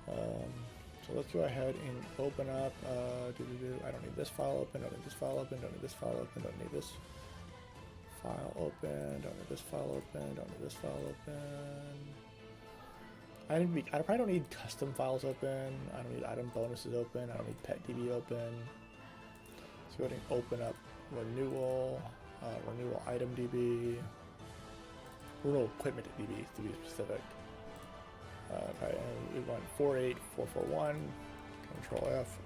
Speaker 1: So let's go ahead and open up, I don't need this file open, don't need this file open, don't need this file open, don't need this file open, don't need this file open, don't need this file open. I probably don't need custom files open, I don't need item bonuses open, I don't need pet DB open. Let's go ahead and open up renewal, renewal item DB, renewal equipment DB to be specific. Okay, and we want 48441, Control F,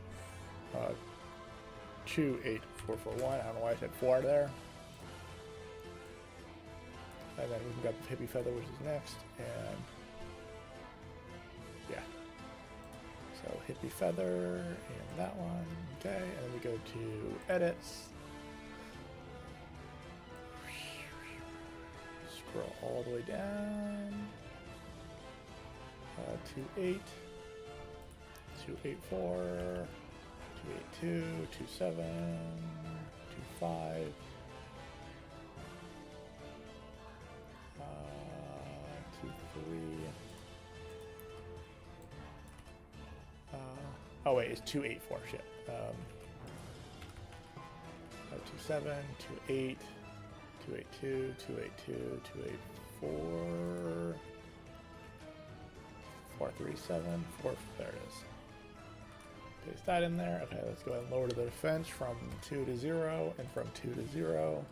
Speaker 1: 28441. I don't know why I said 4 there. And then we've got the Hippie Feather, which is next, and yeah. So Hippie Feather and that one, okay, and then we go to edits. Scroll all the way down. 28, 284, 282, 27, 25, 23. Oh wait, it's 284. Shit. 27, 28, 282, 282, 284. 437, 4, there it is. Paste that in there. Okay, let's go ahead and lower the defense from 2 to 0, and from 2 to 0.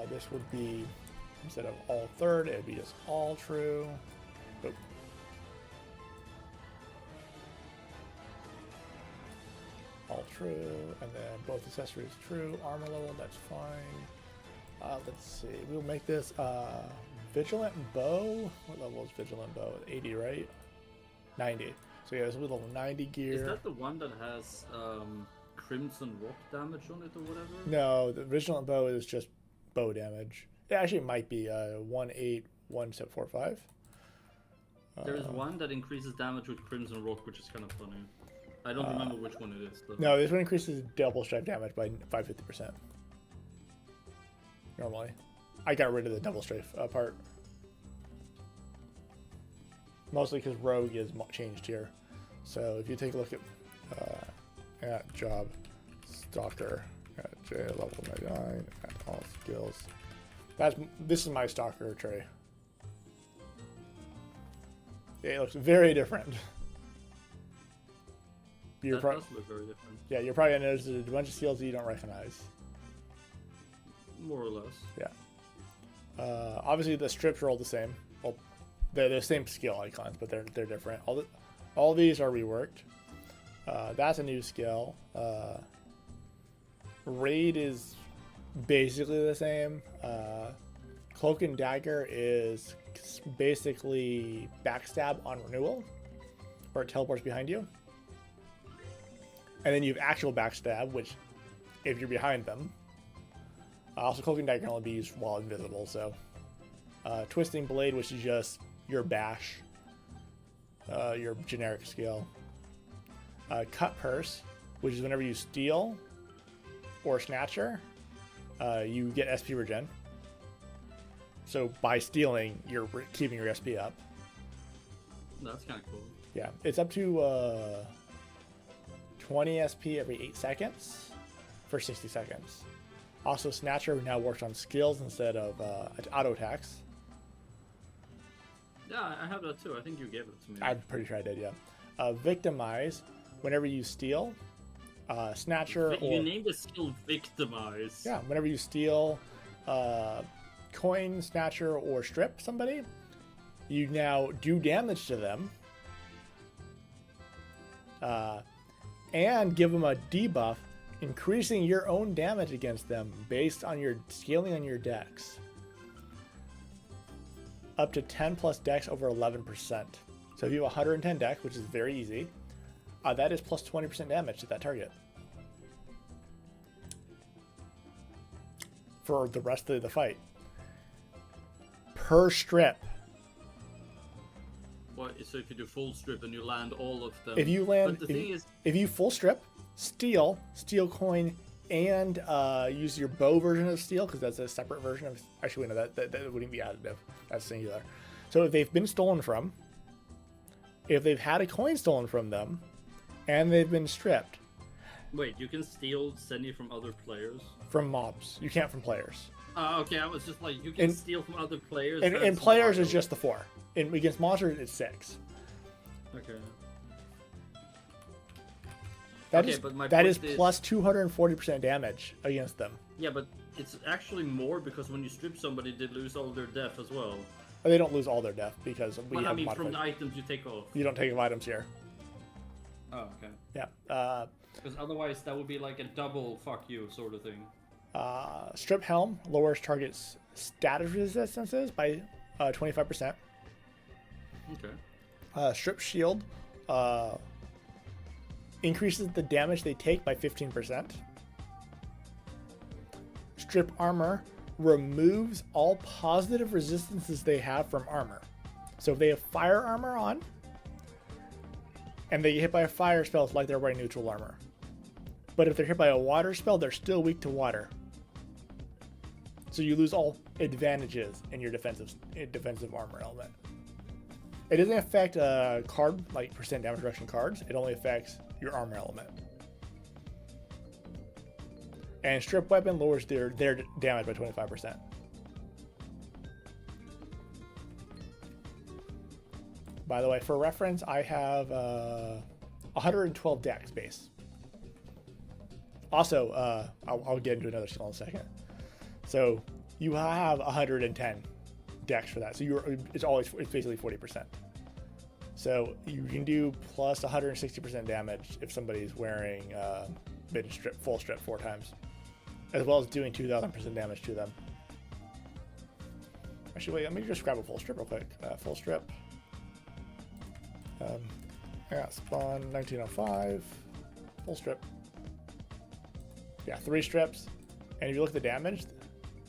Speaker 1: This would be, instead of all third, it would be just all true. Oop. All true, and then both accessories true. Armor level, that's fine. Let's see, we'll make this Vigilant Bow. What level is Vigilant Bow? 80, right? 90. So yeah, this is level 90 gear.
Speaker 2: Is that the one that has Crimson Rock damage on it or whatever?
Speaker 1: No, the Vigilant Bow is just bow damage. It actually might be 181.45.
Speaker 2: There's one that increases damage with Crimson Rock, which is kind of funny. I don't remember which one it is. Though.
Speaker 1: No, this one increases double strike damage by 550%. Normally. I got rid of the double strafe part. Mostly because Rogue is changed here. So if you take a look at job stalker at J level 99 at all skills, this is my stalker tray. It looks very different.
Speaker 2: That does look very different.
Speaker 1: Yeah, you're probably gonna notice there's a bunch of skills that you don't recognize.
Speaker 2: More or less.
Speaker 1: Yeah. Obviously the strips are all the same. Well, they're the same skill icons, but they're different. All these are reworked. That's a new skill. Raid is basically the same. Cloak and Dagger is basically backstab on renewal, where it teleports behind you. And then you have actual backstab, which, if you're behind them. Also, Cloak and Dagger can only be used while invisible, so. Twisting Blade, which is just your bash, your generic skill. Cut Purse, which is whenever you steal or Snatcher, you get SP regen. So by stealing, you're keeping your SP up.
Speaker 2: That's kind of cool.
Speaker 1: Yeah, it's up to 20 SP every 8 seconds for 60 seconds. Also, Snatcher now works on skills instead of auto attacks.
Speaker 2: Yeah, I have that too. I think you gave it to me.
Speaker 1: I'm pretty sure I did, yeah. Victimize, whenever you steal Snatcher,
Speaker 2: You
Speaker 1: or
Speaker 2: named the skill Victimize.
Speaker 1: yeah, whenever you steal coin, Snatcher, or strip somebody, you now do damage to them and give them a debuff, increasing your own damage against them based on your scaling on your dex. Up to 10 plus dex over 11%. So if you have 110 dex, which is very easy, that is plus 20% damage to that target for the rest of the fight. Per strip.
Speaker 2: What, so if you do full strip and you land all of them.
Speaker 1: If you land,
Speaker 2: But the thing is,
Speaker 1: if you full strip, steal coin, and use your bow version of steal, because that's a separate version of. Actually, no, that wouldn't be additive. That's singular. So if they've been stolen from, if they've had a coin stolen from them, and they've been stripped.
Speaker 2: wait, you can steal Senny from other players?
Speaker 1: From mobs, you can't from players.
Speaker 2: Okay, I was just like, you can steal from other players.
Speaker 1: And
Speaker 2: That's
Speaker 1: players
Speaker 2: wild.
Speaker 1: is just the 4. Against monsters, it's 6.
Speaker 2: Okay.
Speaker 1: That
Speaker 2: Okay,
Speaker 1: is
Speaker 2: but my
Speaker 1: that is
Speaker 2: point is-
Speaker 1: plus 240% damage against them.
Speaker 2: Yeah, but it's actually more because when you strip somebody, they lose all their death as well.
Speaker 1: But they don't lose all their death because we
Speaker 2: But I
Speaker 1: have
Speaker 2: mean,
Speaker 1: modified.
Speaker 2: from the items you take off.
Speaker 1: You don't take items here.
Speaker 2: Oh, okay.
Speaker 1: Yeah.
Speaker 2: Because otherwise, that would be like a double fuck you sort of thing.
Speaker 1: Strip Helm lowers target's status resistances by 25%.
Speaker 2: Okay.
Speaker 1: Strip Shield increases the damage they take by 15%. Strip Armor removes all positive resistances they have from armor. So if they have fire armor on, and they get hit by a fire spell, it's like they're wearing neutral armor. But if they're hit by a water spell, they're still weak to water. So you lose all advantages in your defensive armor element. It doesn't affect card, like percent damage reduction cards. It only affects your armor element. And Strip Weapon lowers their damage by 25%. By the way, for reference, I have 112 dex base. Also, I'll get into another skill in a second. So you have 110 dex for that. So it's basically 40%. So you can do plus 160% damage if somebody's wearing full strip 4 times, as well as doing 2,000% damage to them. Actually, wait, let me just grab a full strip real quick. Full strip. Yeah, spawn 1905. Full strip. Yeah, 3 strips. And if you look at the damage,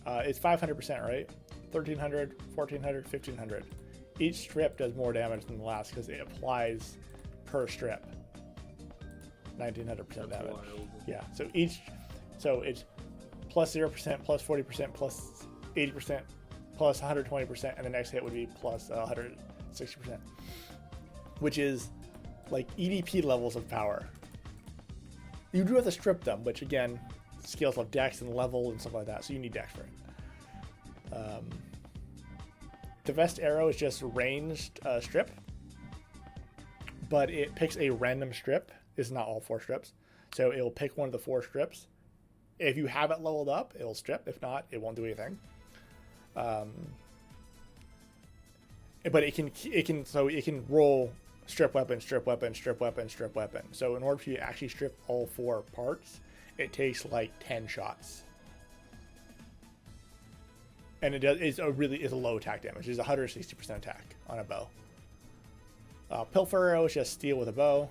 Speaker 1: it's 500%, right? 1,300, 1,400, 1,500. Each strip does more damage than the last because it applies per strip. 1,900%
Speaker 2: That's
Speaker 1: damage.
Speaker 2: wild.
Speaker 1: Yeah, so it's plus 0%, plus 40%, plus 80%, plus 120%, and the next hit would be plus 160%. Which is like EDP levels of power. You do have to strip them, which again, scales of dex and level and stuff like that, so you need dex for it. The Vest Arrow is just ranged strip, but it picks a random strip. It's not all 4 strips, so it will pick one of the 4 strips. If you have it leveled up, it will strip. If not, it won't do anything. But it can roll strip weapon, strip weapon, strip weapon, strip weapon. So in order for you to actually strip all 4 parts, it takes like 10 shots. And it's a low attack damage. It's 160% attack on a bow. Pilfer Arrow is just steal with a bow.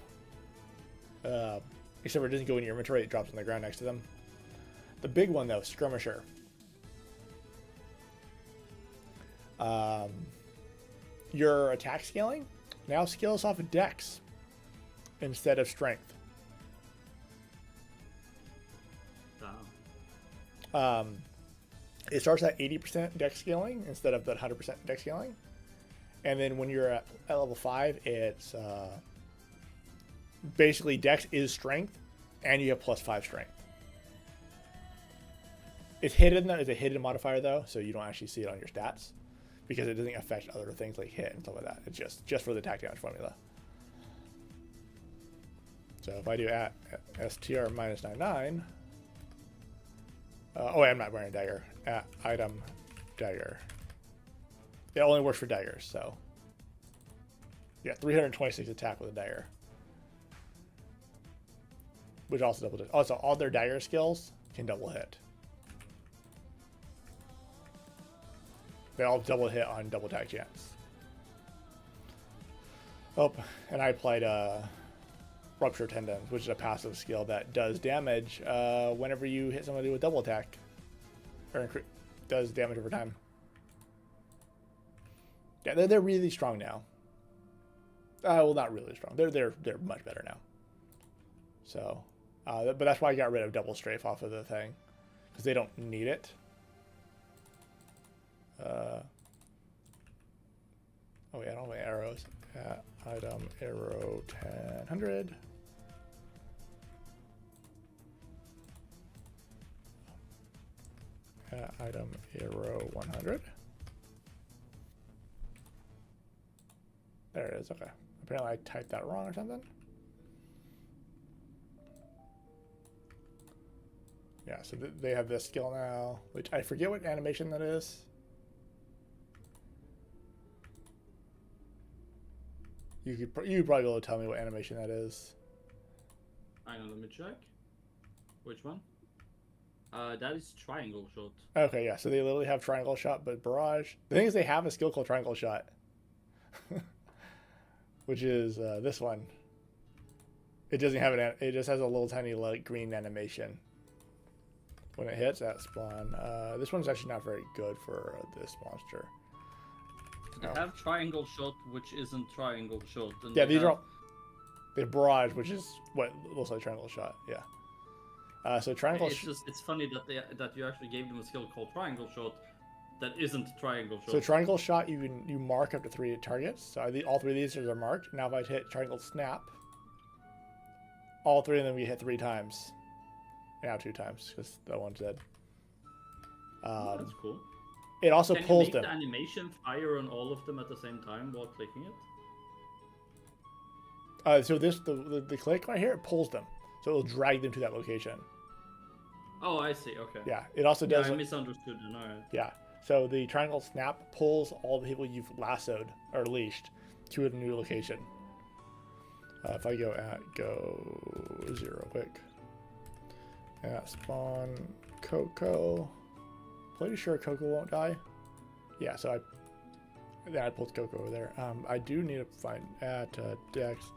Speaker 1: Except for it doesn't go in your inventory, it drops on the ground next to them. The big one though, Skirmisher. Your attack scaling now scales off of dex instead of strength.
Speaker 2: Damn.
Speaker 1: It starts at 80% dex scaling instead of the 100% dex scaling. And then when you're at level 5, it's basically dex is strength, and you have plus 5 strength. It's hidden, it's a hidden modifier though, so you don't actually see it on your stats because it doesn't affect other things like hit and stuff like that. It's just for the attack damage formula. So if I do at str minus 99, oh wait, I'm not wearing a dagger. At item dagger. It only works for daggers, so yeah, 326 attack with a dagger, which also double. Also, all their dagger skills can double hit. They all double hit on double attack chance. Oh, and I applied Rupture Tendons, which is a passive skill that does damage whenever you hit somebody with double attack, or does damage over time. Yeah, they're really strong now. Well, not really strong. They're much better now. So, but that's why I got rid of double strafe off of the thing, because they don't need it. Oh yeah, I don't have any arrows. Item arrow 1000. Item arrow 100. There it is. Okay. Apparently I typed that wrong or something. Yeah, so they have this skill now, which I forget what animation that is. You'd probably be able to tell me what animation that is.
Speaker 2: Hang on, let me check. Which one? That is triangle shot.
Speaker 1: Okay, yeah, so they literally have triangle shot, but barrage. The thing is, they have a skill called triangle shot, which is this one. It doesn't have an. It just has a little tiny like green animation when it hits that spawn. This one's actually not very good for this monster.
Speaker 2: They have triangle shot, which isn't triangle shot. And
Speaker 1: Yeah, these are all. They have barrage, which is what looks like triangle shot. Yeah. So triangle.
Speaker 2: It's funny that you actually gave them a skill called triangle shot, that isn't triangle shot.
Speaker 1: So triangle shot, you mark up to 3 targets. So all 3 of these are marked. Now if I hit triangle snap, all 3 of them we hit 3 times. Now 2 times because that one's dead.
Speaker 2: That's cool.
Speaker 1: It also
Speaker 2: Can
Speaker 1: pulls
Speaker 2: you make
Speaker 1: them.
Speaker 2: the animation fire on all of them at the same time while clicking it?
Speaker 1: So this the click right here, it pulls them. So it'll drag them to that location.
Speaker 2: Oh, I see. Okay.
Speaker 1: Yeah. It also does.
Speaker 2: Yeah, I misunderstood. All right.
Speaker 1: Yeah. So the triangle snap pulls all the people you've lassoed or leashed to a new location. If I go 0 quick. At spawn Coco. Pretty sure Coco won't die. Yeah, so I pulled Coco over there. I do need to find at Dex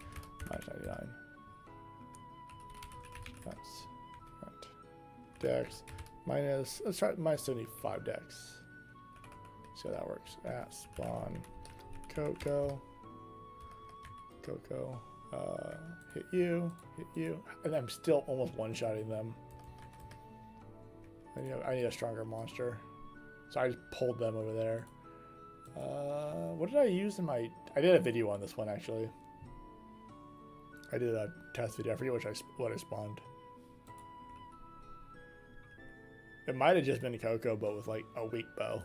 Speaker 1: minus 99. That's right. Dex minus, let's try minus 75 Dex. See how that works. At spawn Coco. Hit you, and I'm still almost one-shotting them. I need a stronger monster, so I just pulled them over there. What did I use in my? I did a video on this one actually. I did a test video. I forget what I spawned. It might have just been Coco, but with like a weak bow.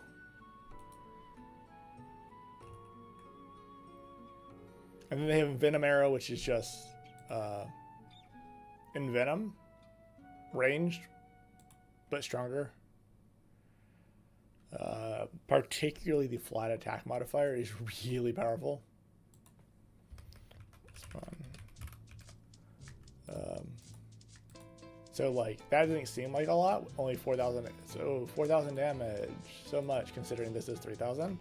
Speaker 1: And then they have Venom Arrow, which is just Envenom, ranged, but stronger. Particularly the flat attack modifier is really powerful. So like that doesn't seem like a lot, only 4,000. So 4,000 damage, so much considering this is 3,000.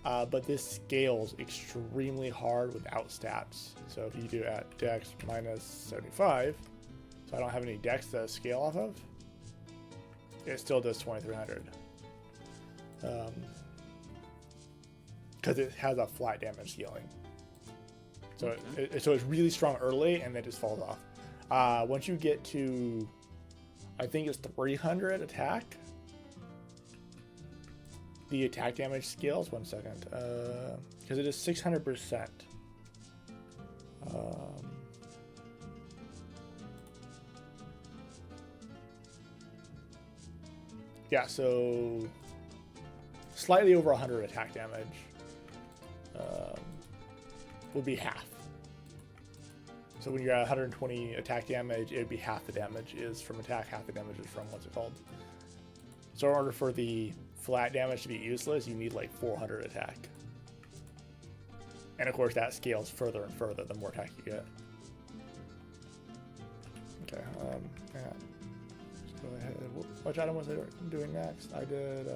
Speaker 1: But this scales extremely hard without stats. So if you do at Dex minus 75, so I don't have any Dex to scale off of, it still does 2,300. Because it has a flat damage scaling. So so it's really strong early and then just falls off. Once you get to, I think it's 300 attack, the attack damage scales. 1 second, because it is 600%. Yeah, so slightly over 100 attack damage would be half. So when you're at 120 attack damage, it would be half the damage is from attack, half the damage is from what's it called. So in order for the flat damage to be useless, you need like 400 attack. And of course that scales further and further the more attack you get. Okay, yeah. Let's go ahead. Which item was I doing next? I did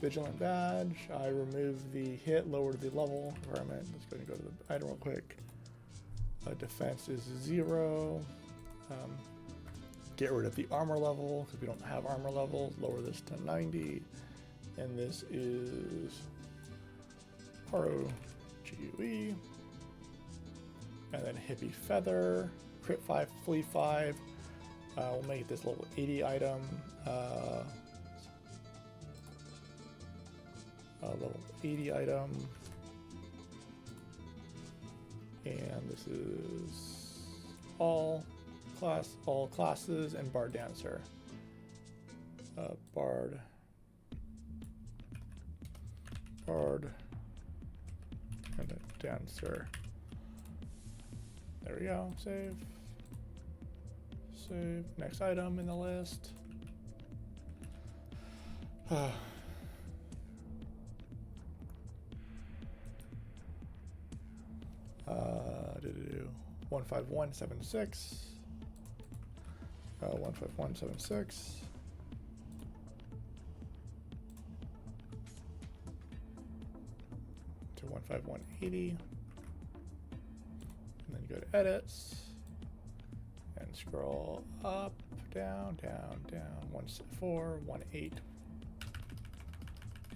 Speaker 1: Vigilant Badge. I removed the hit, lowered the level requirement. Let's go ahead and go to the item real quick. Defense is 0. Get rid of the armor level because we don't have armor levels. Lower this to 90. And this is ROGUE. And then Hippie Feather. Crit 5, Flee 5. We'll make this level 80 item. Level 80 item. And this is all classes, and Bard Dancer. Bard, and a Dancer. There we go. Save. Next item in the list. Do 15176. 15176. To 15180. And then you go to edits and scroll up, down, 1-4, 1-8,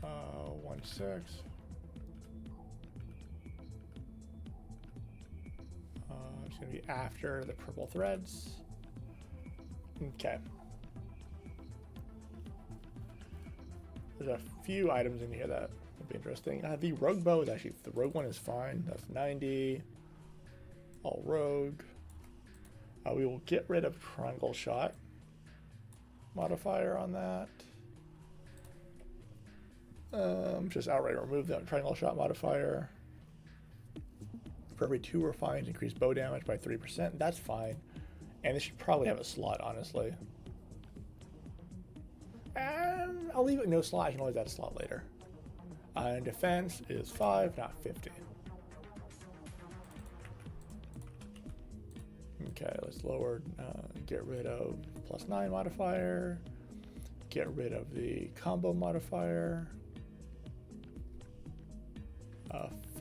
Speaker 1: 1-6. It's going to be after the purple threads. Okay. There's a few items in here that would be interesting. The rogue bow is actually, the rogue one is fine. That's 90. All rogue. We will get rid of triangle shot modifier on that. Just outright remove the triangle shot modifier. For every 2 refines, increase bow damage by 3%. That's fine. And this should probably have a slot, honestly. And I'll leave it no slot. I can always add a slot later. And defense is 5, not 50. Okay, let's lower, get rid of +9 modifier. Get rid of the combo modifier.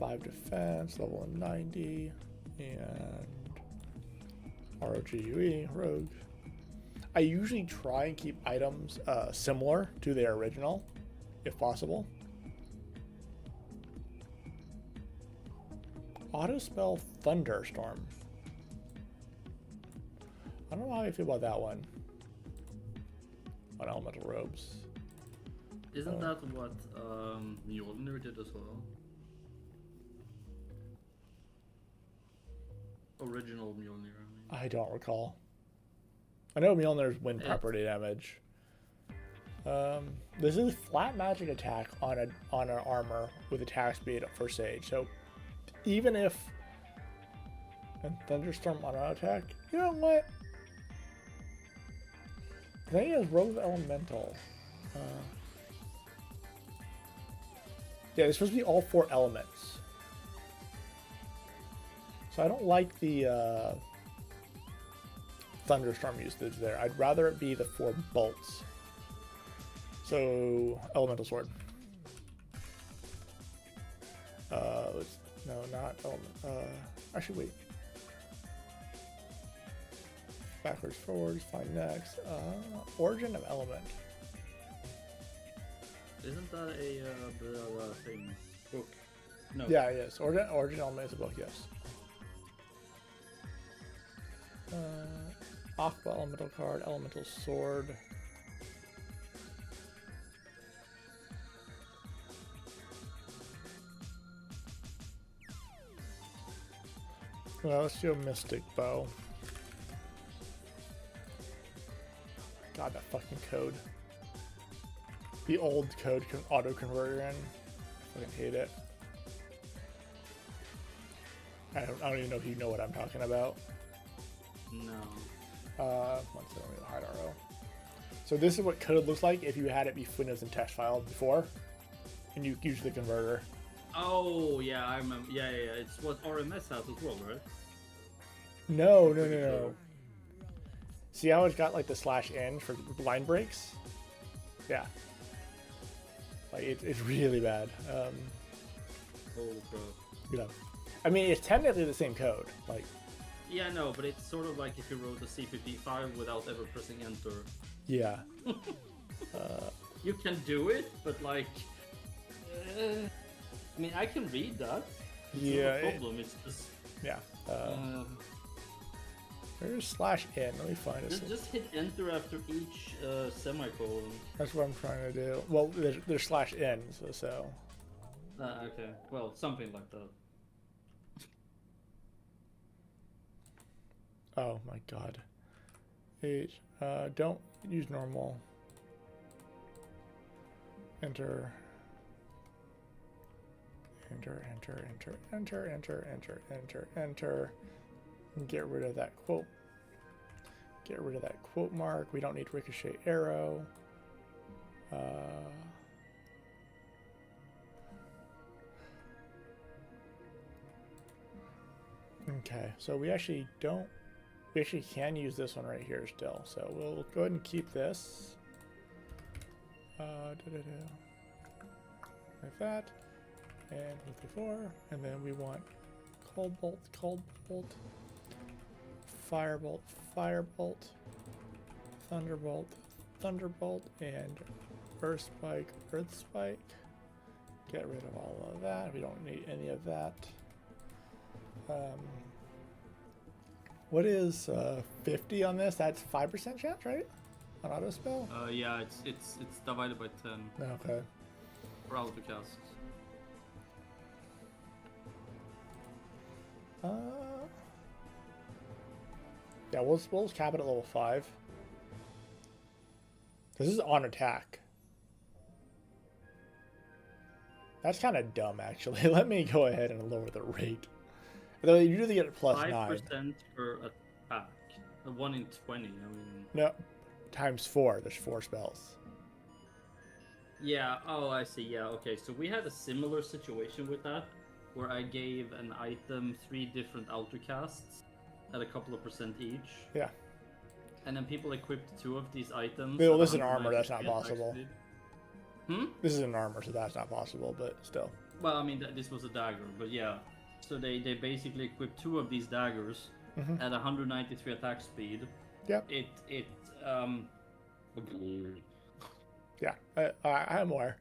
Speaker 1: 5 defense, level 90, and ROGUE, rogue. I usually try and keep items similar to their original, if possible. Auto spell Thunderstorm. I don't know how I feel about that one. On elemental robes.
Speaker 2: Isn't that what Mjolnir did as well? Original Mjolnir, I mean.
Speaker 1: I don't recall. I know Mjolnir's wind property damage. This is flat magic attack on an armor with attack speed for Sage. So even if and Thunderstorm auto attack, you know what? I think it has Rogue Elemental. Yeah, it's supposed to be all 4 elements. So I don't like the Thunderstorm usage there. I'd rather it be the 4 bolts. So, Elemental Sword. No, not element. Actually, wait. Backwards, forwards, find next. Origin of Element.
Speaker 2: Isn't that a thing? Book? No.
Speaker 1: Yeah, yes. Origin Element is a book, yes. Aqua Elemental card, Elemental Sword. Well, let's do a Mystic Bow. God, that fucking code. The old code can auto-convert in. I fucking hate it. I don't even know if you know what I'm talking about.
Speaker 2: No.
Speaker 1: One second, let me hide RO. So this is what code looks like if you had it be Windows and text file before, and you use the converter.
Speaker 2: Oh yeah, I remember. Yeah. It's what RMS has as well, right?
Speaker 1: No. See how it's got like the /n for line breaks? Yeah. Like it's really bad.
Speaker 2: Holy crap.
Speaker 1: You know, I mean it's technically the same code. Like
Speaker 2: Yeah, no, but it's sort of like if you wrote a CPP file without ever pressing enter.
Speaker 1: yeah.
Speaker 2: You can do it, but like, I mean, I can read that. It's
Speaker 1: Yeah,
Speaker 2: not a problem. It's just
Speaker 1: Yeah. Where's /n? Let me find it.
Speaker 2: just hit enter after each semicolon.
Speaker 1: That's what I'm trying to do. Well, there's /n, so.
Speaker 2: Okay, well, something like that.
Speaker 1: Oh my god. H. Don't use normal. Enter. Enter. Get rid of that quote. Get rid of that quote mark. We don't need ricochet arrow. Okay, so we actually can use this one right here still. So we'll go ahead and keep this. Like that. And with the 4. And then we want cold bolt, firebolt, thunderbolt, and earth spike. Get rid of all of that. We don't need any of that. What is 50 on this? That's 5% chance, right? On auto spell?
Speaker 2: Yeah, it's divided by 10
Speaker 1: Okay.
Speaker 2: for autocasts.
Speaker 1: Yeah, we'll cap it at level 5. This is on attack. That's kind of dumb, actually. Let me go ahead and lower the rate. Though you usually get it plus 9.
Speaker 2: 5% per attack. 1 in 20. I mean.
Speaker 1: No, times 4. There's 4 spells.
Speaker 2: Yeah. Oh, I see. Yeah. Okay. So we had a similar situation with that, where I gave an item 3 different autocasts at a couple of % each.
Speaker 1: Yeah.
Speaker 2: And then people equipped 2 of these items.
Speaker 1: Well,
Speaker 2: at
Speaker 1: this is an armor. That's not
Speaker 2: 190
Speaker 1: possible.
Speaker 2: attack speed.
Speaker 1: This is an armor, so that's not possible. But still.
Speaker 2: Well, I mean, this was a dagger, but yeah. So they basically equipped 2 of these daggers at 193 attack speed.
Speaker 1: Yep. Yeah, I'm aware.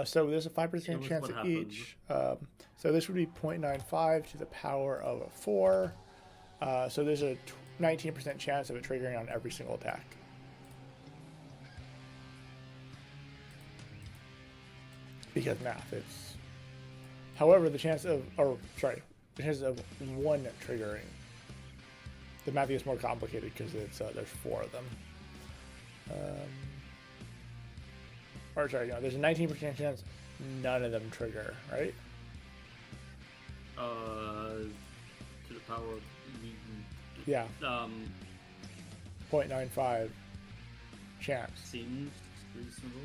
Speaker 1: So there's a 5% chance of each. So this would be 0.95 to the power of a 4. So there's a 19% chance of it triggering on every single attack. Because math, it's. However, the chance of, the chances of 1 triggering. The math gets more complicated because it's there's 4 of them. There's a 19% chance none of them trigger, right?
Speaker 2: To the power of.
Speaker 1: Yeah. 0.95 chance.
Speaker 2: Seems reasonable.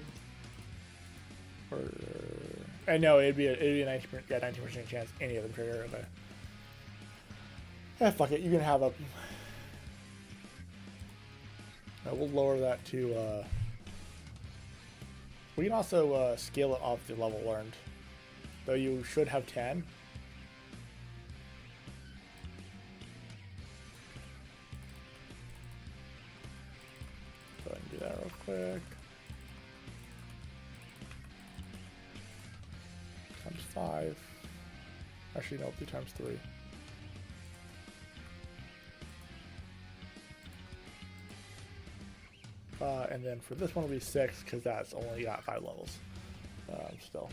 Speaker 1: And no, it'd be a 19% chance any of them trigger. Okay. Yeah, fuck it. You can have a. We'll lower that to. We can also scale it off the level learned, though you should have 10. Go ahead and do that real quick. Times 5. Actually, no, do times 3. And then for this one will be 6 because that's only got 5 levels. Still.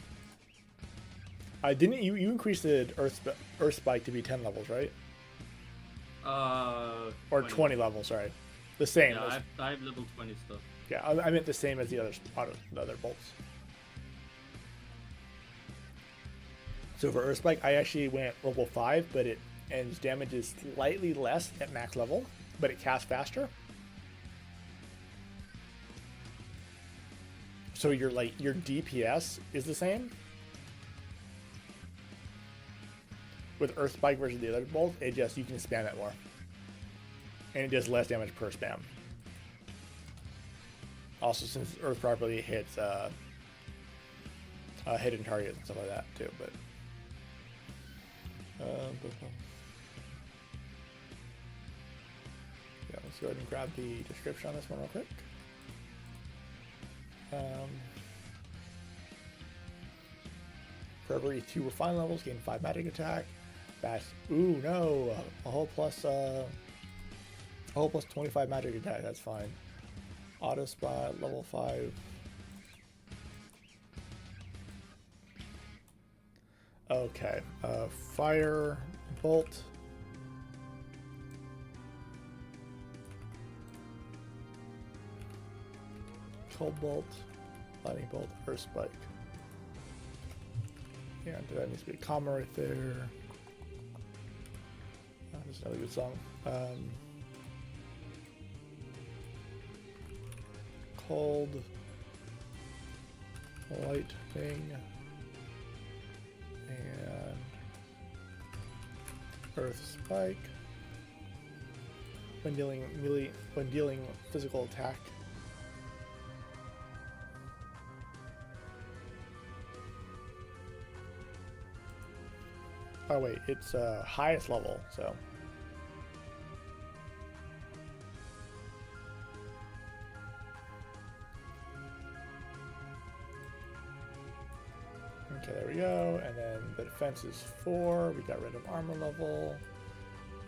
Speaker 1: Didn't you increased the Earth Spike to be 10 levels, right? Or 20 levels, sorry. The same.
Speaker 2: Yeah, I have level 20 stuff.
Speaker 1: Yeah, I meant the same as the other bolts. So for Earth Spike, I actually went level 5, but its damage is slightly less at max level, but it casts faster. So your DPS is the same. With Earth Spike versus the other bolt, you can spam it more. And it does less damage per spam. Also, since Earth properly hits hidden targets and stuff like that too, but yeah, let's go ahead and grab the description on this one real quick. For every 2 refined levels, gain 5 magic attack. That's ooh no, a whole plus 25 magic attack. That's fine. Auto spot level 5. Okay, fire bolt. Cold bolt, lightning bolt, earth spike. Yeah, that needs to be a comma right there. That's another good song. Cold, lightning, and earth spike. When dealing physical attack. Oh wait, it's highest level, so. Okay, there we go, and then the defense is 4, we got rid of armor level,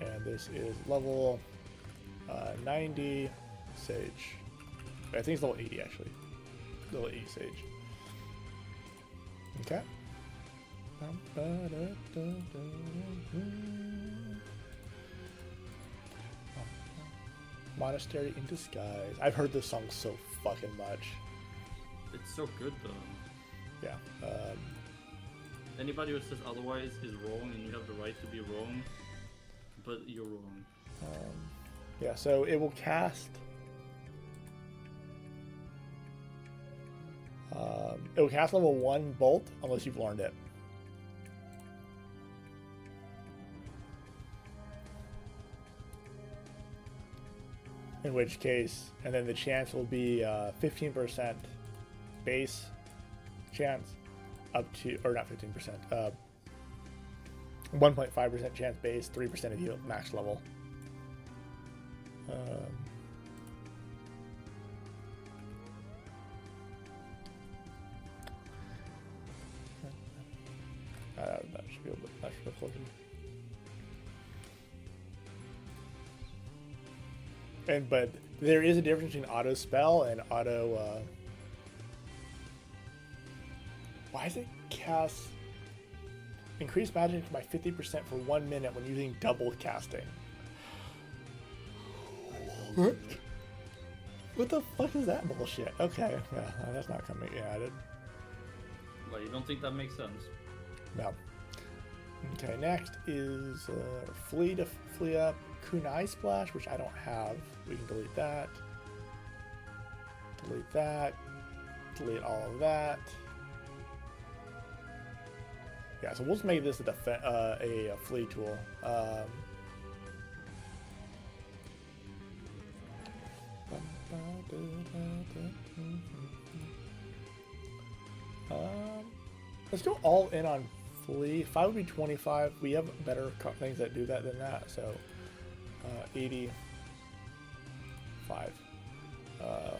Speaker 1: and this is level 90 Sage. I think it's level 80 actually. Level 80 Sage. Okay. Monastery in Disguise. I've heard this song so fucking much.
Speaker 2: It's so good though.
Speaker 1: Yeah.
Speaker 2: Anybody who says otherwise is wrong, and you have the right to be wrong, but you're wrong.
Speaker 1: Yeah, so it will cast. It will cast level 1 bolt unless you've learned it. In which case, and then the chance will be 15% base chance up to, or not 15%, 1.5% chance base, 3% if you have max level. That should be a bit much for closer. But there is a difference between auto spell and auto. Why does it cast increase magic by 50% for 1 minute when using double casting? What the fuck is that bullshit? Okay, yeah, that's not coming added.
Speaker 2: Well, you don't think that makes sense?
Speaker 1: No. Okay, next is flee up Kunai Splash, which I don't have. We can delete that. Delete that. Delete all of that. Yeah, so we'll just make this a flee tool. Let's go all in on flee. 5 would be 25. We have better things that do that than that. So 85. Yeah,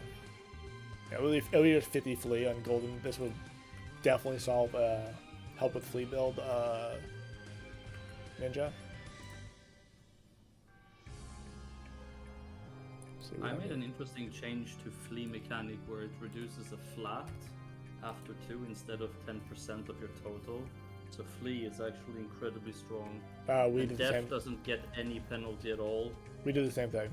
Speaker 1: it'll be just 50 flee on golden. This would definitely solve help with flee build ninja.
Speaker 2: I made an interesting change to flee mechanic where it reduces a flat after 2 instead of 10% of your total. So flee is actually incredibly strong.
Speaker 1: We
Speaker 2: and
Speaker 1: did the
Speaker 2: death
Speaker 1: same.
Speaker 2: doesn't get any penalty at all.
Speaker 1: We did the same thing.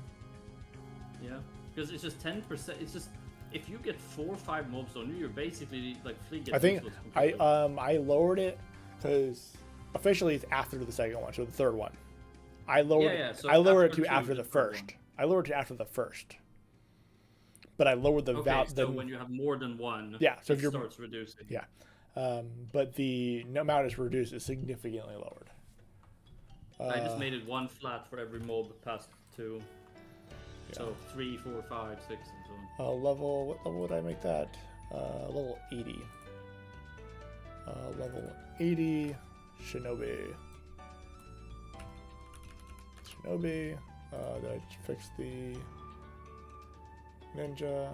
Speaker 2: Yeah, because it's just 10%. It's just if you get 4 or 5 mobs on you, you're basically like flee gets.
Speaker 1: I think
Speaker 2: useless completely.
Speaker 1: I lowered it because officially it's after the second one, so the third one. I lowered.
Speaker 2: So
Speaker 1: I lowered it
Speaker 2: after
Speaker 1: to
Speaker 2: two,
Speaker 1: after the
Speaker 2: third
Speaker 1: first.
Speaker 2: one.
Speaker 1: I lowered it to after the first. But I lowered the
Speaker 2: Okay, so when you have more than one,
Speaker 1: yeah, so
Speaker 2: it
Speaker 1: if you're
Speaker 2: starts reducing.
Speaker 1: yeah, but the amount is reduced is significantly lowered.
Speaker 2: I just made it one flat for every mob past 2.
Speaker 1: Yeah.
Speaker 2: So 3, 4, 5, 6, and so on.
Speaker 1: Level. What level would I make that? Level 80. Level 80. Shinobi. Did I fix the ninja?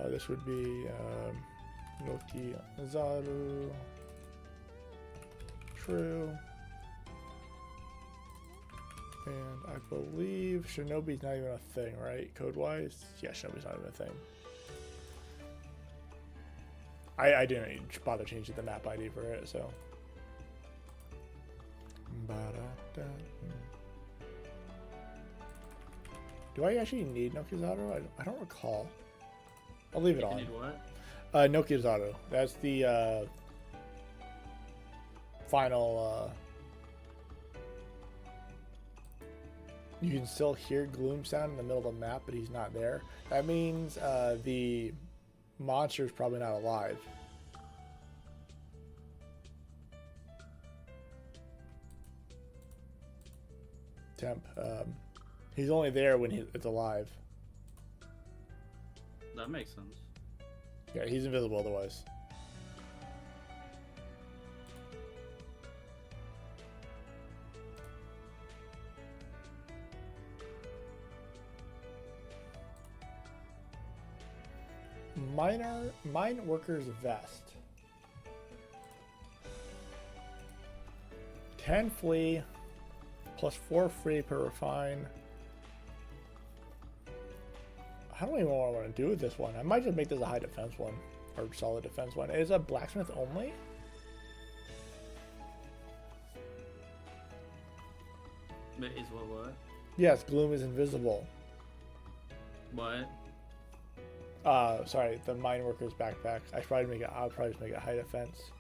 Speaker 1: This would be Noki Zaru. True. And I believe Shinobi's not even a thing, right? Code-wise? Yeah, Shinobi's not even a thing. I didn't even bother changing the map ID for it, so. Do I actually need Nokizaru? I don't recall. I'll leave it
Speaker 2: You
Speaker 1: on.
Speaker 2: need what?
Speaker 1: Nokizaru. That's the final. You can still hear Gloom sound in the middle of the map, but he's not there. That means the monster's probably not alive. Temp. He's only there when it's alive.
Speaker 2: That makes sense.
Speaker 1: Yeah, he's invisible otherwise. Mine worker's vest. 10 flee plus 4 free per refine. I don't even know what I want to do with this one. I might just make this a high defense one or solid defense one. Is a blacksmith only?
Speaker 2: Is what?
Speaker 1: Yes, Gloom is invisible.
Speaker 2: What?
Speaker 1: Sorry, the mine worker's backpack. I'll probably just make it high defense.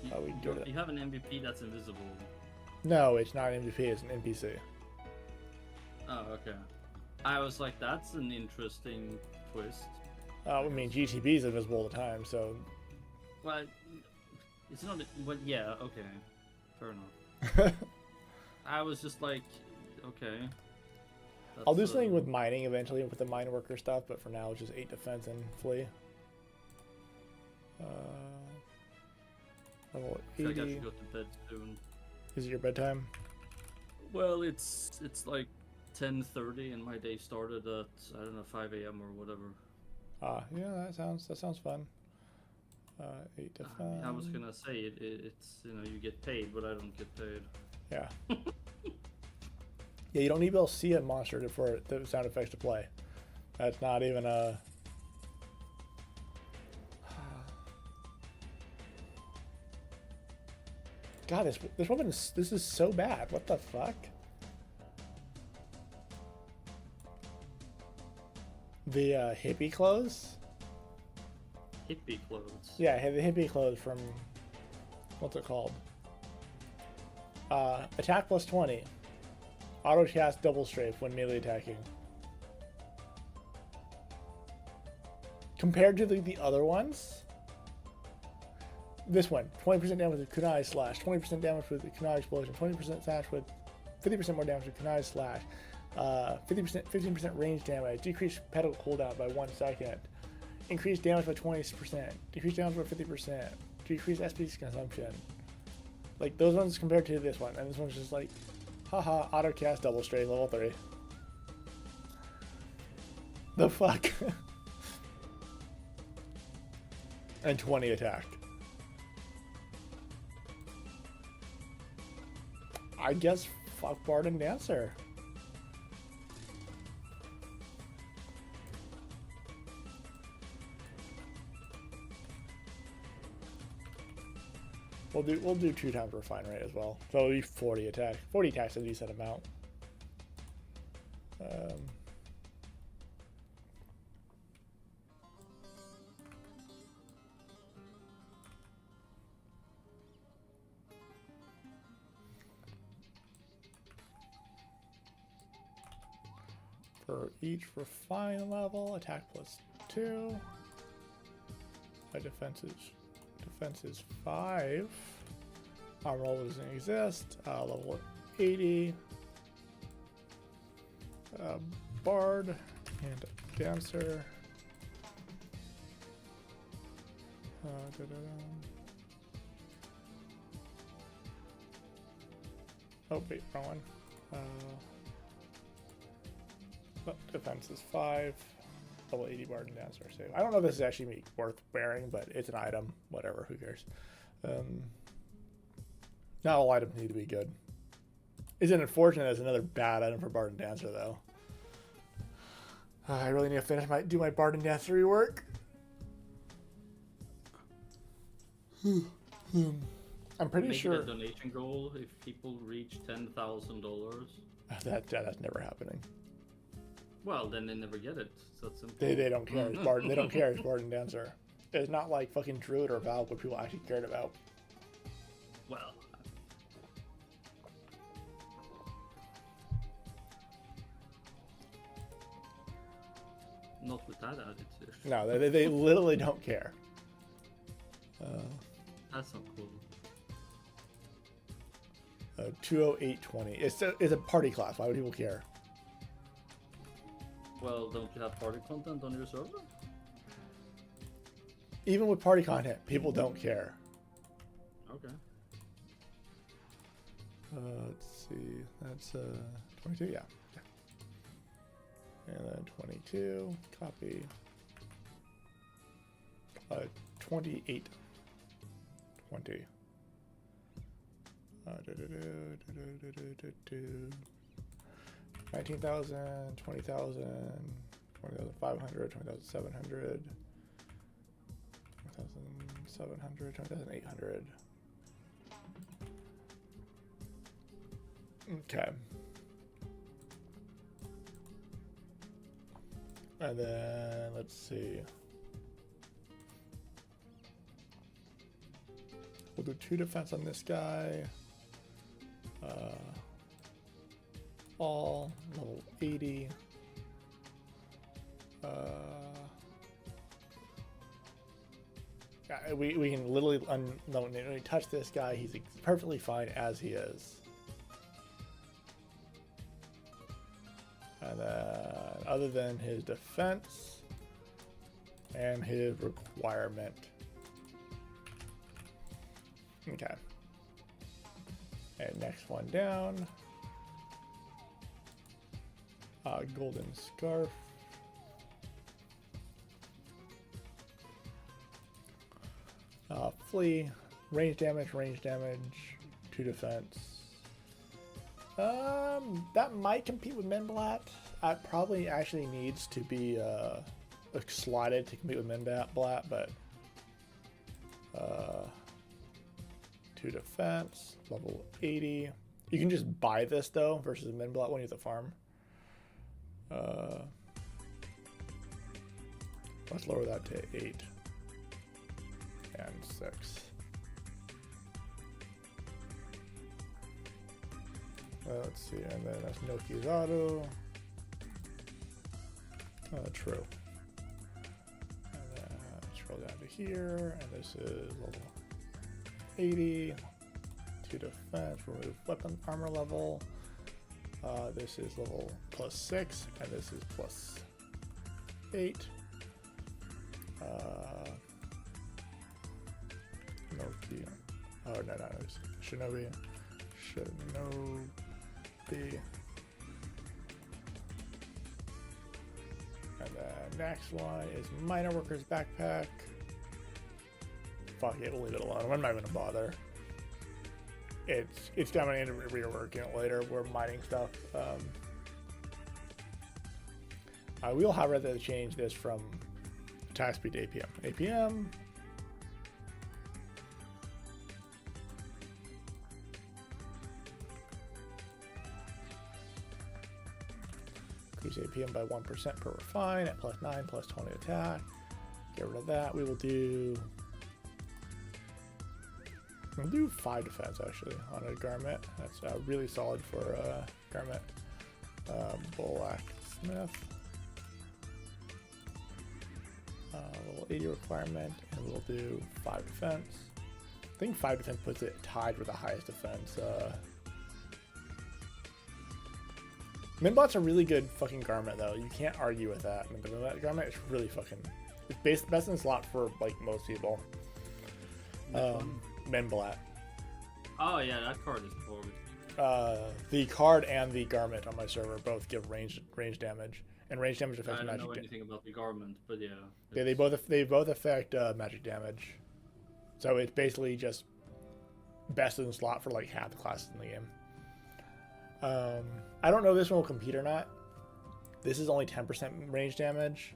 Speaker 1: We can do that.
Speaker 2: You have an MVP that's invisible.
Speaker 1: No, it's not an MVP, it's an NPC.
Speaker 2: Oh, okay. I was like, that's an interesting twist.
Speaker 1: I mean, GTB is invisible all the time, so.
Speaker 2: Well, it's not. Well, yeah, okay. Fair enough. I was just like, okay.
Speaker 1: I'll do something with mining eventually with the mine worker stuff, but for now it's just 8 defense and flee. Level
Speaker 2: I feel like I
Speaker 1: 80.
Speaker 2: should go to bed soon.
Speaker 1: Is it your bedtime?
Speaker 2: Well, it's like 10:30 and my day started at, I don't know, 5 a.m. or whatever.
Speaker 1: Yeah, that sounds fun. 8 defense.
Speaker 2: I was gonna say it's you get paid, but I don't get paid.
Speaker 1: Yeah. Yeah, you don't need to be able to see a monster for the sound effects to play. That's not even a. God, this woman this is so bad. What the fuck? The hippie clothes.
Speaker 2: Hippie clothes.
Speaker 1: Yeah, the hippie clothes from what's it called? Attack plus 20. Auto cast double strafe when melee attacking. Compared to the other ones, this one 20% damage with kunai slash, 20% damage with kunai explosion, 20% slash with 50% more damage with kunai slash, 15% range damage, decrease pedal cooldown by 1 second, increase damage by 20%, decrease damage by 50%, decrease SP consumption. Like those ones compared to this one, and this one's just like, haha, auto cast double strafe level 3. The fuck? And 20 attack. I guess fuck Bard and Dancer. We'll do 2 times refine rate as well. So it'll be 40 attack. 40 attacks is a decent amount. for each refine level. Attack +2. My defense is 5. Armor roll doesn't exist. Level 80. Bard and dancer. Oh wait, wrong one. Defense is 5. Level 80 bard and dancer. So I don't know if this is actually worth wearing, but it's an item. Whatever, who cares? Not all items need to be good. Isn't unfortunate as another bad item for bard and dancer though. I really need to do my bard and dancer rework. I'm pretty
Speaker 2: Make
Speaker 1: sure
Speaker 2: it a donation goal if people reach $10,000.
Speaker 1: that's never happening.
Speaker 2: Well, then they never get it. So that's simple.
Speaker 1: They don't care. They don't care. It's bard and dancer. It's not like fucking Druid or Valk, what people actually cared about.
Speaker 2: Well, not with that attitude.
Speaker 1: No, they literally don't care.
Speaker 2: That's not cool.
Speaker 1: 20820. It's a party class. Why would people care?
Speaker 2: Well, don't you have party content on your server?
Speaker 1: Even with party content, people don't care.
Speaker 2: Okay.
Speaker 1: Let's see. That's 22. Yeah. And then 22. Copy. 28. 20. 19,000, 20,000, 20,500, 20,700, 20,700, 20,800. Okay. And then let's see. We'll do 2 defense on this guy. All level 80. Yeah, we can literally when we touch this guy, he's perfectly fine as he is. And then, other than his defense and his requirement. Okay. And next one down. Golden Scarf. Flee. Range damage, 2 defense. That might compete with Menblat. It probably actually needs to be slotted to compete with Menblat, but 2 defense, level 80. You can just buy this though versus Menblat when you have to farm. Let's lower that to 8 and 6. Let's see, and then that's Noki's auto. True. And then scroll down to here, and this is level 80. 2 defense, remove weapon armor level. This is level +6, and this is +8. Noki. Oh, no, it's Shinobi. And the next one is Miner Worker's Backpack. Fuck it, we'll leave it alone. I'm not even gonna bother. It's definitely into reworking it later. We're mining stuff. We'll have rather change this from attack speed to APM. APM. Increase APM by 1% per refine at +9, +20 attack. Get rid of that. We'll do 5 defense actually on a garment. That's really solid for garment. Bull Axe. Smith. Little 80 requirement, and we'll do 5 defense. I think 5 defense puts it tied with the highest defense. Minbot's a really good fucking garment though. You can't argue with that. The Minbot garment is really fucking. It's best in the slot for like most people. Minbot.
Speaker 2: Oh yeah, that card is forward.
Speaker 1: The card and the garment on my server both give range damage, and range damage affects
Speaker 2: I don't
Speaker 1: magic.
Speaker 2: know anything about the garment, but yeah.
Speaker 1: Yeah, they both affect magic damage. So it's basically just best in the slot for like half the classes in the game. I don't know if this one will compete or not. This is only 10% range damage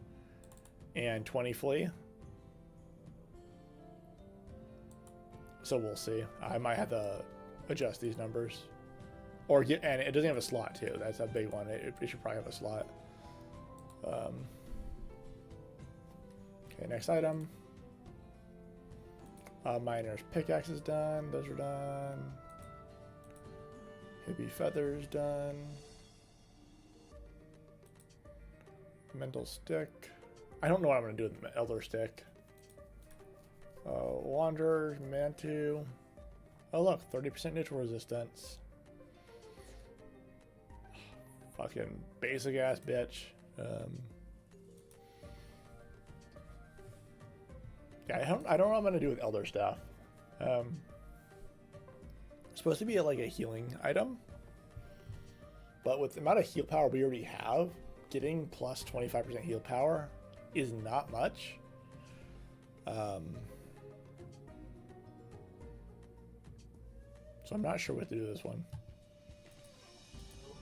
Speaker 1: and 20 flee. So we'll see. I might have to adjust these numbers. Or get, and it doesn't have a slot too. That's a big one. It should probably have a slot. Okay, next item. Miner's pickaxe is done. Those are done. Hippie feathers done. Mental stick. I don't know what I'm gonna do with the elder stick. Wanderer, Mantu. Oh look, 30% neutral resistance. Fucking basic ass bitch. Yeah, I don't know what I'm gonna do with elder stuff. It's supposed to be like a healing item, but with the amount of heal power we already have, getting plus 25% heal power is not much. So I'm not sure what to do with this one.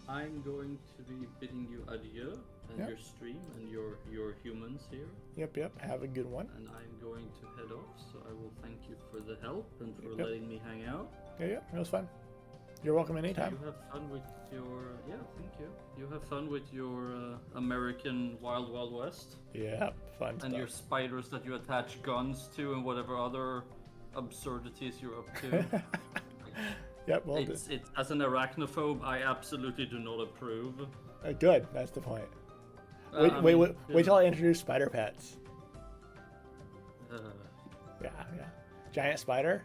Speaker 2: I'm going to be bidding you adieu and
Speaker 1: Yep.
Speaker 2: your stream and your humans here.
Speaker 1: Yep. Have a good one.
Speaker 2: And I'm going to head off, so I will thank you for the help and for
Speaker 1: Yep.
Speaker 2: letting me hang out.
Speaker 1: Yeah, it was fun. You're welcome anytime.
Speaker 2: You have fun with your thank you. You have fun with your American Wild Wild West
Speaker 1: Yeah, fun
Speaker 2: and
Speaker 1: stuff.
Speaker 2: your spiders that you attach guns to and whatever other absurdities you're up to.
Speaker 1: Yep, well,
Speaker 2: it's as an arachnophobe, I absolutely do not approve.
Speaker 1: good. That's the point.
Speaker 2: I
Speaker 1: Wait
Speaker 2: mean,
Speaker 1: till I introduce spider pets.
Speaker 2: uh,
Speaker 1: Yeah. Giant spider.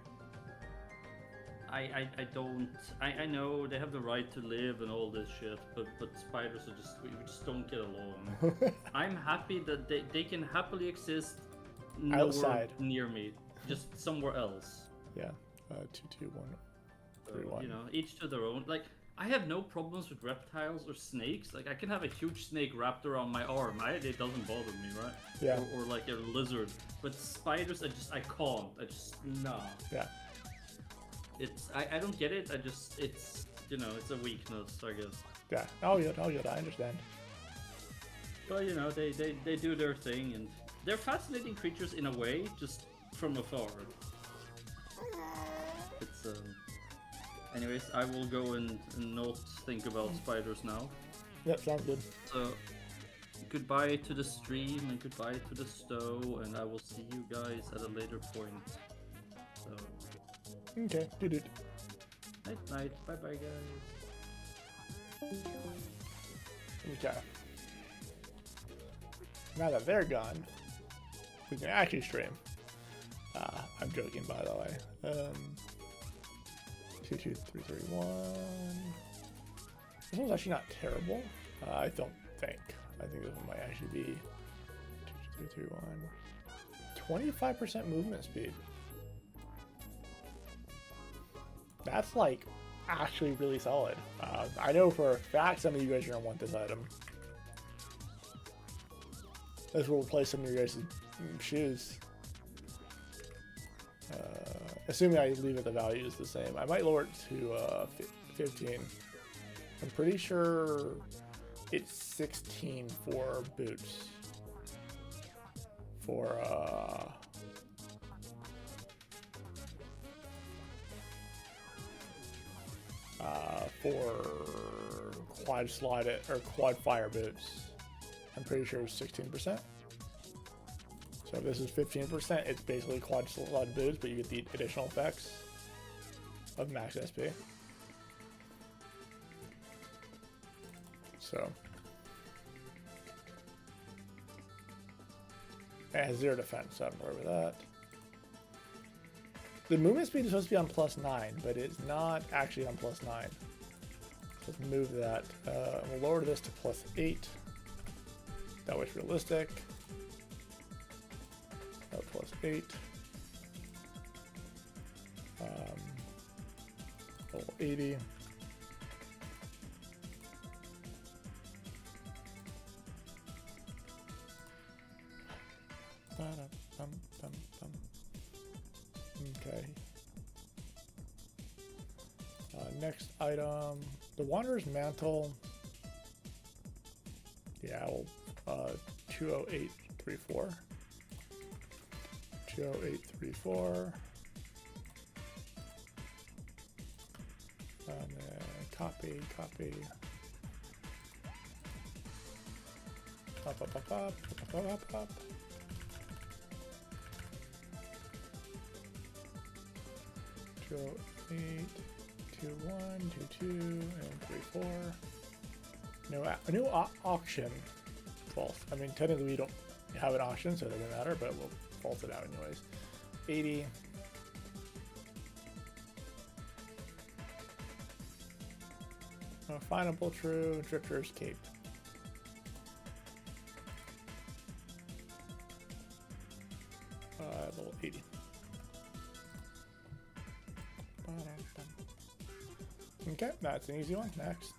Speaker 2: I don't. I know they have the right to live and all this shit, but spiders are just we just don't get along. I'm happy that they can happily exist nowhere
Speaker 1: Outside.
Speaker 2: near me, just somewhere else.
Speaker 1: Yeah. 2, 2, 1, 3, 1.
Speaker 2: You know, each to their own. Like I have no problems with reptiles or snakes. Like I can have a huge snake wrapped around my arm. It doesn't bother me, right?
Speaker 1: Yeah.
Speaker 2: Or like a lizard. But spiders, I can't. I just nah.
Speaker 1: Yeah.
Speaker 2: It's I don't get it. It's you know it's a weakness I guess.
Speaker 1: Yeah. Oh yeah. I understand.
Speaker 2: Well, you know they do their thing and they're fascinating creatures in a way, just from afar. It's Anyways, I will go and not think about spiders now.
Speaker 1: Yep. Sounds good.
Speaker 2: So goodbye to the stream and goodbye to the stow, and I will see you guys at a later point. So
Speaker 1: Okay. Dude.
Speaker 2: night. Bye bye guys.
Speaker 1: Okay. Now that they're gone, we can actually stream. I'm joking, by the way. 2, 2, 3, 3, 1. This one's actually not terrible. I don't think. I think this one might actually be 2, 2, 3, 3, 1. 25% movement speed. That's like actually really solid. I know for a fact some of you guys are gonna want this item. This will replace some of your guys' shoes. Assuming I leave it the value is the same. I might lower it to 15. I'm pretty sure it's 16 for boots. For quad slide it or quad fire boots. I'm pretty sure it's 16%. So if this is 15%, it's basically quad slide boots, but you get the additional effects of max SP. It has 0 defense, so I'm worried with that. The movement speed is supposed to be on +9, but it's not actually on +9. So let's move that. We'll lower this to +8. That way it's realistic. +8. Level 80. Okay. Next item, the Wanderer's Mantle. Yeah, well, 20834. 20834. And then copy. Up. 208, 21, 22, and 34. No auction. False. I mean, technically we don't have an auction, so it doesn't matter, but we'll false it out anyways. 80. Findable true. Drifter's Cape. Level 80. Okay, that's an easy one. Next.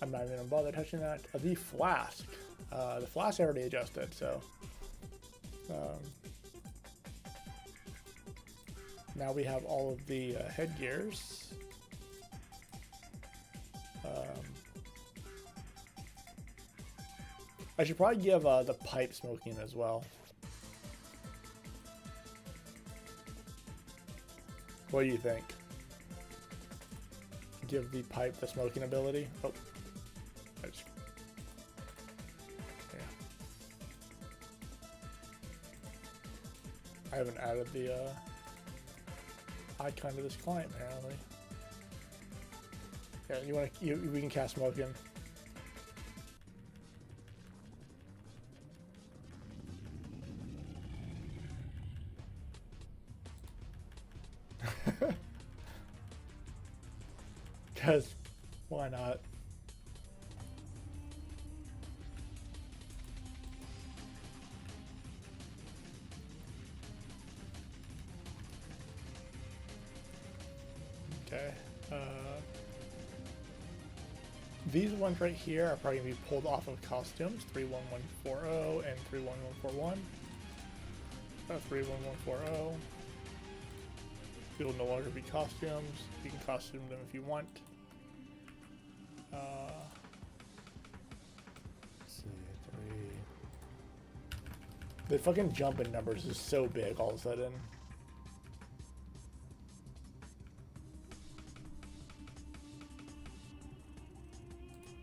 Speaker 1: I'm not even gonna bother touching that. The flask. The flask I already adjusted, so now we have all of the headgears. I should probably give the pipe smoking as well. What do you think? Give the pipe the smoking ability. Oh, yeah. I haven't added the icon to this client apparently. Yeah, we can cast smoking. Because why not? Okay. These ones right here are probably going to be pulled off of costumes. 31140 and 31141. 31140. These will no longer be costumes. You can costume them if you want. Let's see, 3. The fucking jump in numbers is so big all of a sudden.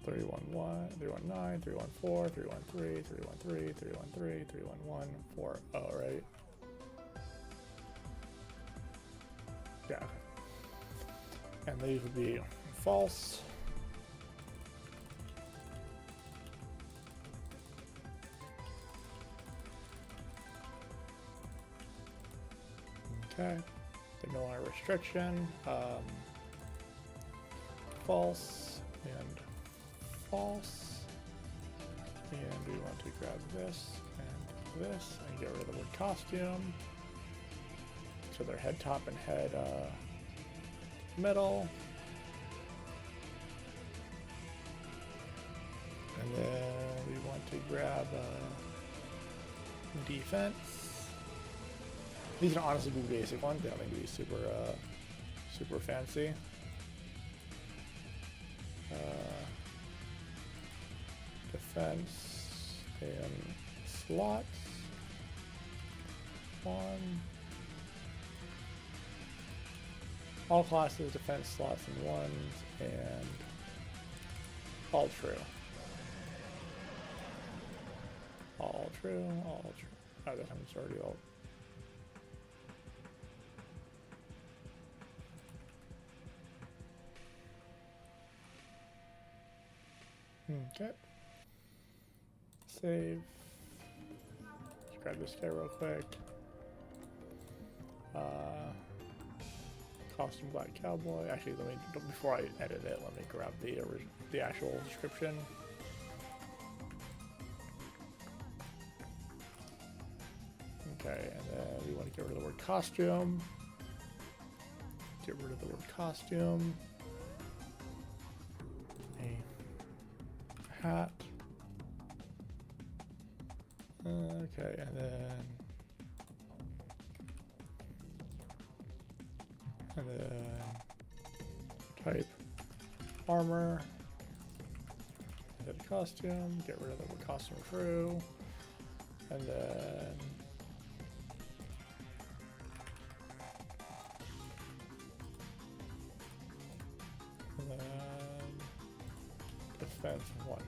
Speaker 1: Three one 319, 314, 313, 313, 313, 311, 40, right? Yeah. And these would be false. Okay. The no longer restriction. False and false. And we want to grab this and this and get rid of the word costume. So their head top and head middle. And then we want to grab defense. These can honestly be basic ones. They don't need to be super fancy. Defense and slots. 1. All classes, defense slots and 1s, and all true. All true, all true. Oh, that one's already all. Okay. Save. grab this guy real quick. Costume black cowboy. Actually, let me before I edit it, let me grab the actual description. Okay, and then we want to get rid of the word costume. Get rid of the word costume. A hat. Okay, and then type armor. Edit costume. Get rid of the word costume crew. And then defense 1.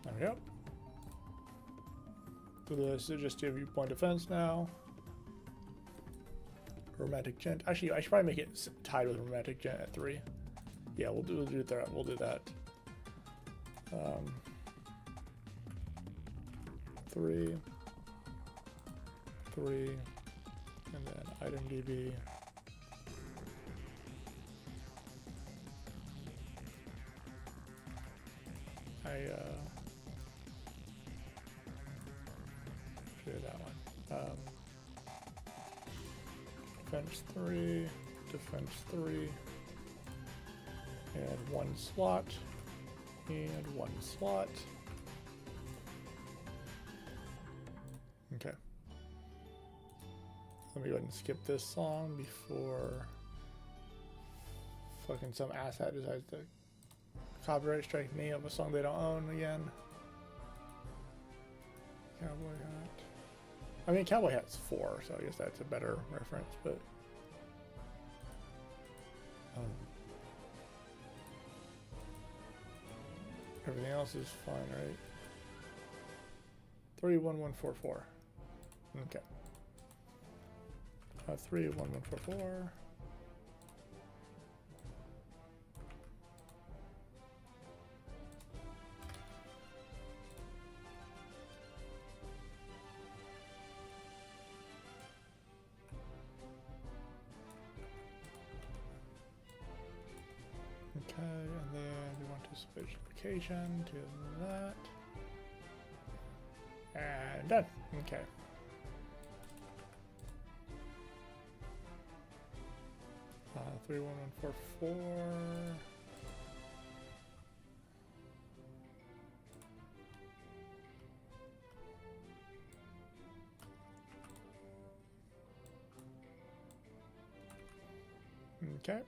Speaker 1: There we go. So this is just a viewpoint defense now. Romantic gent. Actually, I should probably make it tied with romantic gent at 3. Yeah, we'll do that. We'll do that. 3, and then item DB. Do that one. Defense 3, defense 3, and 1 slot, and 1 slot. Okay. Let me go ahead and skip this song before fucking some asshat decides to copyright strike me of a song they don't own again. Cowboy hat. I mean, cowboy hat's 4, so I guess that's a better reference, but everything else is fine, right? 31144. Okay. 31144. Okay, and then we want to switch location to that. And done. Okay. Uh, 31144. Okay.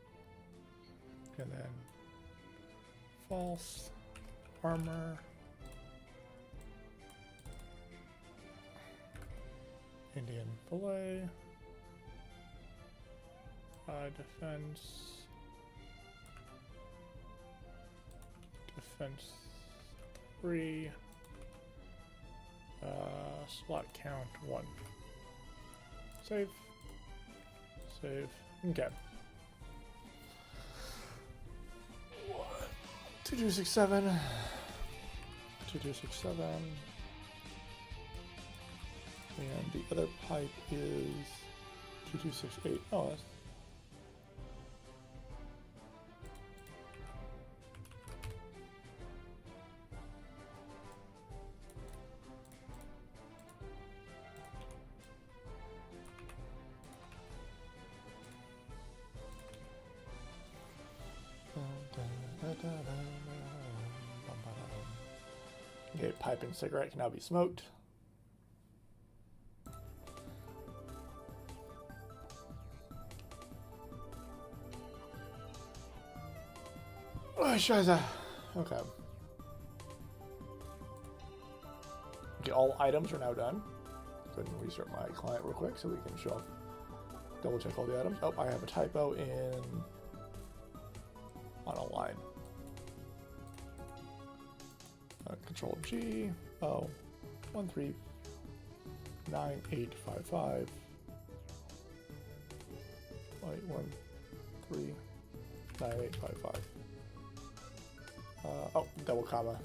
Speaker 1: And then false armor. Indian fillet. Defense. Defense 3. Slot count 1. Save. Save. Okay. 2267. 2267. And the other pipe is 2268. Oh, that's... Okay, pipe and cigarette can now be smoked. Oh, Scheiße. Okay. Okay, all items are now done. Go ahead and restart my client real quick so we can show off, double check all the items. Oh, I have a typo on a line. Control G. Oh, 139855. Wait, 13. 9855. Oh, double comma.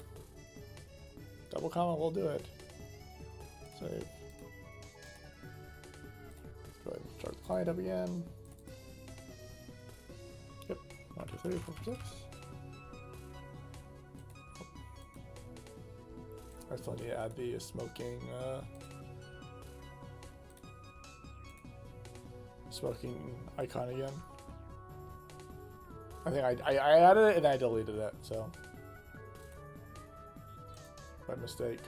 Speaker 1: Double comma will do it. Save. Let's go ahead and start the client up again. Yep. 1, 2, 3, 4, 5, 6. I still need to add the smoking icon again. I think I added it and I deleted it, so by mistake.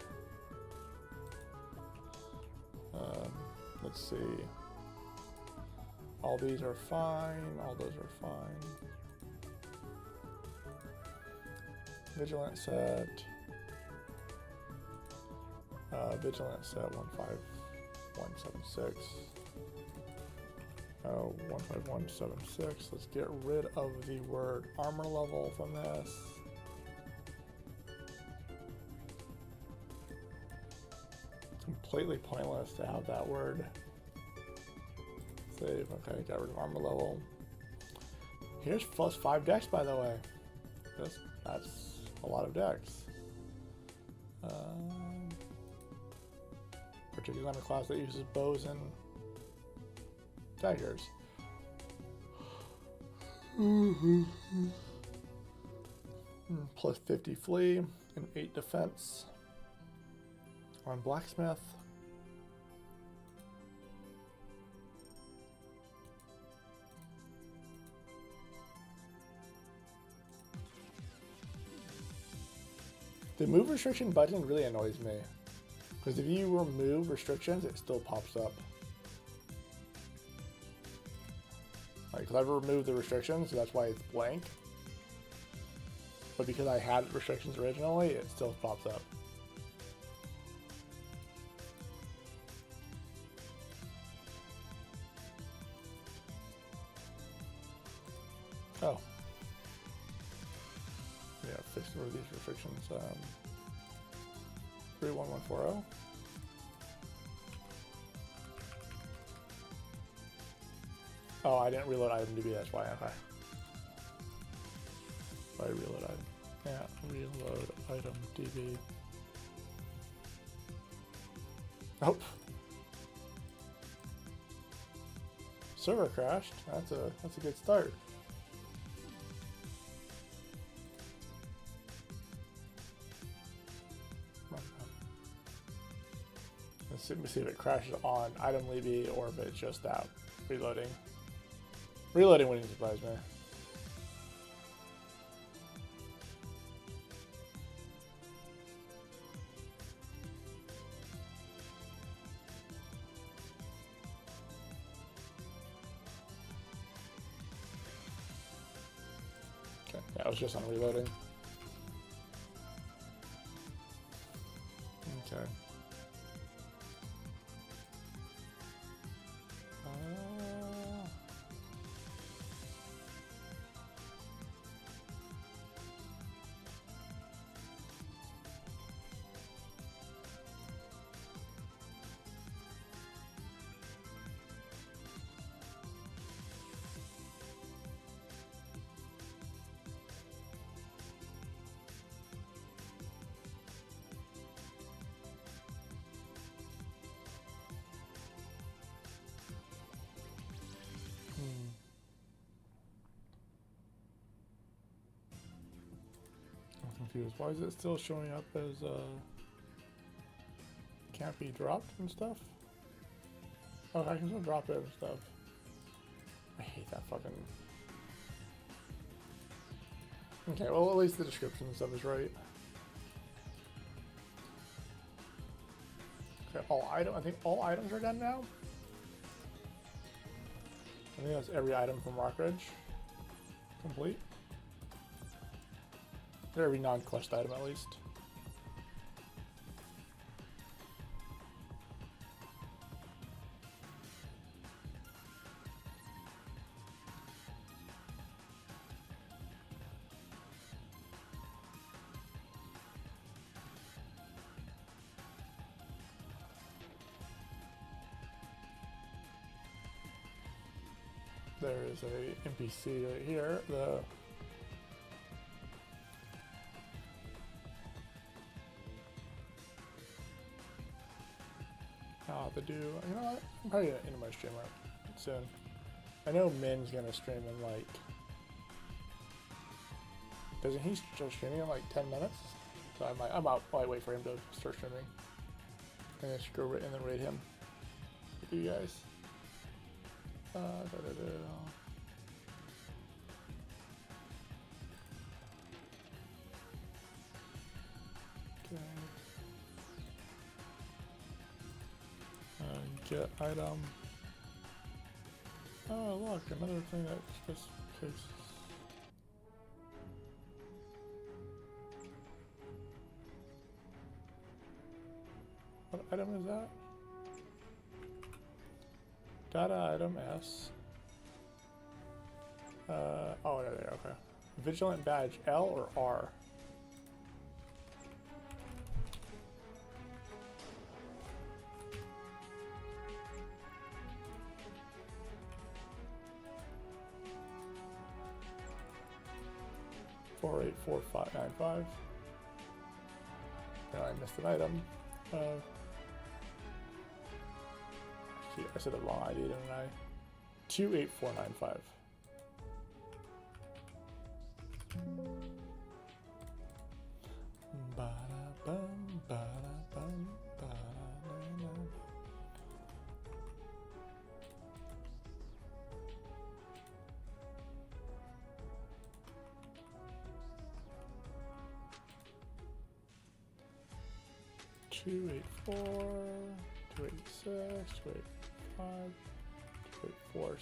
Speaker 1: Let's see. All these are fine. All those are fine. Vigilant set. Vigilant set 15176. 15176. Let's get rid of the word armor level from this. Completely pointless to have that word. Save. Okay, got rid of armor level. Here's +5 dex, by the way. That's a lot of dex. Particularly on a class that uses bows and daggers. +50 flee and 8 defense on blacksmith. The move restriction button really annoys me, because if you remove restrictions, it still pops up. Like, because I've removed the restrictions, so that's why it's blank. But because I had restrictions originally, it still pops up. Oh. Yeah, fix these restrictions. 31140. Oh, I didn't reload item DB, that's why. Okay. I reload item. Yeah, reload item DB. Oh. Server crashed. That's a good start. Let's see if it crashes on item Libby or if it's just that reloading. Reloading wouldn't surprise me. Okay, yeah, it was just on reloading. Okay. Confused. Why is it still showing up as can't be dropped and stuff? Oh, I can still drop it and stuff. I hate that fucking. Okay, well at least the description and stuff is right. Okay, I think all items are done now. I think that's every item from Rockridge complete. Every non-quest item, at least. There is a NPC right here. To do, you know what? I'm probably gonna end my stream right soon. I know Min's gonna stream in like, doesn't he start streaming in like 10 minutes? So I might wait for him to start streaming and just go and then raid him with you guys. Okay. Get item. Oh look, another thing that just takes. What item is that? Data item S. Oh, there, okay. Vigilant badge L or R? Four eight four five nine five. No, I missed an item. I said the wrong ID, didn't I? 28495. Ba-da-bum, ba-da-bum, ba-da-da-da. Two eight four, 286, 285, 284,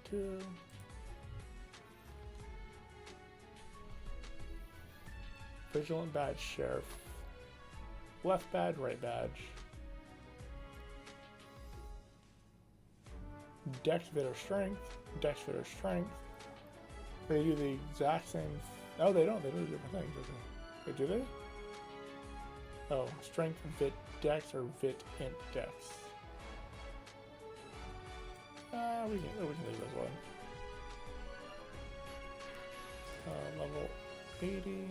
Speaker 1: 2. Vigilant badge, sheriff. Left badge, right badge. Dex Vitter strength. Dex Vitter strength. They do the exact same. Oh, they don't. They do different things. Wait, do they? Oh, strength vit dex or vit int dex. We can leave this one. Level 80.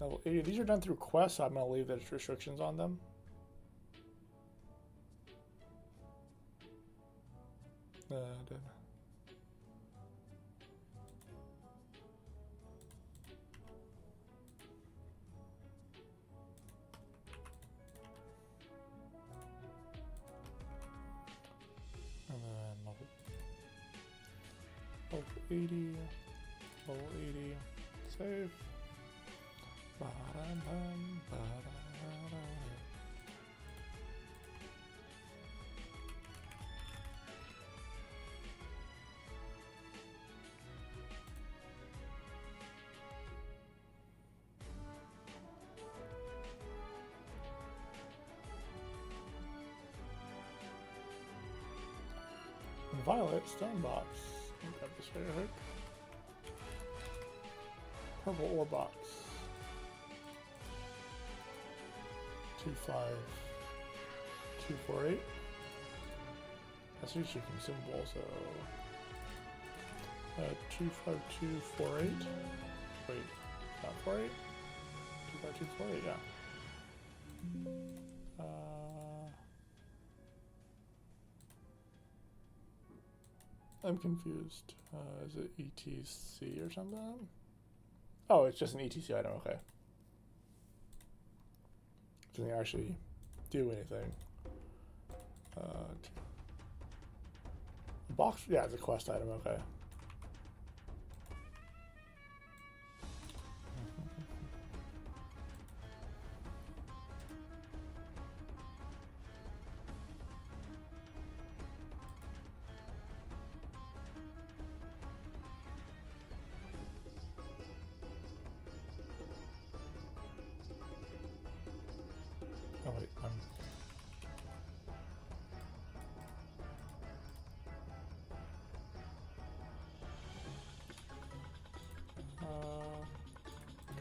Speaker 1: Level 80. These are done through quests, so I'm going to leave the restrictions on them. Level 80, level 80, save. Violet stone box. Grab this right quick. Purple ore box. 25248. That's usually consumable, so 25248. Wait, not 48? 25248, yeah. I'm confused. Is it ETC or something? Oh, it's just an ETC item, okay. Doesn't actually do anything. Box, yeah, it's a quest item, okay. Oh wait,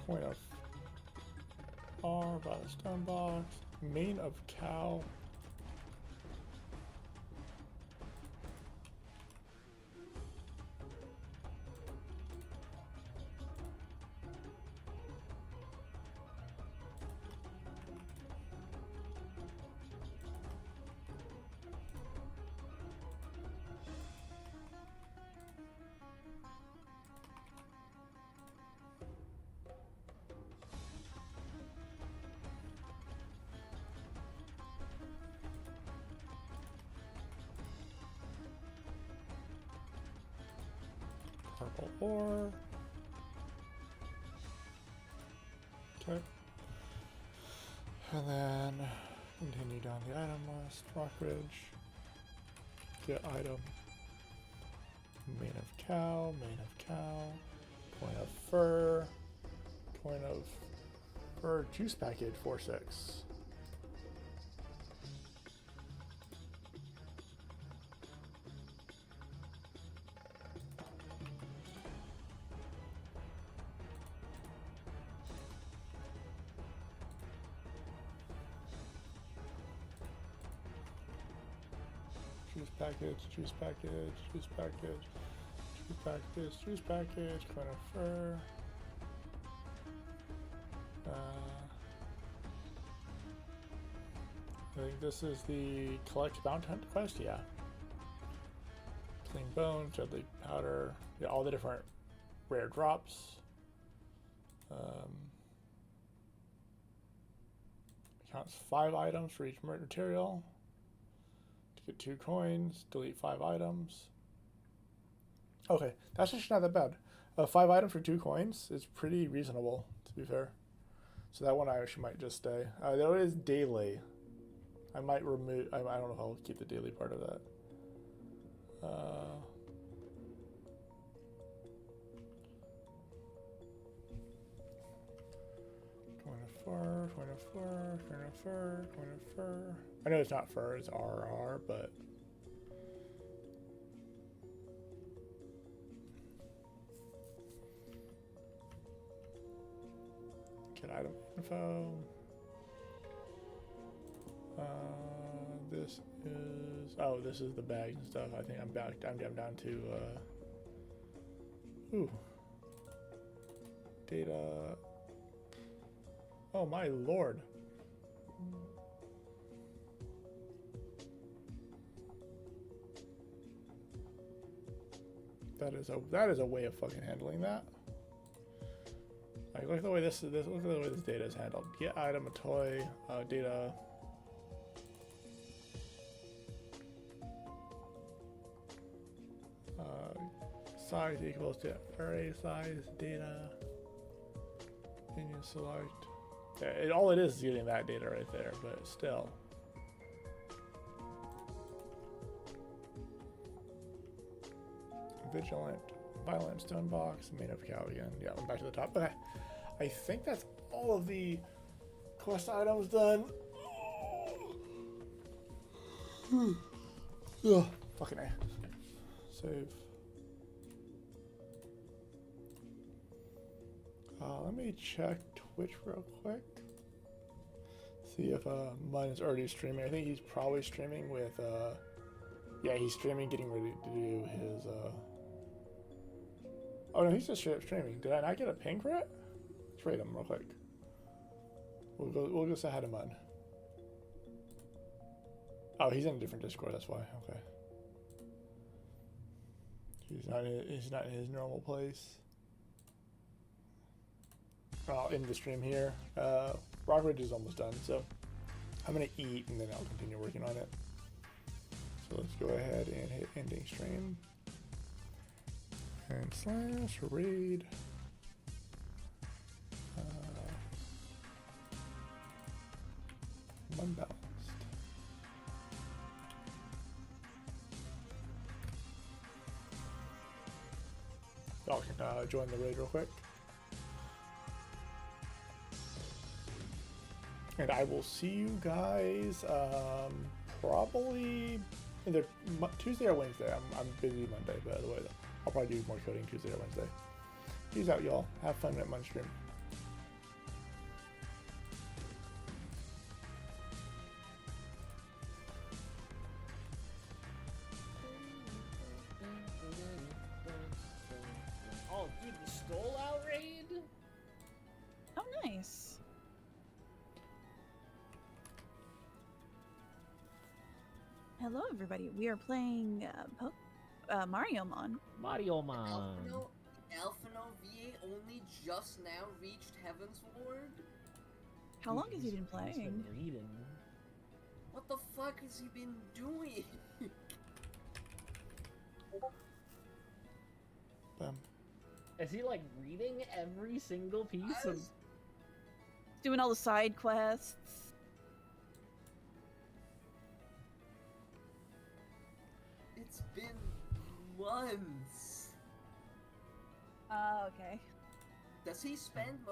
Speaker 1: point of R by the stone box. Mane of cow. purple ore. Okay. And then continue down the item list. Rockridge. Get item. Mane of cow. Mane of cow. Point of fur. Point of fur. Juice package 4/6. Juice package, juice package, juice package, juice package, juice package, coin of fur. I think this is the collect bounty hunt quest, yeah. Clean bones, deadly powder, yeah, all the different rare drops. Counts 5 items for each material. To get 2 coins, delete 5 items. Okay, that's actually not that bad. 5 items for 2 coins is pretty reasonable, to be fair. So that one I actually might just stay. Though it is daily. I might remove, I don't know if I'll keep the daily part of that. Coin of fur, coin of fur, coin of fur, coin of fur. I know it's not fur, it's RR, but get item info. This is, oh, this is the bags and stuff. I think I'm back. I'm down to data. Oh my lord. That is a way of fucking handling that. Like, look at the way this look at the way this data is handled. Get item, a toy, data. Size equals to array size data. Then you select. Yeah, all it is getting that data right there, but still. Vigilant, violent stone box, made of cow again. Yeah, I'm back to the top. Okay, I think that's all of the quest items done. Ugh, fucking A. Save. Let me check Twitch real quick. See if Mun is already streaming. I think he's probably streaming with yeah, he's streaming, getting ready to do his oh no, he's just straight up streaming. Did I not get a ping for it? Let's rate him real quick. We'll go say hi to Mun. Oh, he's in a different Discord, that's why. Okay. He's not in his normal place. In the stream here. Rockridge is almost done, so I'm gonna eat and then I'll continue working on it. So let's go ahead and hit ending stream. And slash raid. Unbalanced. Y'all can join the raid real quick. And I will see you guys probably either Tuesday or Wednesday. I'm busy Monday, by the way. I'll probably do more coding Tuesday or Wednesday. Peace out, y'all. Have fun at Mun stream.
Speaker 4: Oh, dude, the Stole Out raid?
Speaker 5: Oh, nice. Hello, everybody. We are playing Mario Mon.
Speaker 4: Mario Man.
Speaker 6: Alphino VA only just now reached Heaven's Ward?
Speaker 5: How long has he been
Speaker 4: He's
Speaker 5: playing?
Speaker 4: been reading.
Speaker 6: What the fuck has he been doing?
Speaker 1: Bam.
Speaker 4: Is he like reading every single piece of?
Speaker 5: Doing all the side quests.
Speaker 6: It's been months.
Speaker 5: Okay.
Speaker 6: Does he spend